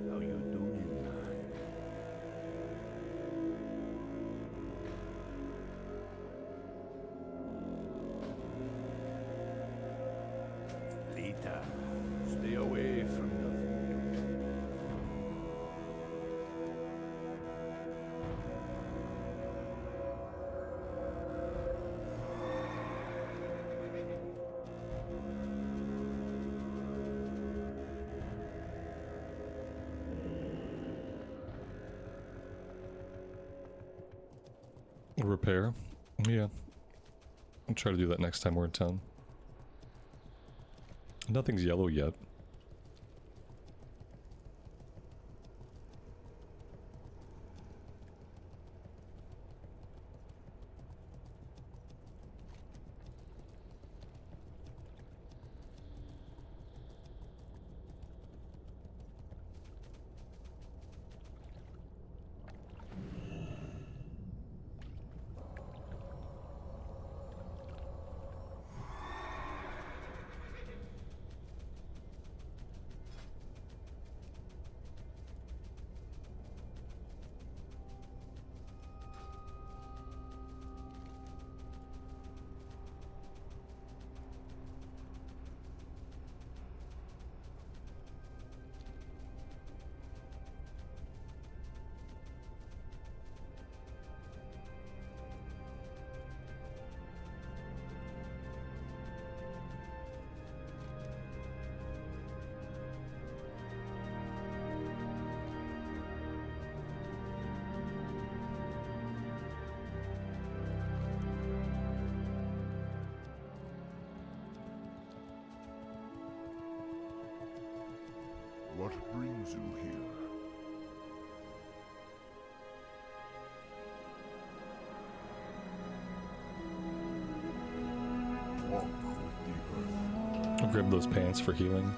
How you doing, man? Lita, stay away from nothing. Repair? Yeah. I'll try to do that next time we're in town. Nothing's yellow yet. What brings you here? Walk with the earth. I'll grab those pants for healing.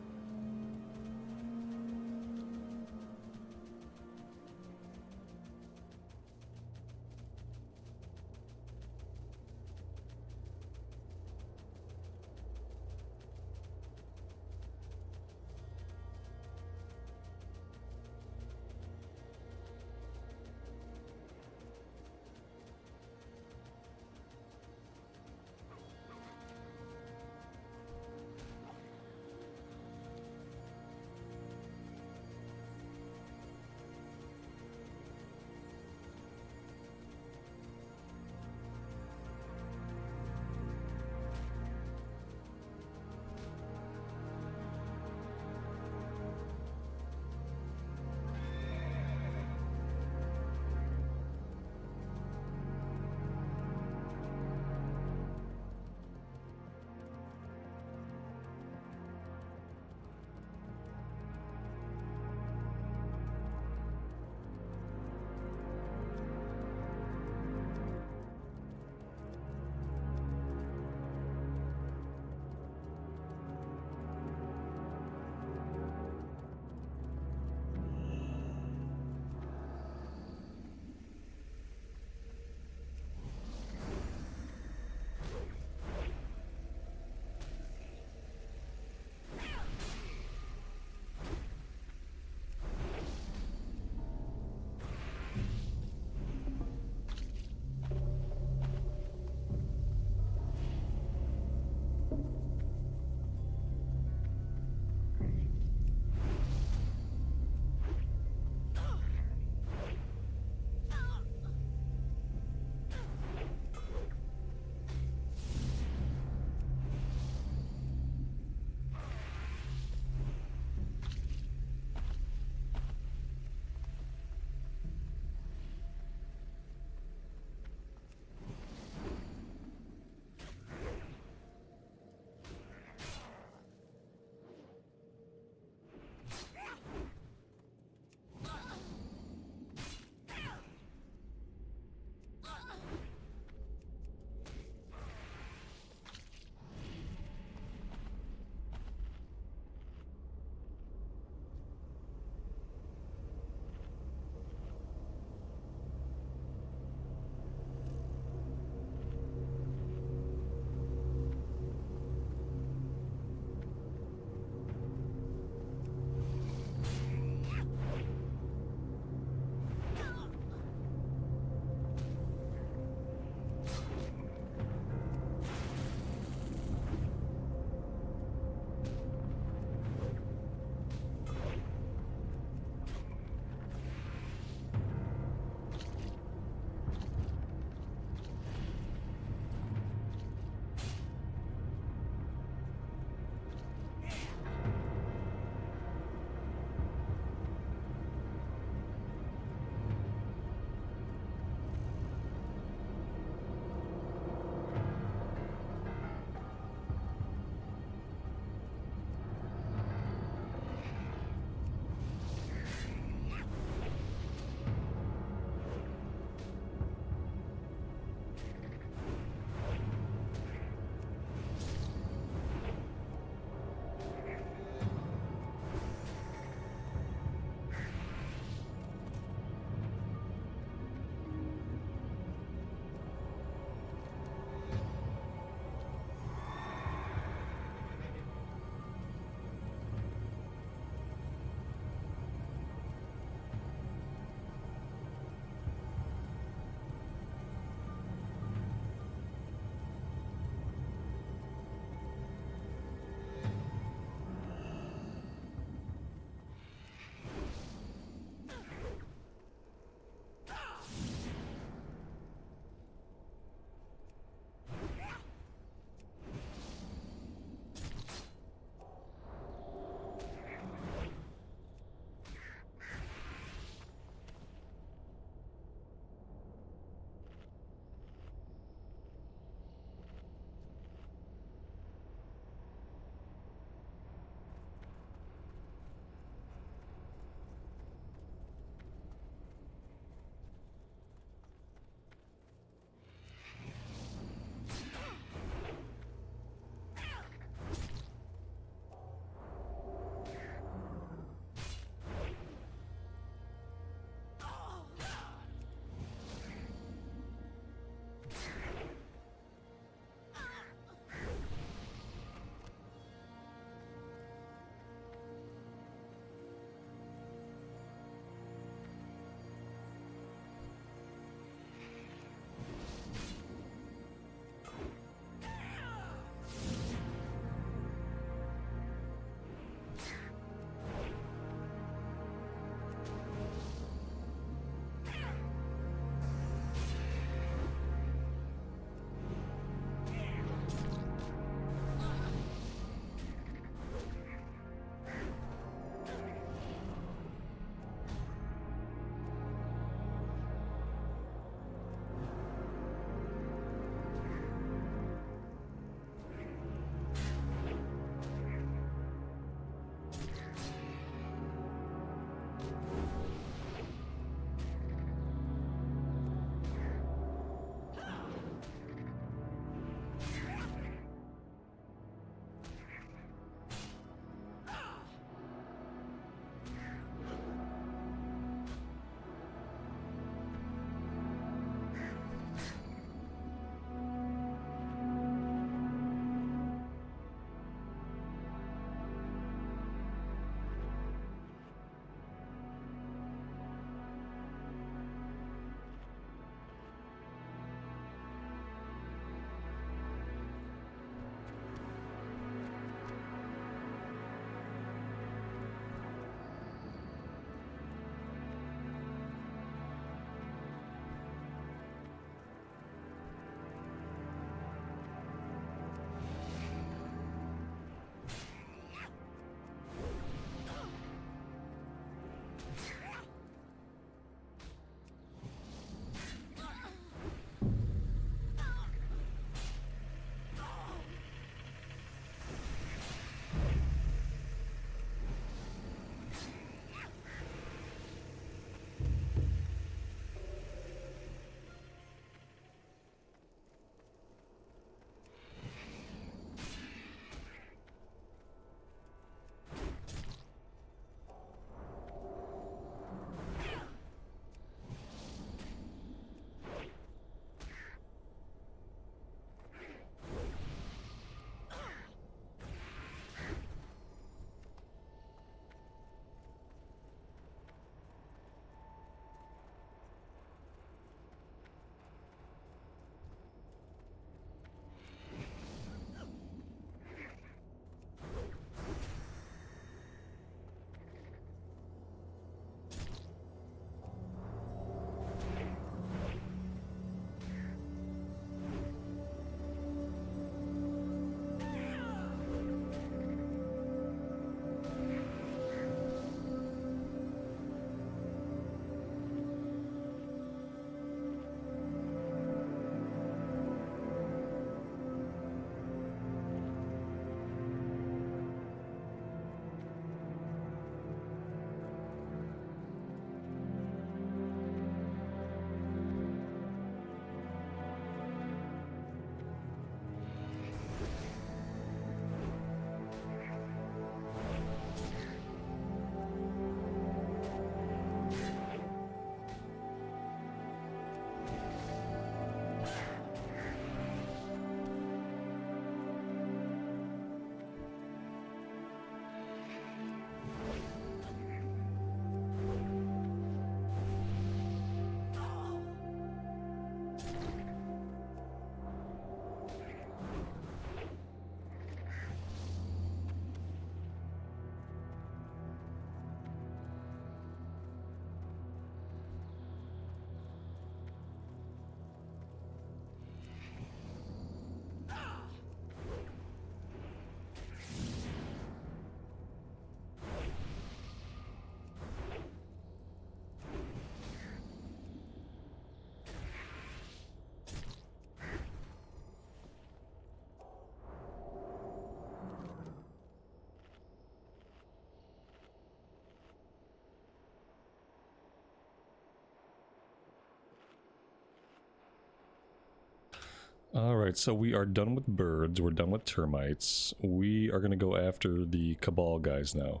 Alright, so we are done with birds, we're done with termites. We are gonna go after the Cabal guys now.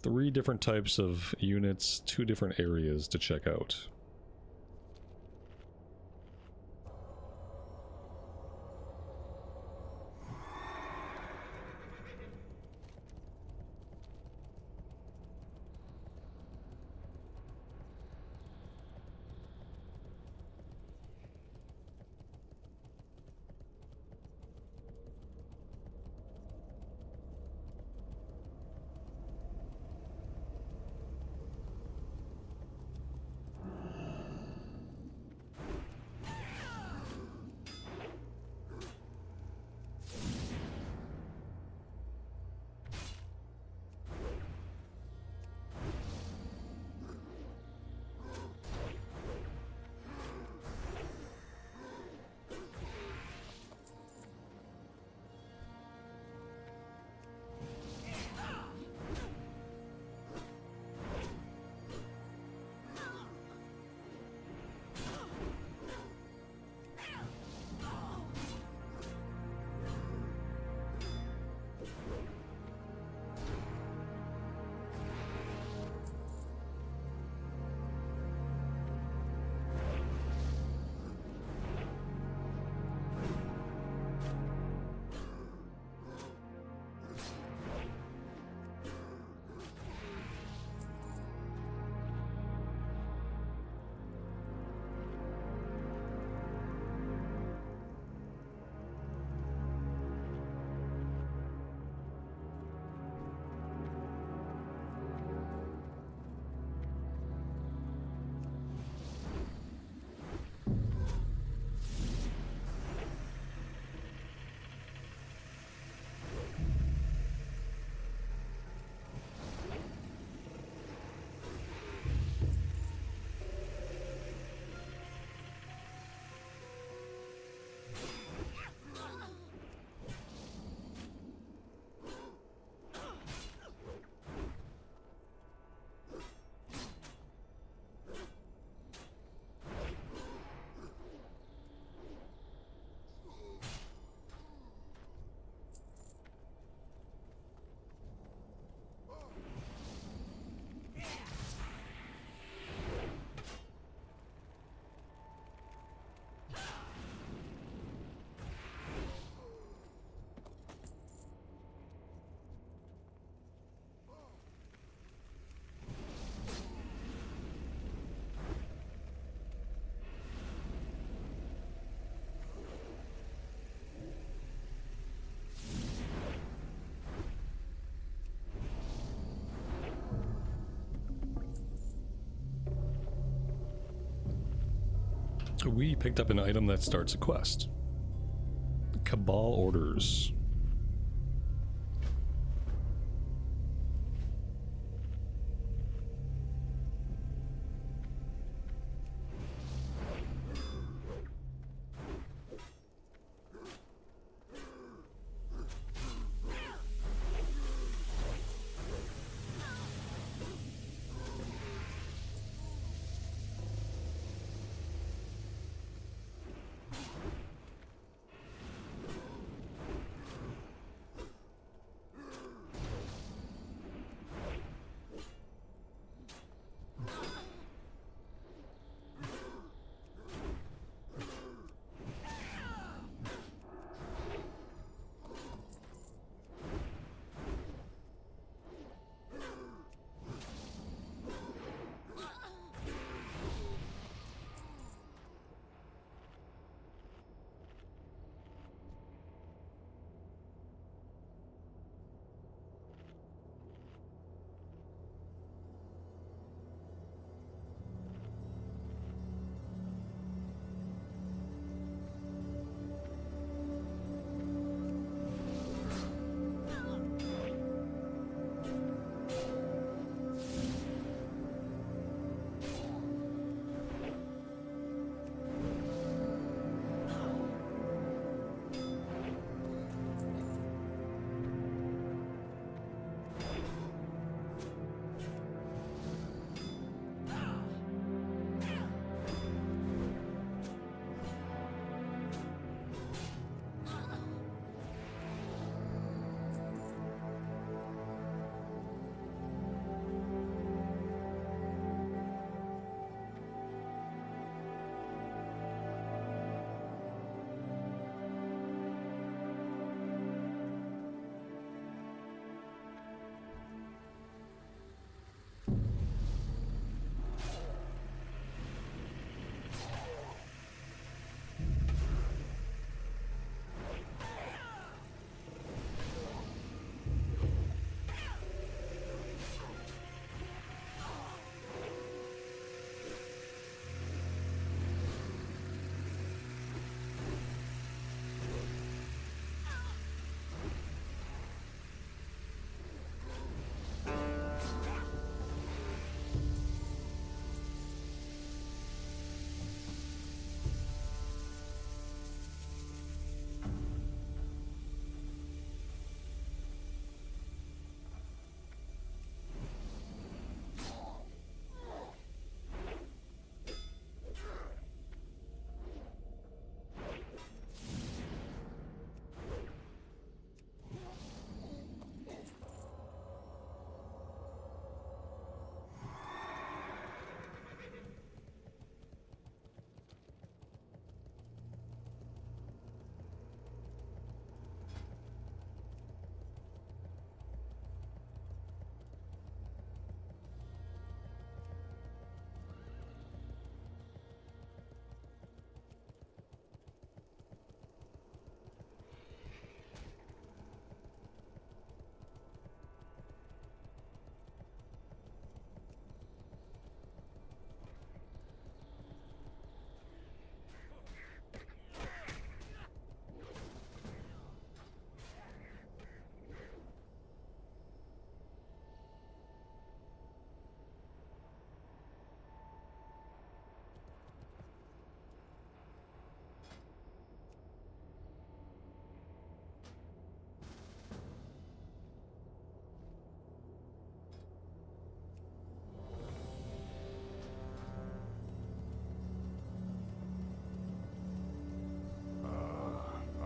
3 different types of units, 2 different areas to check out. We picked up an item that starts a quest. Cabal orders.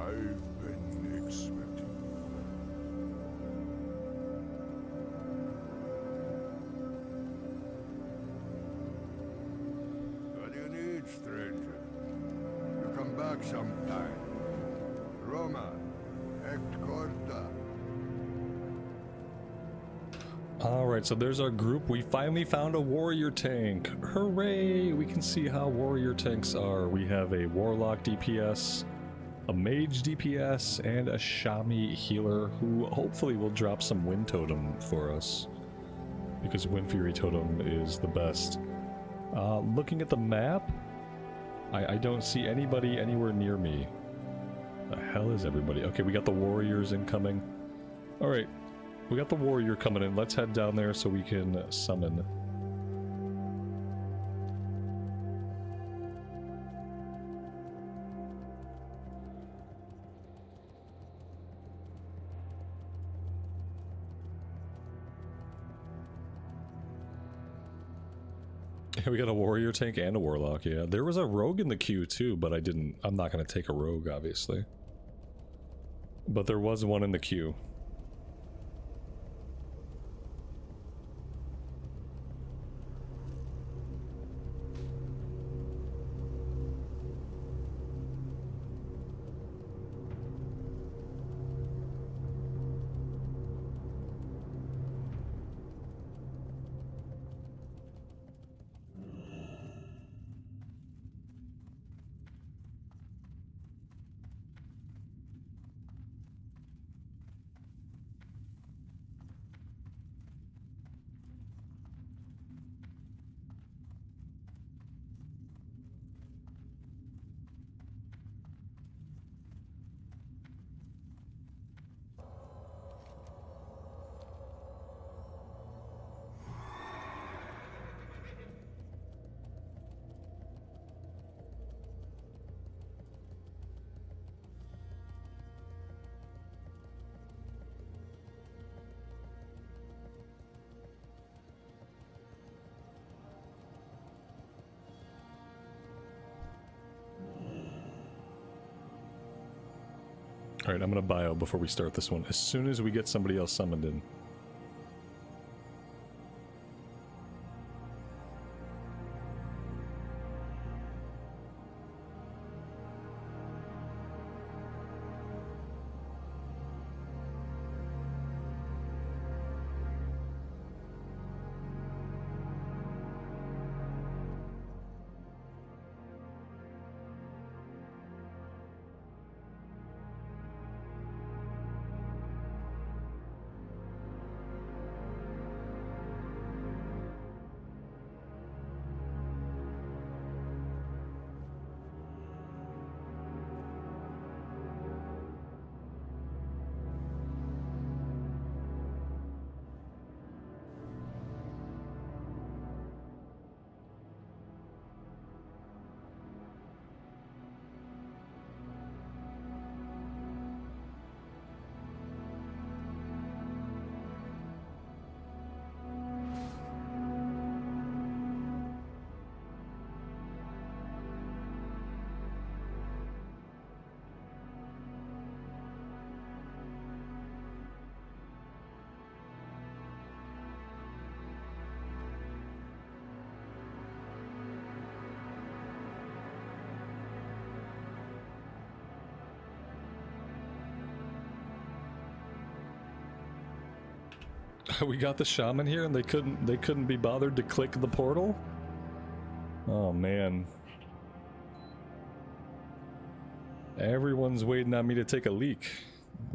I've been expecting you. What do you need, stranger? You come back sometime. Roma, Escorta. Alright, so there's our group. We finally found a warrior tank. Hooray! We can see how warrior tanks are. We have a warlock DPS, a mage DPS, and a Shami healer who hopefully will drop some wind totem for us. Because Wind Fury totem is the best. Looking at the map, I don't see anybody anywhere near me. The hell is everybody? Okay, we got the warriors incoming. Alright. We got the warrior coming in. Let's head down there so we can summon. Yeah, we got a warrior tank and a warlock, yeah. There was a rogue in the queue too, but I'm not going to take a rogue, obviously. But there was one in the queue. Alright, I'm gonna bio before we start this one. As soon as we get somebody else summoned in. We got the shaman here and they couldn't be bothered to click the portal? Oh man. Everyone's waiting on me to take a leak.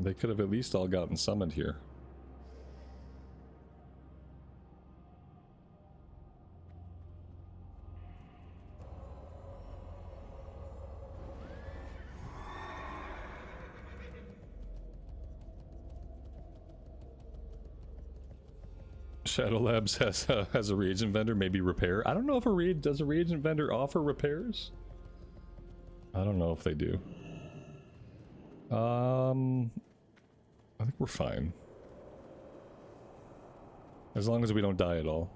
They could have at least all gotten summoned here. Shadow Labs has a reagent vendor, maybe repair. I don't know if does a reagent vendor offer repairs? I don't know if they do. I think we're fine. As long as we don't die at all.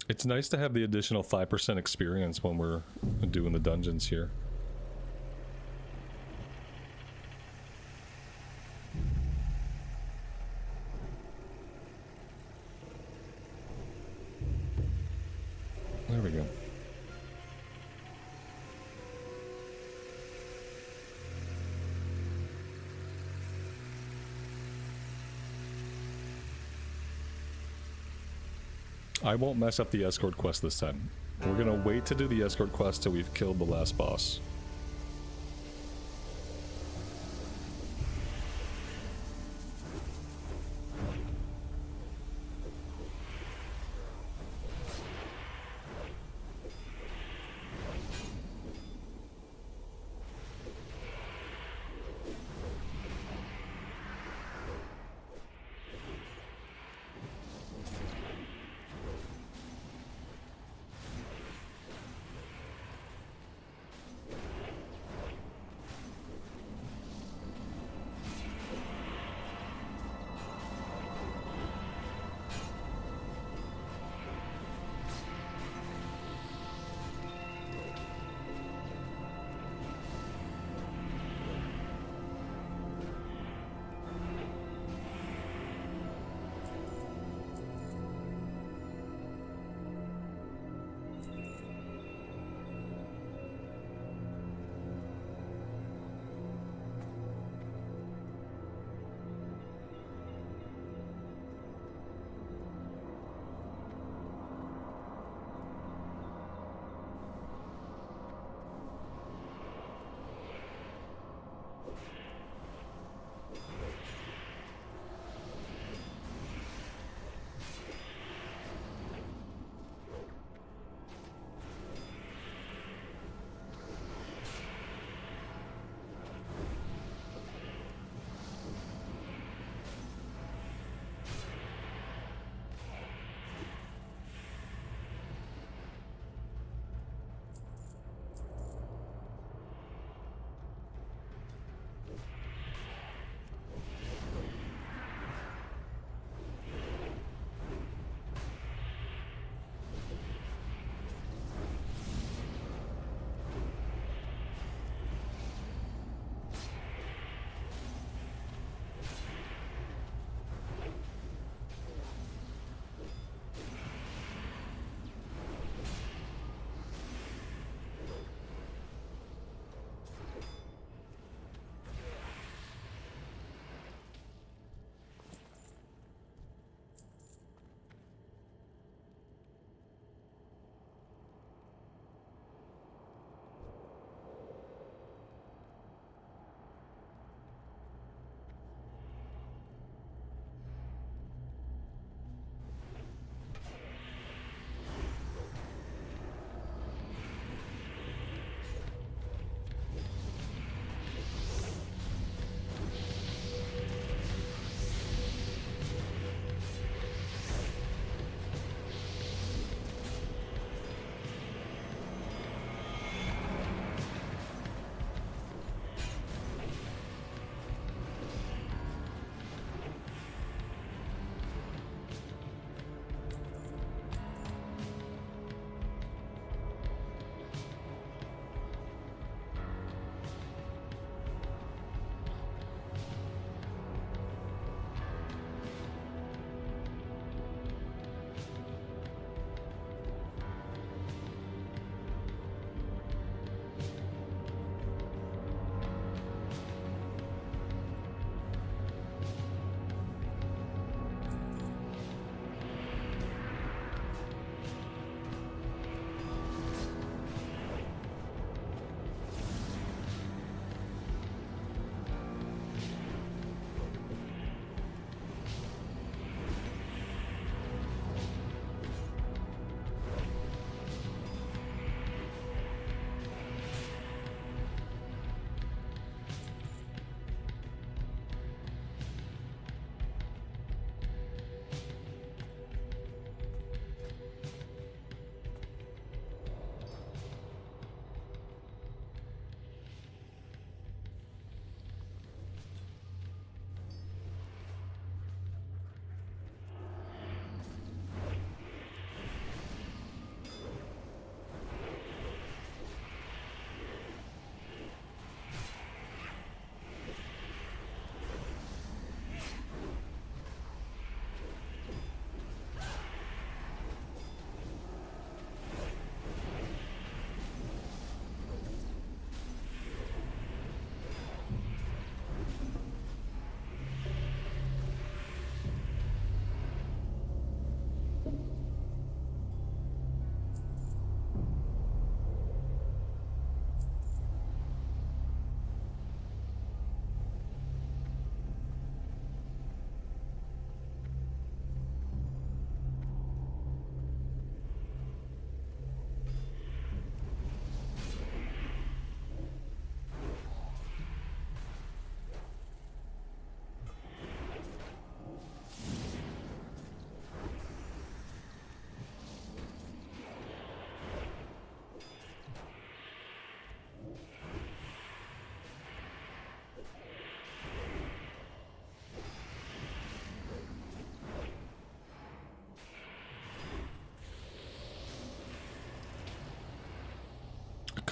It's nice to have the additional 5% experience when we're doing the dungeons here. There we go. I won't mess up the escort quest this time. We're gonna wait to do the escort quest till we've killed the last boss.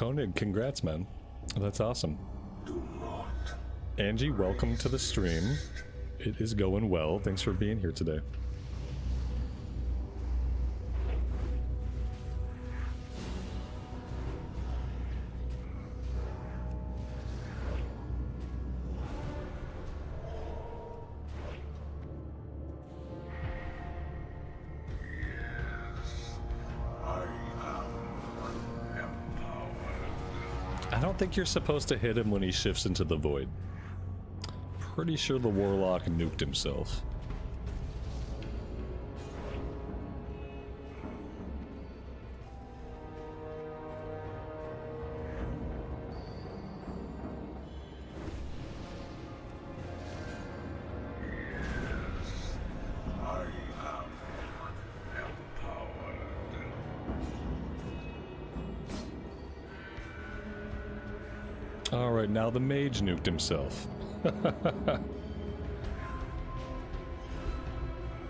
Koenig, congrats, man. That's awesome. Angie, welcome to the stream. It is going well. Thanks for being here today. I don't think you're supposed to hit him when he shifts into the void. Pretty sure the warlock nuked himself. Alright, now the mage nuked himself.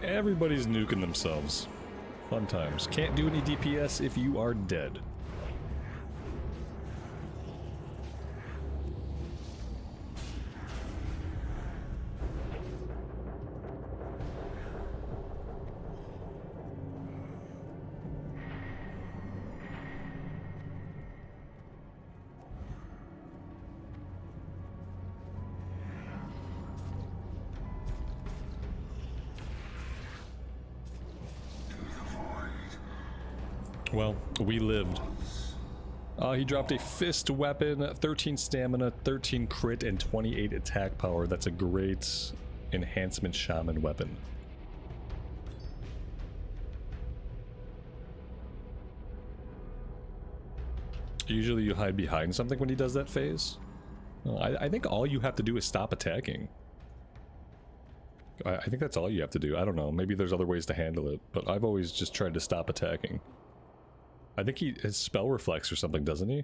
Everybody's nuking themselves. Fun times. Can't do any DPS if you are dead. Well, we lived. He dropped a fist weapon, 13 stamina, 13 crit, and 28 attack power. That's a great enhancement shaman weapon. Usually you hide behind something when he does that phase. I think all you have to do is stop attacking. I think that's all you have to do. I don't know. Maybe there's other ways to handle it, but I've always just tried to stop attacking. I think he has spell reflex or something, doesn't he?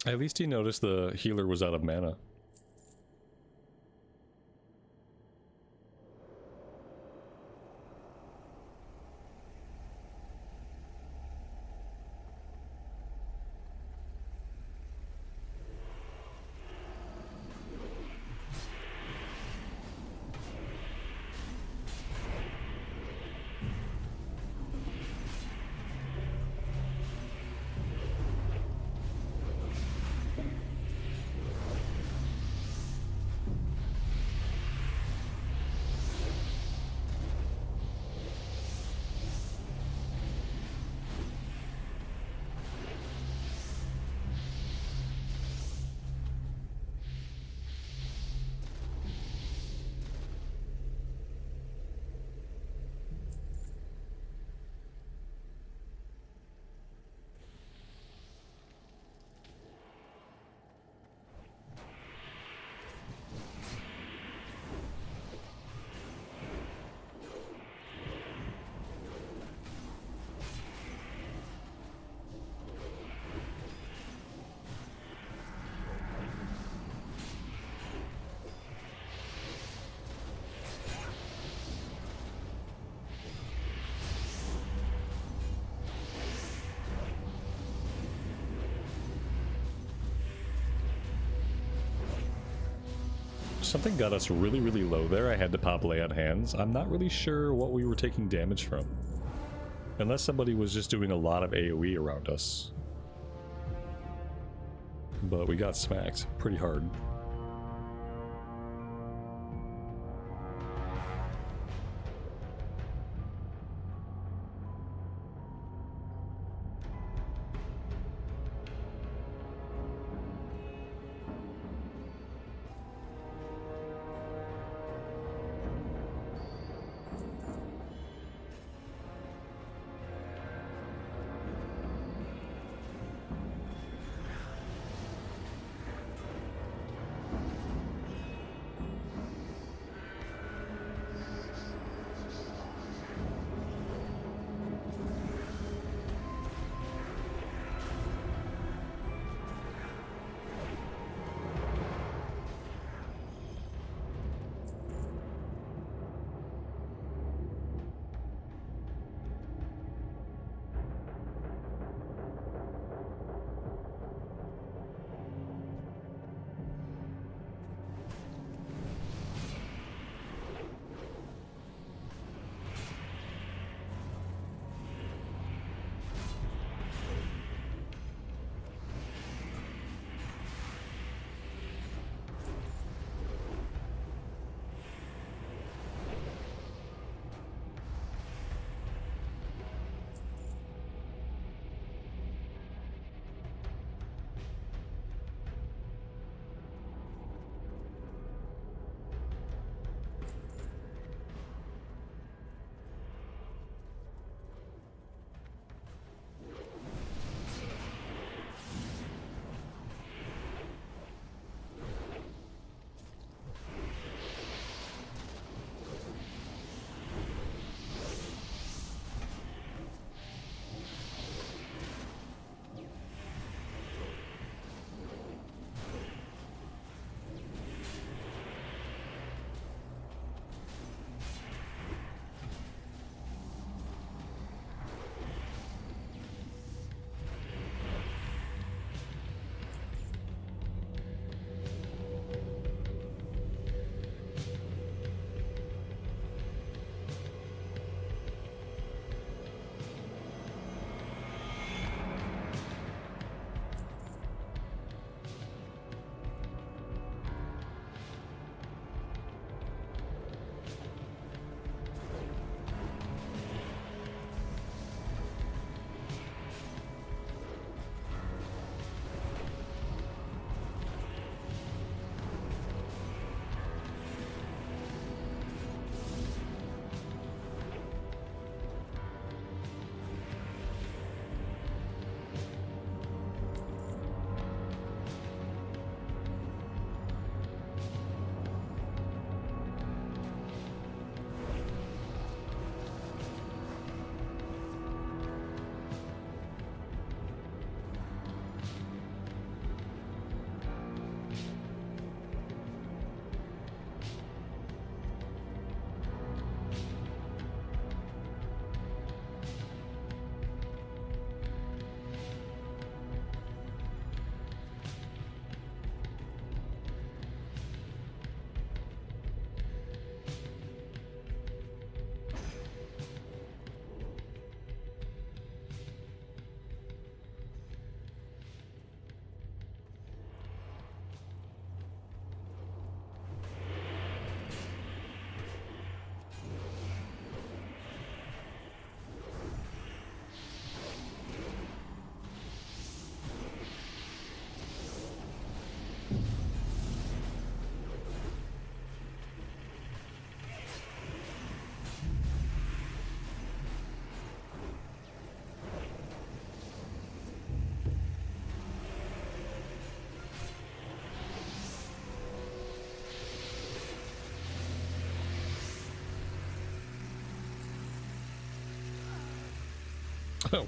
At least he noticed the healer was out of mana. Something got us really, really low there. I had to pop lay on hands. I'm not really sure what we were taking damage from. Unless somebody was just doing a lot of AoE around us. But we got smacked pretty hard.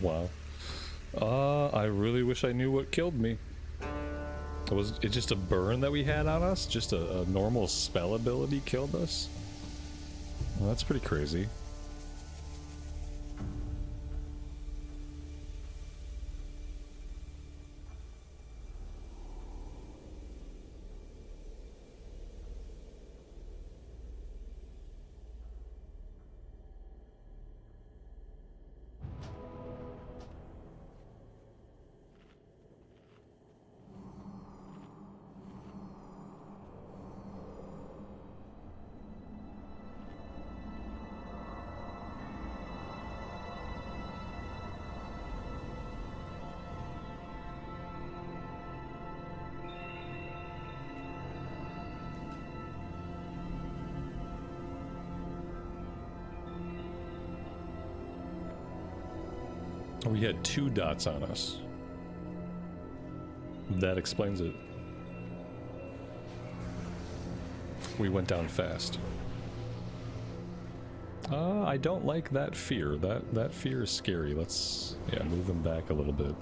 Wow. I really wish I knew what killed me. Was it just a burn that we had on us? Just a normal spell ability killed us? Well, that's pretty crazy. We had 2 dots on us. That explains it. We went down fast. I don't like that fear. That fear is scary. Let's, yeah, move them back a little bit.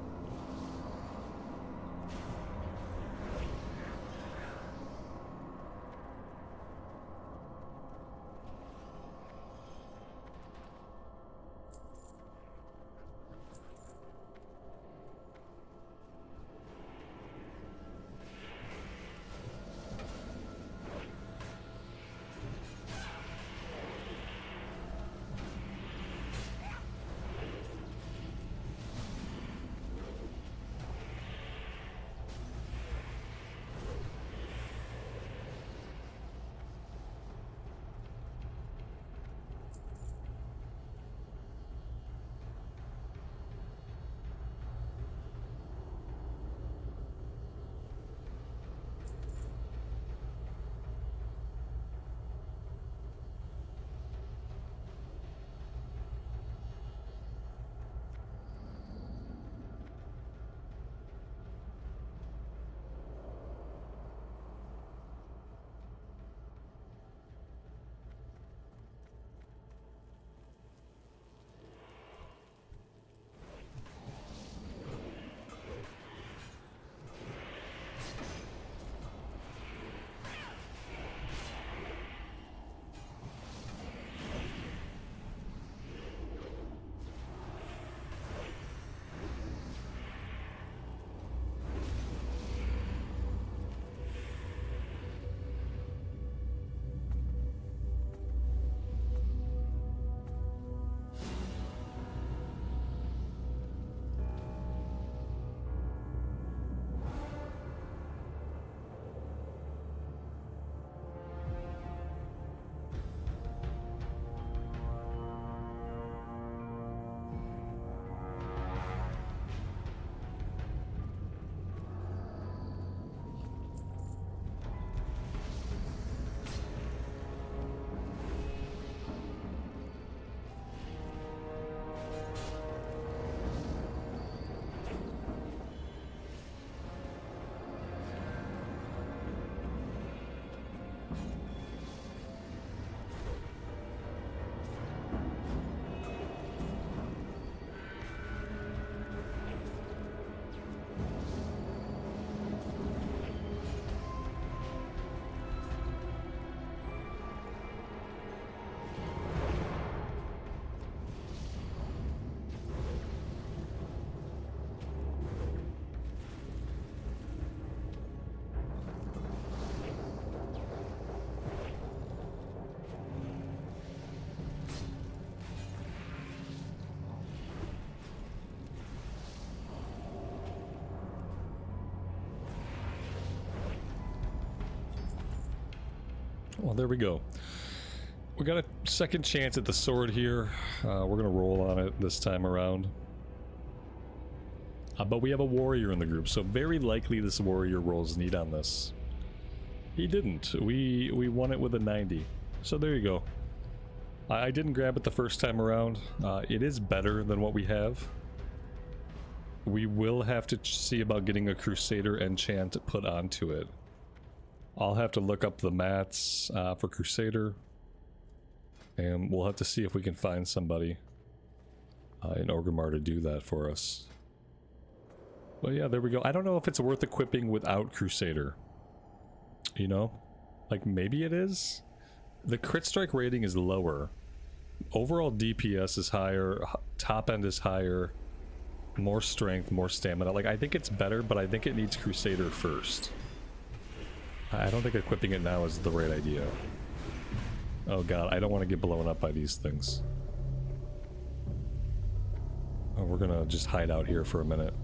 Well, there we go. We got a second chance at the sword here. We're gonna roll on it this time around. But we have a warrior in the group, so very likely this warrior rolls neat on this. He didn't. We won it with a 90. So there you go. I didn't grab it the first time around. It is better than what we have. We will have to see about getting a Crusader enchant put onto it. I'll have to look up the mats for Crusader. And we'll have to see if we can find somebody. in Orgrimmar to do that for us. But yeah, there we go. I don't know if it's worth equipping without Crusader. You know? Like, maybe it is? The crit strike rating is lower. Overall DPS is higher, top end is higher, more strength, more stamina. Like, I think it's better, but I think it needs Crusader first. I don't think equipping it now is the right idea. Oh god, I don't want to get blown up by these things. Oh, we're gonna just hide out here for a minute.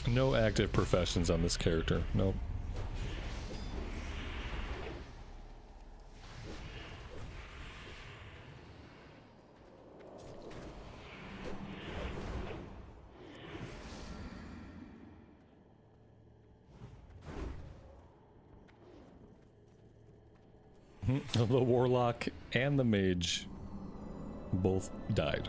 No active professions on this character. Nope. The warlock and the mage both died.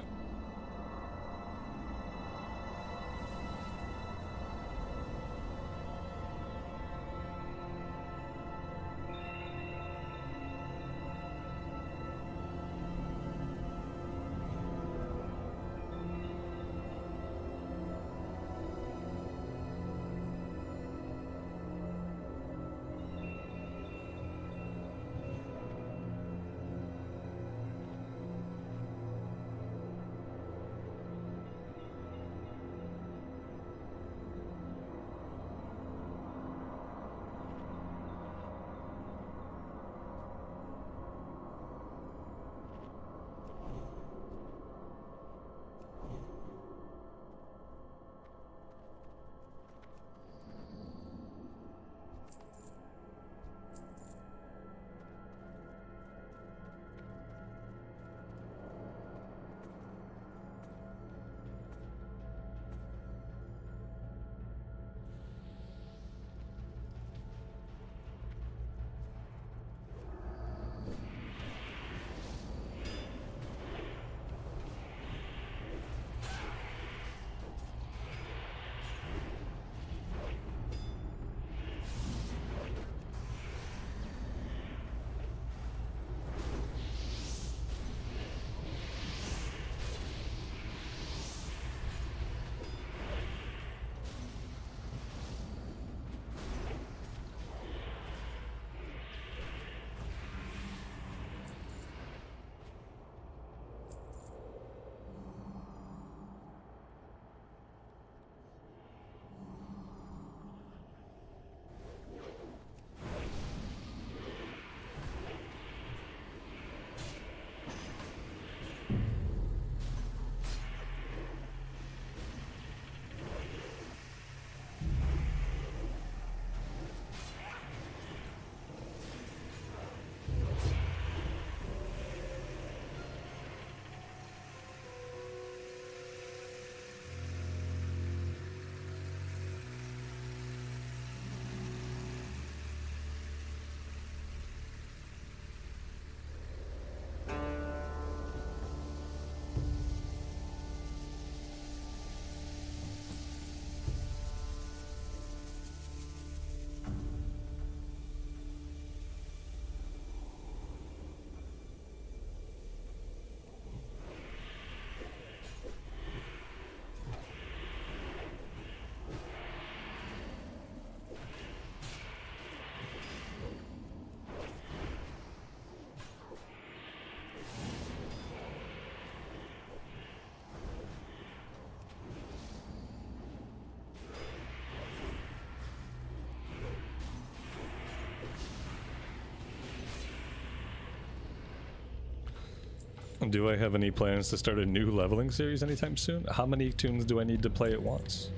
Do I have any plans to start a new leveling series anytime soon? How many tunes do I need to play at once?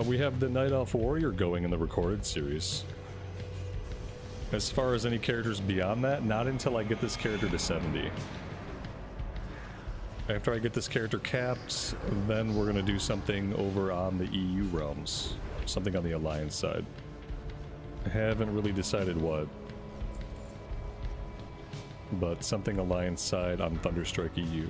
We have the Night Elf Warrior going in the recorded series. As far as any characters beyond that, not until I get this character to 70. After I get this character capped, then we're gonna do something over on the EU realms. Something on the Alliance side. I haven't really decided what. but something Alliance side on Thunderstrike EU.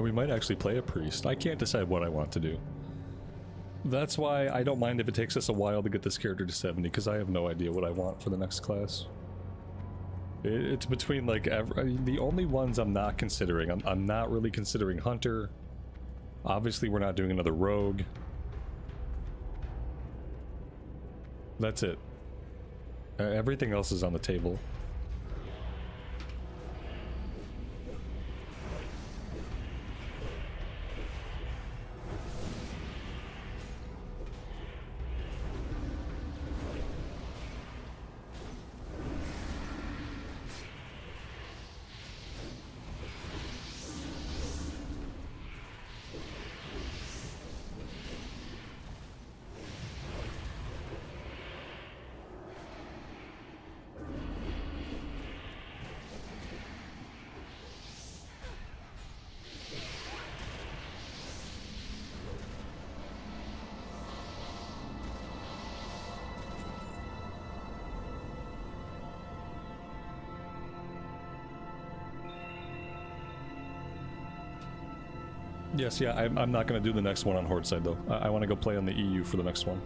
We might actually play a priest. I can't decide what I want to do. That's why I don't mind if it takes us a while to get this character to 70, because I have no idea what I want for the next class. It's between like the only ones I'm not considering. I'm not really considering Hunter. Obviously we're not doing another rogue. That's it. Everything else is on the table. Yes, yeah, I'm not going to do the next one on Horde side, though. I want to go play on the EU for the next one.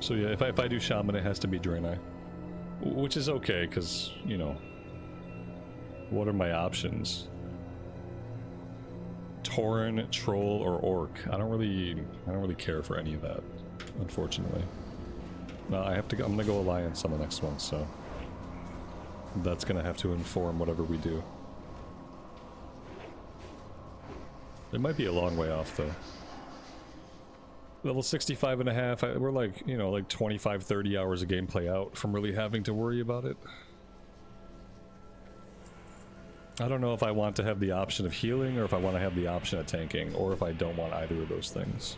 So yeah, if I do Shaman, it has to be Draenei. Which is okay, because, you know... What are my options? Tauren, Troll, or Orc. I don't really care for any of that, unfortunately. No, I have to go, I'm going to go Alliance on the next one, so... That's going to have to inform whatever we do. It might be a long way off, though. Level 65 and a half, we're like, you know, like 25, 30 hours of gameplay out from really having to worry about it. I don't know if I want to have the option of healing, or if I want to have the option of tanking, or if I don't want either of those things.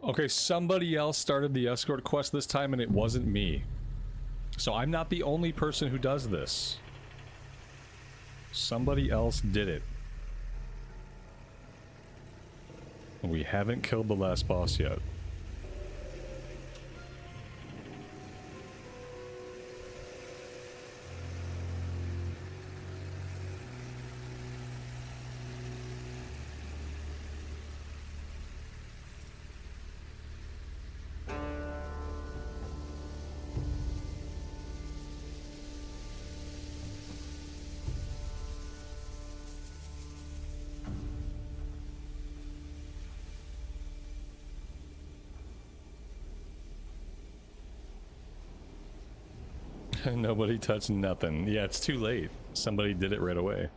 Okay, somebody else started the escort quest this time and it wasn't me. So I'm not the only person who does this. Somebody else did it. We haven't killed the last boss yet. Nobody touched nothing. Yeah, it's too late. Somebody did it right away.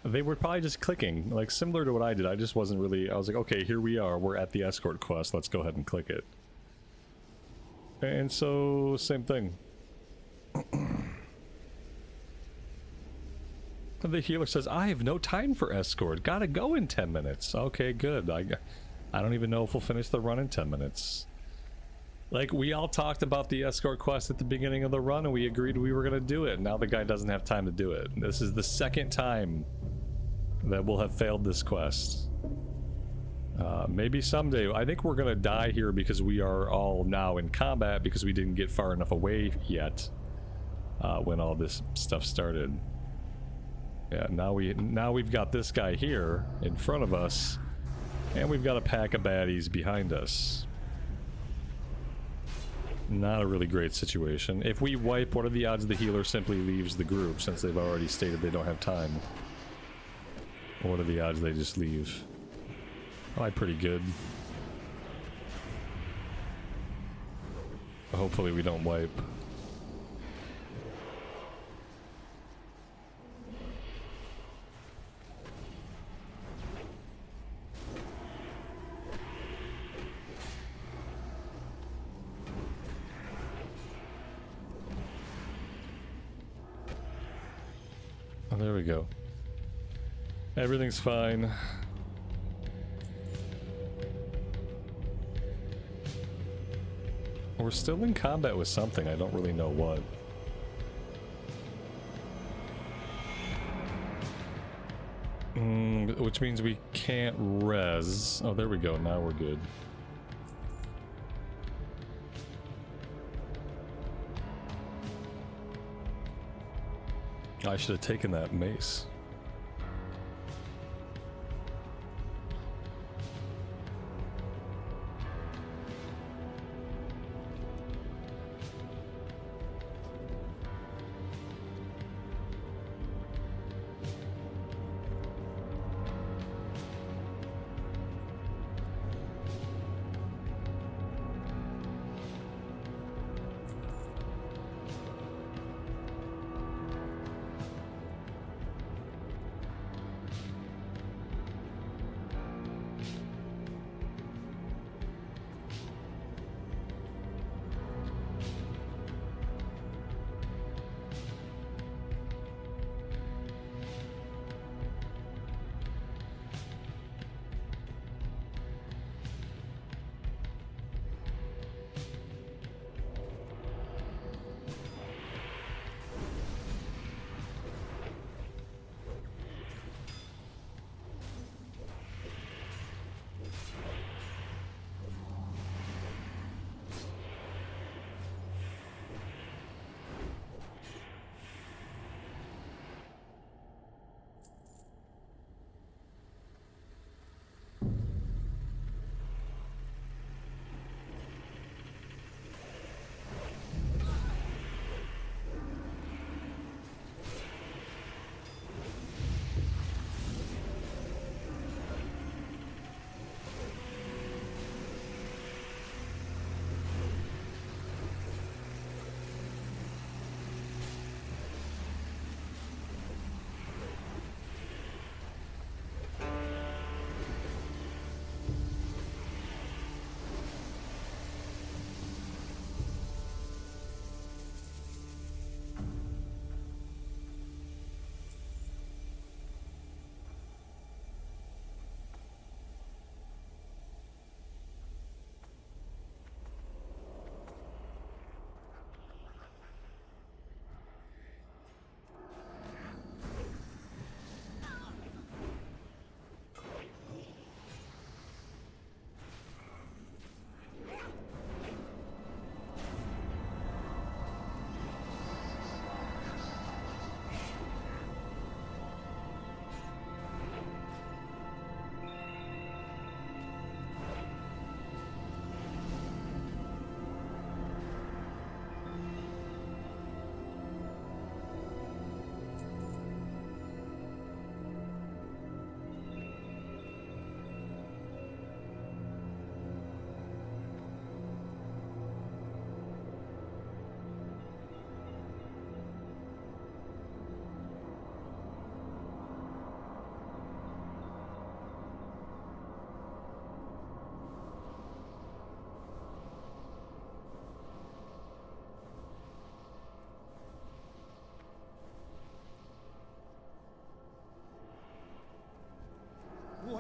They were probably just clicking, like similar to what I did. I just wasn't really... I was like, okay, here we are. We're at the escort quest. Let's go ahead and click it. And so, same thing. The healer says, I have no time for escort. Gotta go in 10 minutes. Okay, good. I don't even know if we'll finish the run in 10 minutes. Like, we all talked about the escort quest at the beginning of the run, and we agreed we were going to do it. Now the guy doesn't have time to do it. This is the second time that we'll have failed this quest. Maybe someday. I think we're going to die here because we are all now in combat because we didn't get far enough away yet when all this stuff started. Yeah, now we've got this guy here in front of us, and we've got a pack of baddies behind us. Not a really great situation. If we wipe, what are the odds the healer simply leaves the group since they've already stated they don't have time? What are the odds they just leave? Probably pretty good. Hopefully we don't wipe. Oh, there we go. Everything's fine. We're still in combat with something, I don't really know what. Which means we can't res. Oh, there we go, now we're good. I should have taken that mace.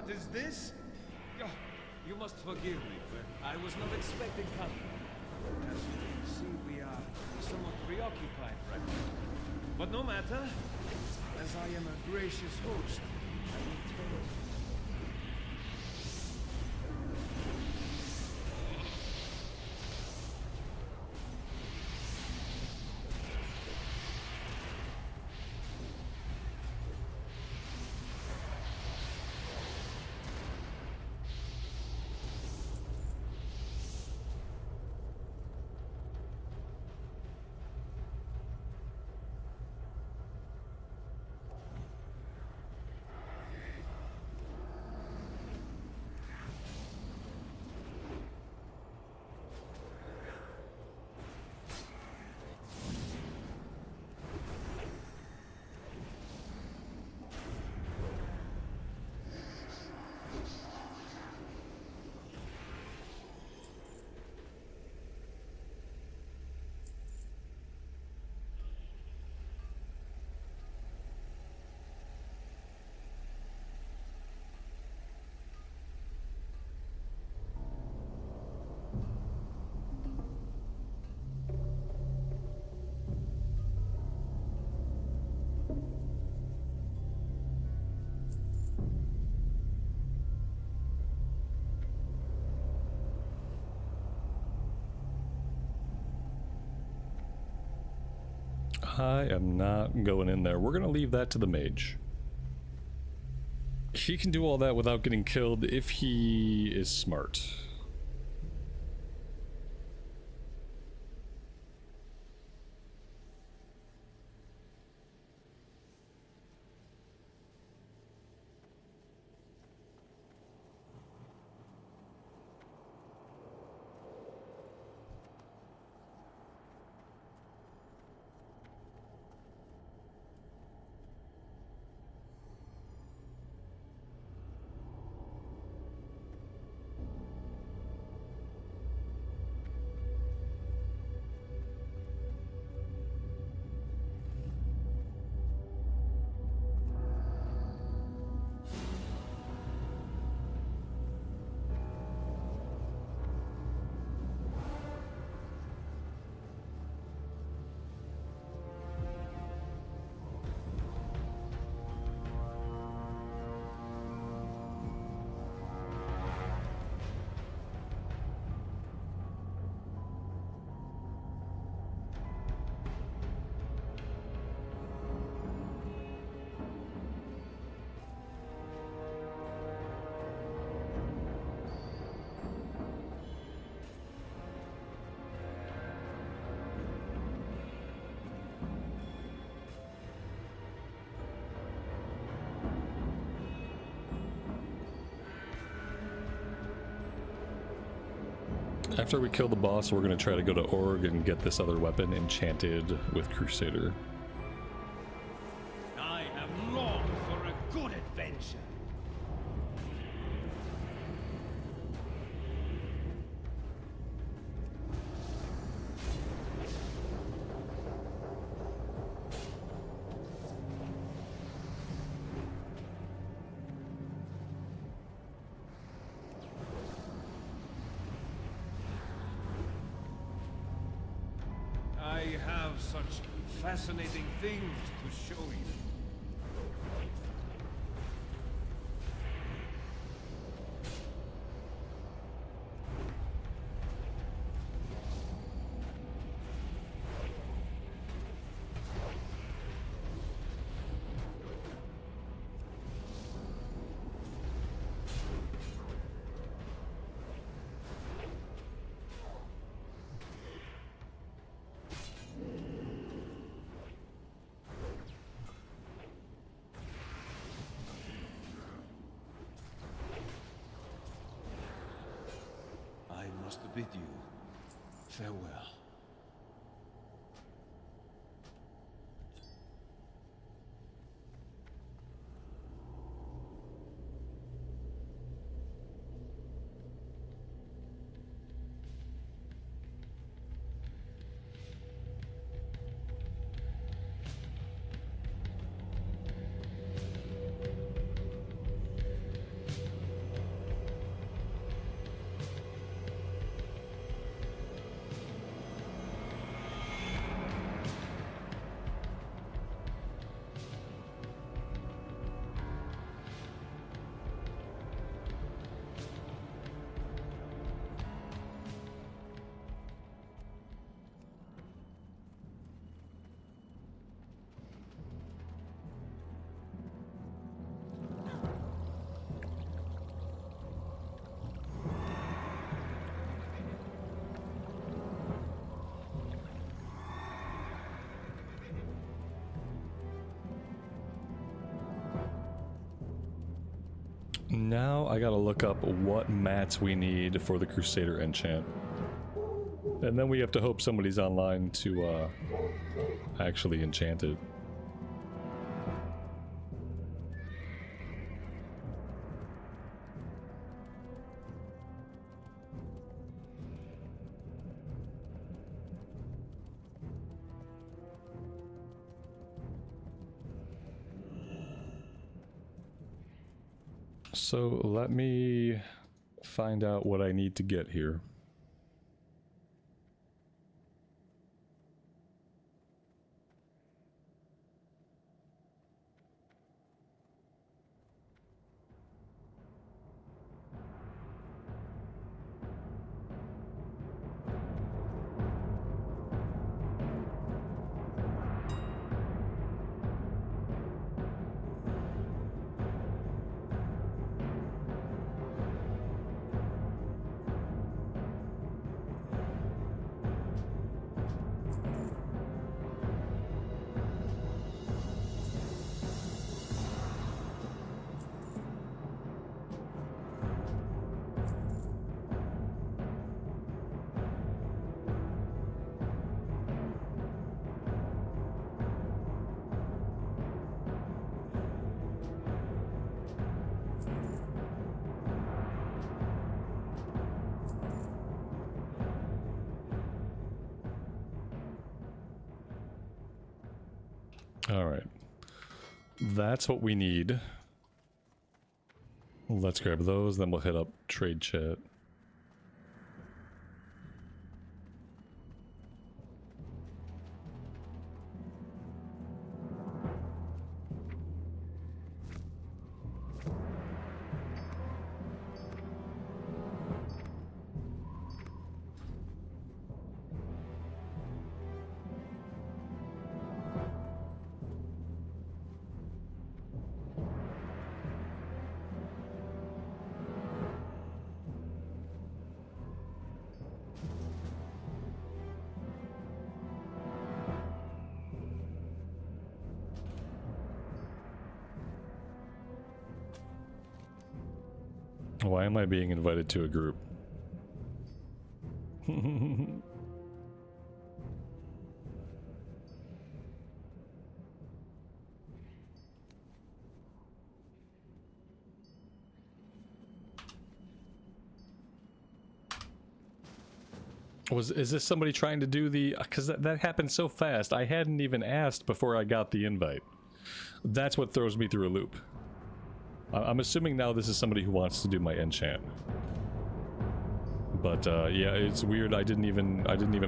What is this? Oh, you must forgive me, but I was not expecting company. As you can see, we are somewhat preoccupied right now. But no matter, as I am a gracious host, I will tell you. I am not going in there. We're going to leave that to the mage. He can do all that without getting killed if he is smart. After we kill the boss, we're going to try to go to Org and get this other weapon enchanted with Crusader. I have longed for a good adventure. I have such fascinating things to show you. I must bid you farewell. Now I gotta look up what mats we need for the Crusader enchant. And then we have to hope somebody's online to actually enchant it. So let me find out what I need to get here. Alright. That's what we need. Let's grab those, then we'll hit up trade chat. Why am I being invited to a group? Is this somebody trying to do the... Because that happened so fast. I hadn't even asked before I got the invite. That's what throws me through a loop. I'm assuming now this is somebody who wants to do my enchant. But yeah, it's weird. I didn't even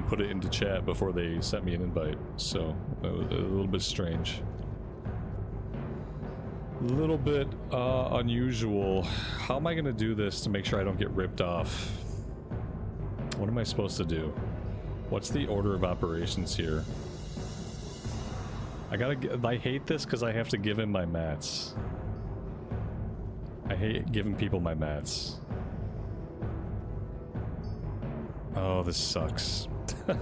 put it into chat before they sent me an invite. So it was a little bit strange. A little bit unusual. How am I gonna do this to make sure I don't get ripped off? What am I supposed to do? What's the order of operations here? I hate this because I have to give him my mats. I hate giving people my mats. Oh, this sucks. I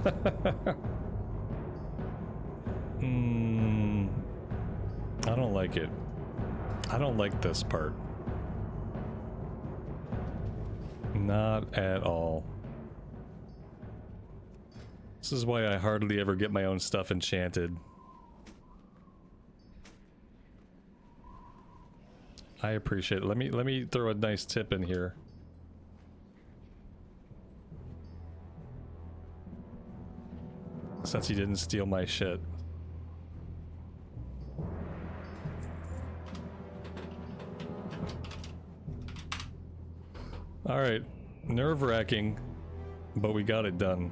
don't like it. I don't like this part. Not at all. This is why I hardly ever get my own stuff enchanted. I appreciate it. Let me throw a nice tip in here. Since he didn't steal my shit. Alright. Nerve-wracking, but we got it done.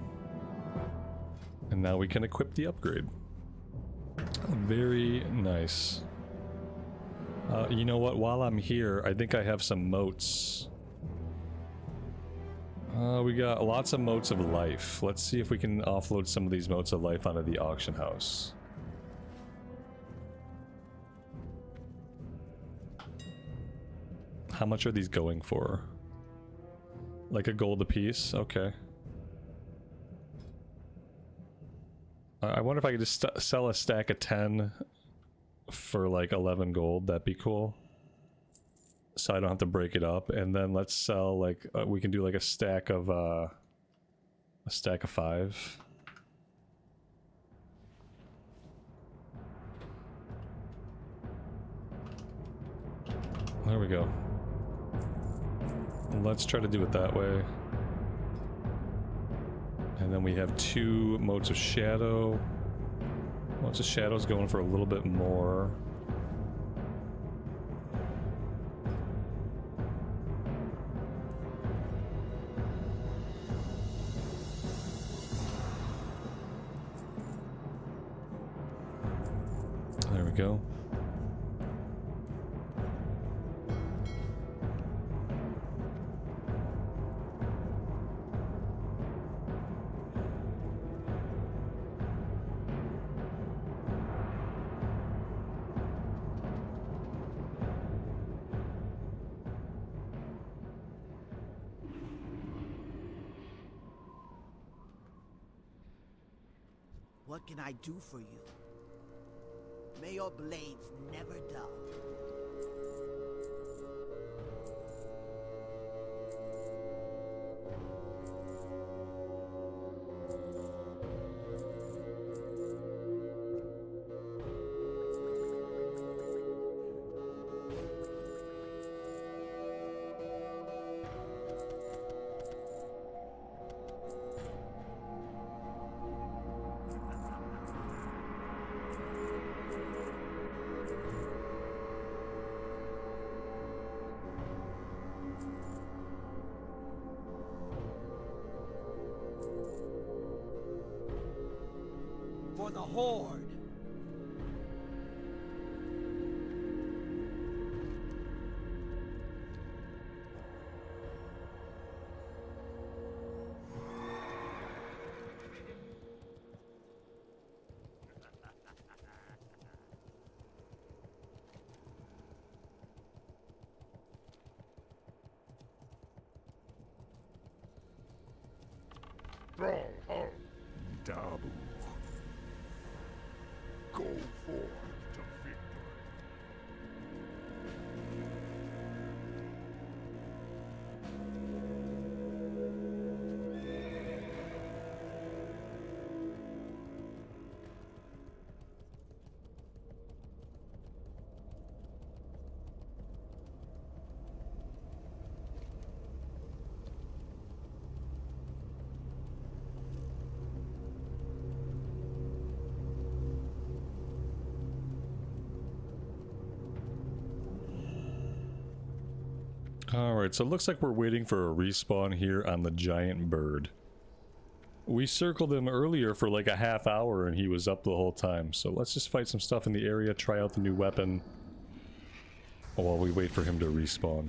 And now we can equip the upgrade. Very nice. You know what? While I'm here, I think I have some motes. We got lots of motes of life. Let's see if we can offload some of these motes of life onto the auction house. How much are these going for? Like a gold apiece? Okay. I wonder if I could just sell a stack of 10 for like 11 gold. That'd be cool. so I don't have to break it up. And then let's sell like we can do like a stack of 5. There we go. Let's try to do it that way. And then we have 2 modes of shadow. Modes of shadow's going for a little bit more. There we go. What can I do for you? May your blades never dull. For the Horde! Dabu. Go forth to victory. Alright, so it looks like we're waiting for a respawn here on the giant bird. We circled him earlier for like a half hour and he was up the whole time. So let's just fight some stuff in the area, try out the new weapon while we wait for him to respawn.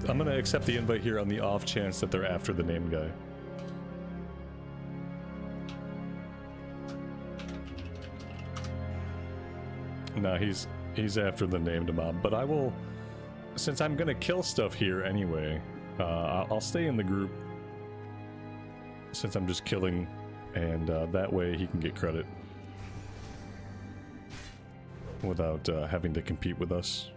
I'm gonna accept the invite here on the off chance that they're after the name guy. No, he's after the named mob, but I will, since I'm gonna kill stuff here anyway, I'll stay in the group since I'm just killing, and that way he can get credit without having to compete with us.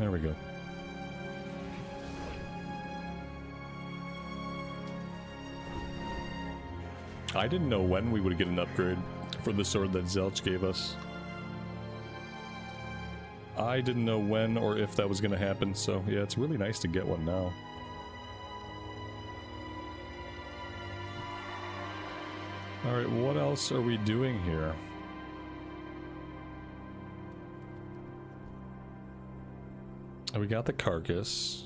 There we go. I didn't know when we would get an upgrade for the sword that Zelch gave us. I didn't know when or if that was going to happen, so yeah, it's really nice to get one now. Alright, what else are we doing here? We got the carcass.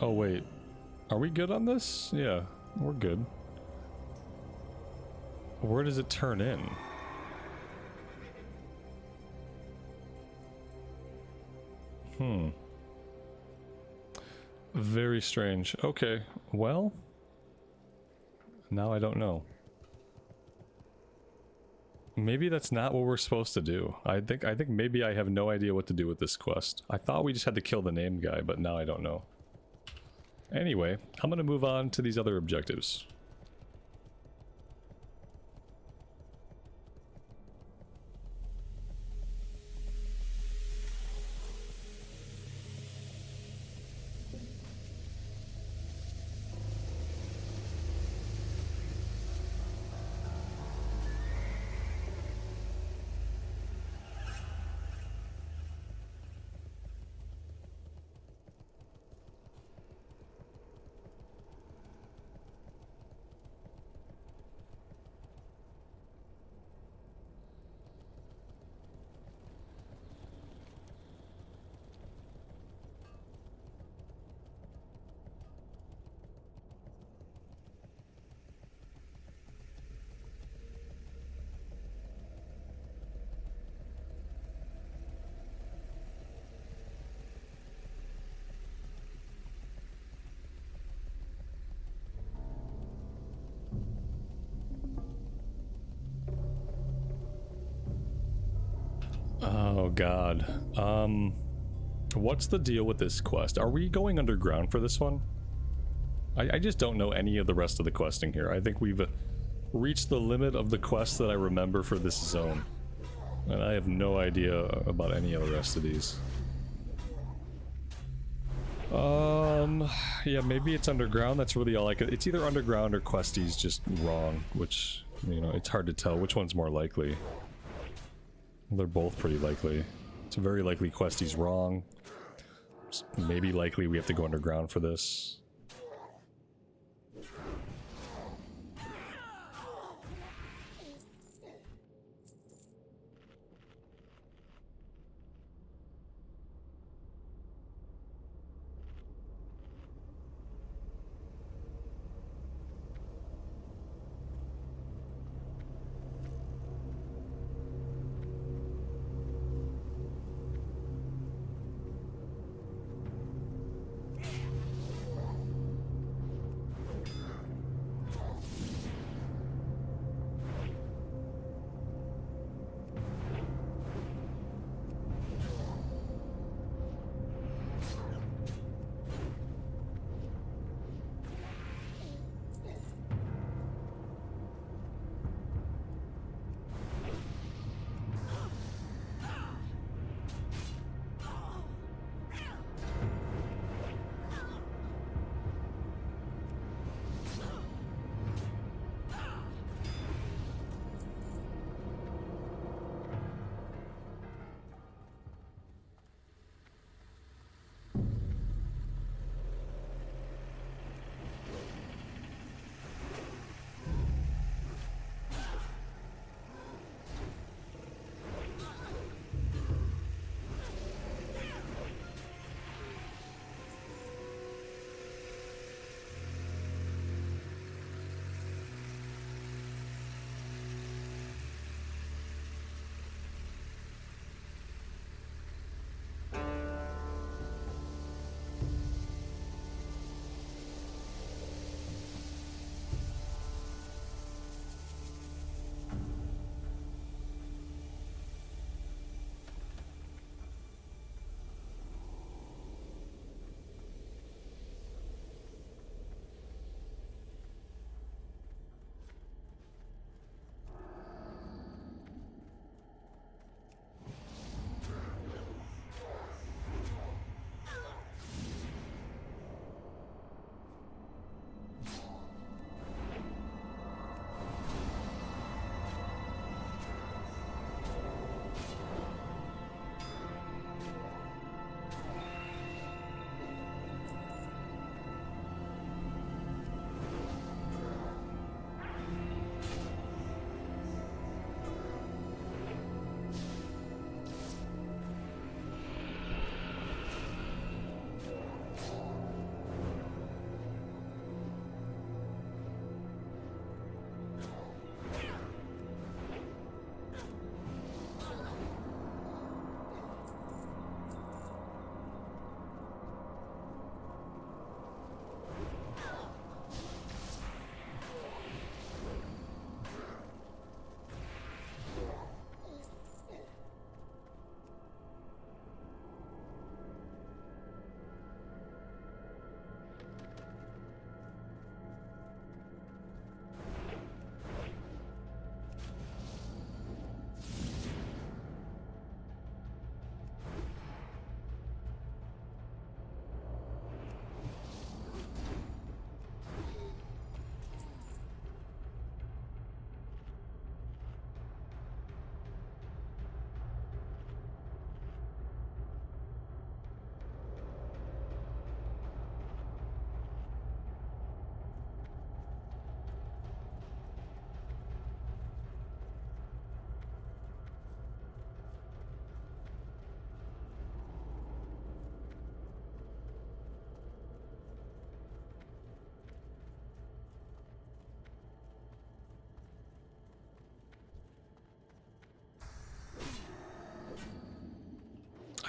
Oh wait, are we good on this? Yeah, we're good. Where does it turn in? Very strange. Okay, well, now I don't know. Maybe that's not what we're supposed to do. I think maybe I have no idea what to do with this quest. I thought we just had to kill the named guy, but now I don't know. Anyway, I'm gonna move on to these other objectives. Oh god. What's the deal with this quest? Are we going underground for this one? I just don't know any of the rest of the questing here. I think we've reached the limit of the quests that I remember for this zone. And I have no idea about any of the rest of these. Yeah, maybe it's underground. That's really all I could... It's either underground or Questie's just wrong, which, you know, it's hard to tell which one's more likely. They're both pretty likely. It's very likely Questie's wrong. It's maybe likely we have to go underground for this.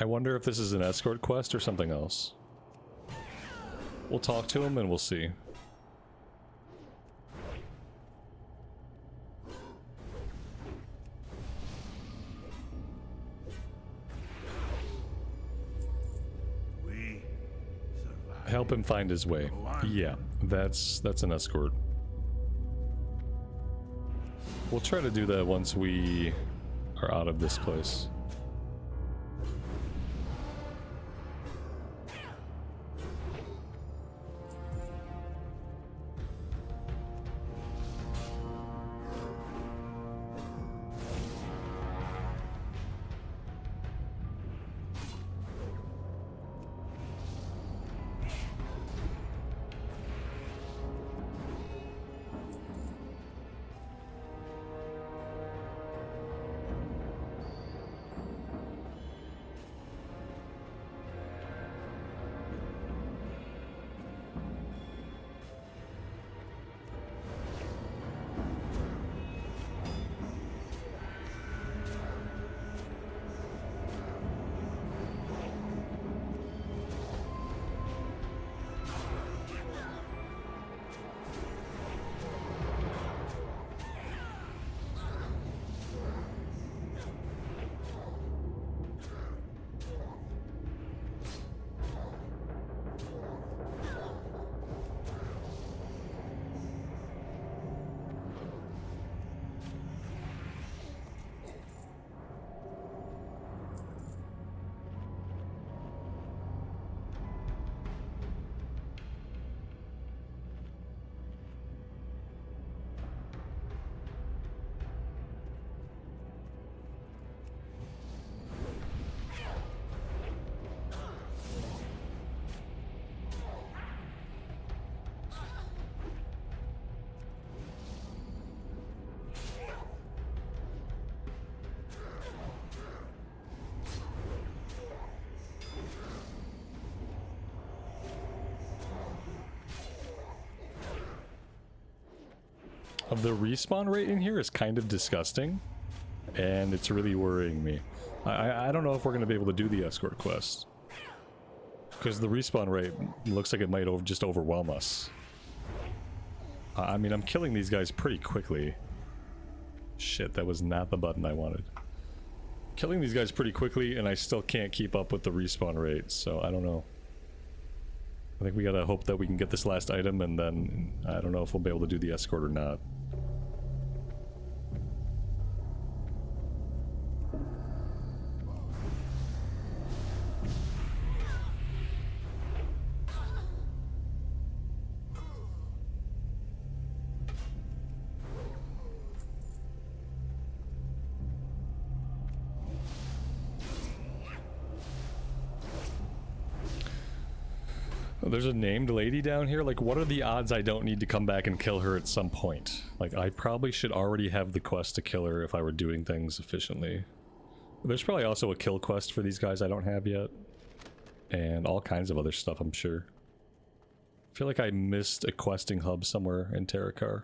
I wonder if this is an escort quest or something else. We'll talk to him and we'll see. We survived. Help him find his way. Yeah, that's an escort. We'll try to do that once we are out of this place. The respawn rate in here is kind of disgusting, and it's really worrying me. I don't know if we're going to be able to do the escort quest, because the respawn rate looks like it might just overwhelm us. I mean, I'm killing these guys pretty quickly. Shit, that was not the button I wanted. Killing these guys pretty quickly, and I still can't keep up with the respawn rate, so I don't know. I think we gotta hope that we can get this last item, and then I don't know if we'll be able to do the escort or not. There's a named lady down here. Like, what are the odds I don't need to come back and kill her at some point? Like, I probably should already have the quest to kill her if I were doing things efficiently. There's probably also a kill quest for these guys I don't have yet. And all kinds of other stuff, I'm sure. I feel like I missed a questing hub somewhere in Terokkar.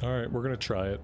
Alright, we're gonna try it.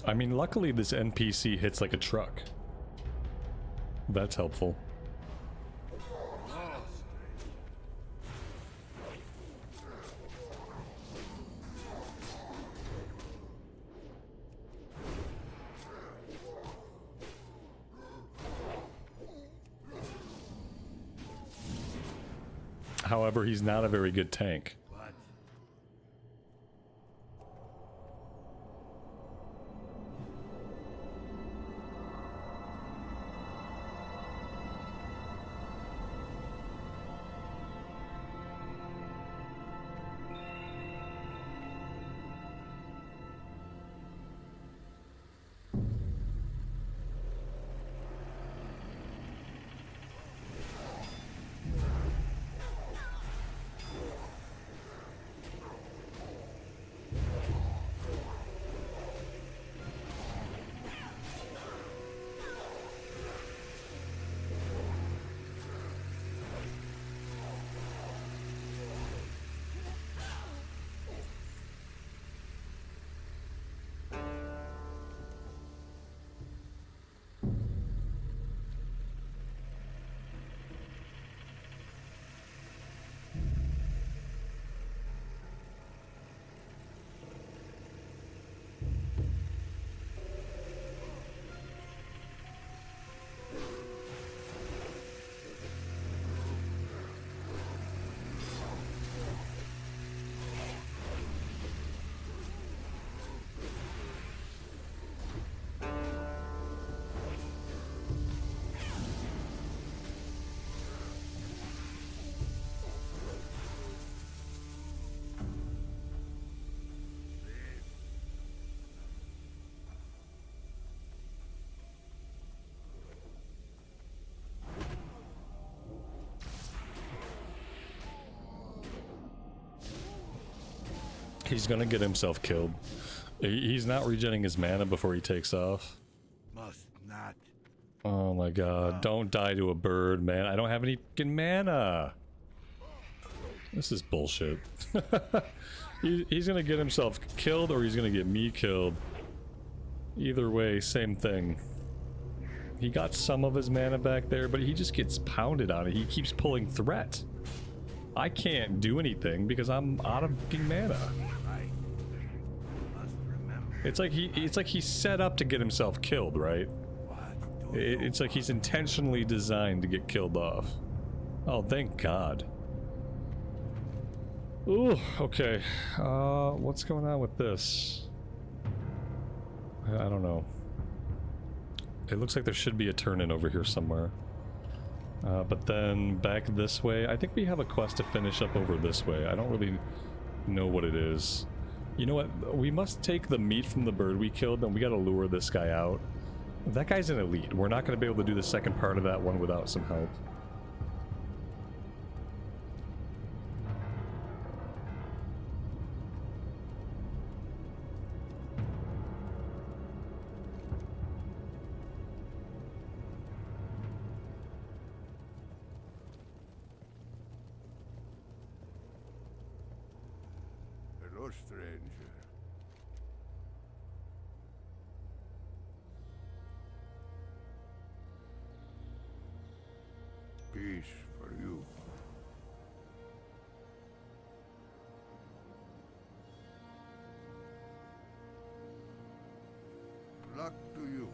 I mean, luckily this NPC hits like a truck. That's helpful. However, he's not a very good tank. He's gonna get himself killed. He's not regenerating his mana before he takes off. Must not. Oh my god, don't die to a bird, man. I don't have any fucking mana. This is bullshit. He's gonna get himself killed or he's gonna get me killed. Either way, same thing. He got some of his mana back there, but he just gets pounded on it. He keeps pulling threat. I can't do anything because I'm out of fucking mana. It's like he's set up to get himself killed, right? It's like he's intentionally designed to get killed off. Oh, thank God. Ooh, okay. What's going on with this? I don't know. It looks like there should be a turn-in over here somewhere. But then back this way, I think we have a quest to finish up over this way. I don't really know what it is. You know what? We must take the meat from the bird we killed, and we gotta lure this guy out. That guy's an elite. We're not gonna be able to do the second part of that one without some help. Hello, stranger. Peace for you. Luck to you.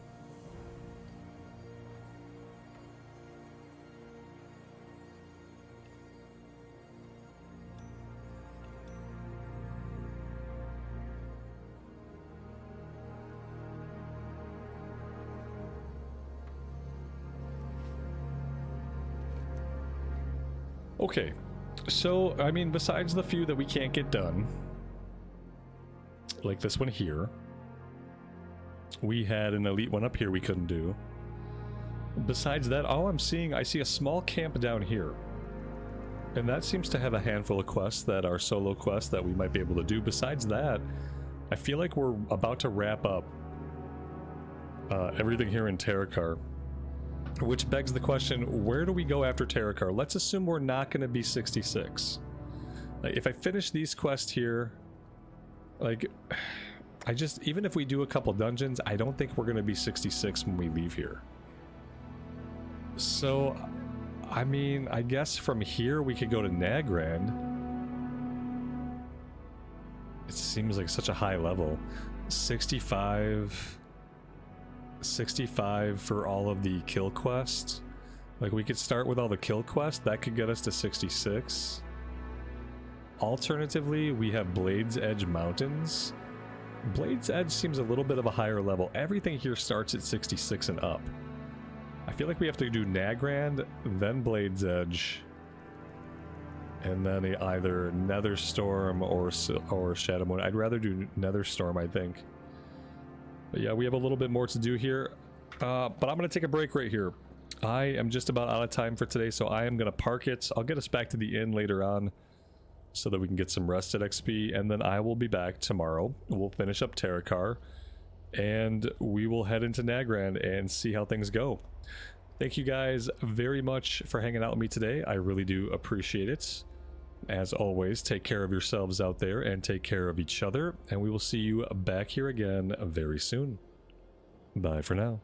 Okay, so, I mean, besides the few that we can't get done, like this one here, we had an elite one up here we couldn't do. Besides that, all I'm seeing, I see a small camp down here. And that seems to have a handful of quests that are solo quests that we might be able to do. Besides that, I feel like we're about to wrap up everything here in Terokkar. Which begs the question, where do we go after Terokkar? Let's assume we're not going to be 66. Like, if I finish these quests here, like, even if we do a couple dungeons, I don't think we're going to be 66 when we leave here. So, I mean, I guess from here we could go to Nagrand. It seems like such a high level. 65 for all of the kill quests. Like, we could start with all the kill quests. That could get us to 66. Alternatively, we have Blade's Edge Mountains. Blade's Edge seems a little bit of a higher level. Everything here starts at 66 and up. I feel like we have to do Nagrand, then Blade's Edge, and then either Netherstorm or Shadow Moon. I'd rather do Netherstorm, I think. But yeah, we have a little bit more to do here. But I'm going to take a break right here. I am just about out of time for today, so I am going to park it. I'll get us back to the inn later on so that we can get some rested XP, and then I will be back tomorrow. We'll finish up Terokkar, and we will head into Nagrand and see how things go. Thank you guys very much for hanging out with me today. I really do appreciate it. As always, take care of yourselves out there and take care of each other, and we will see you back here again very soon. Bye for now.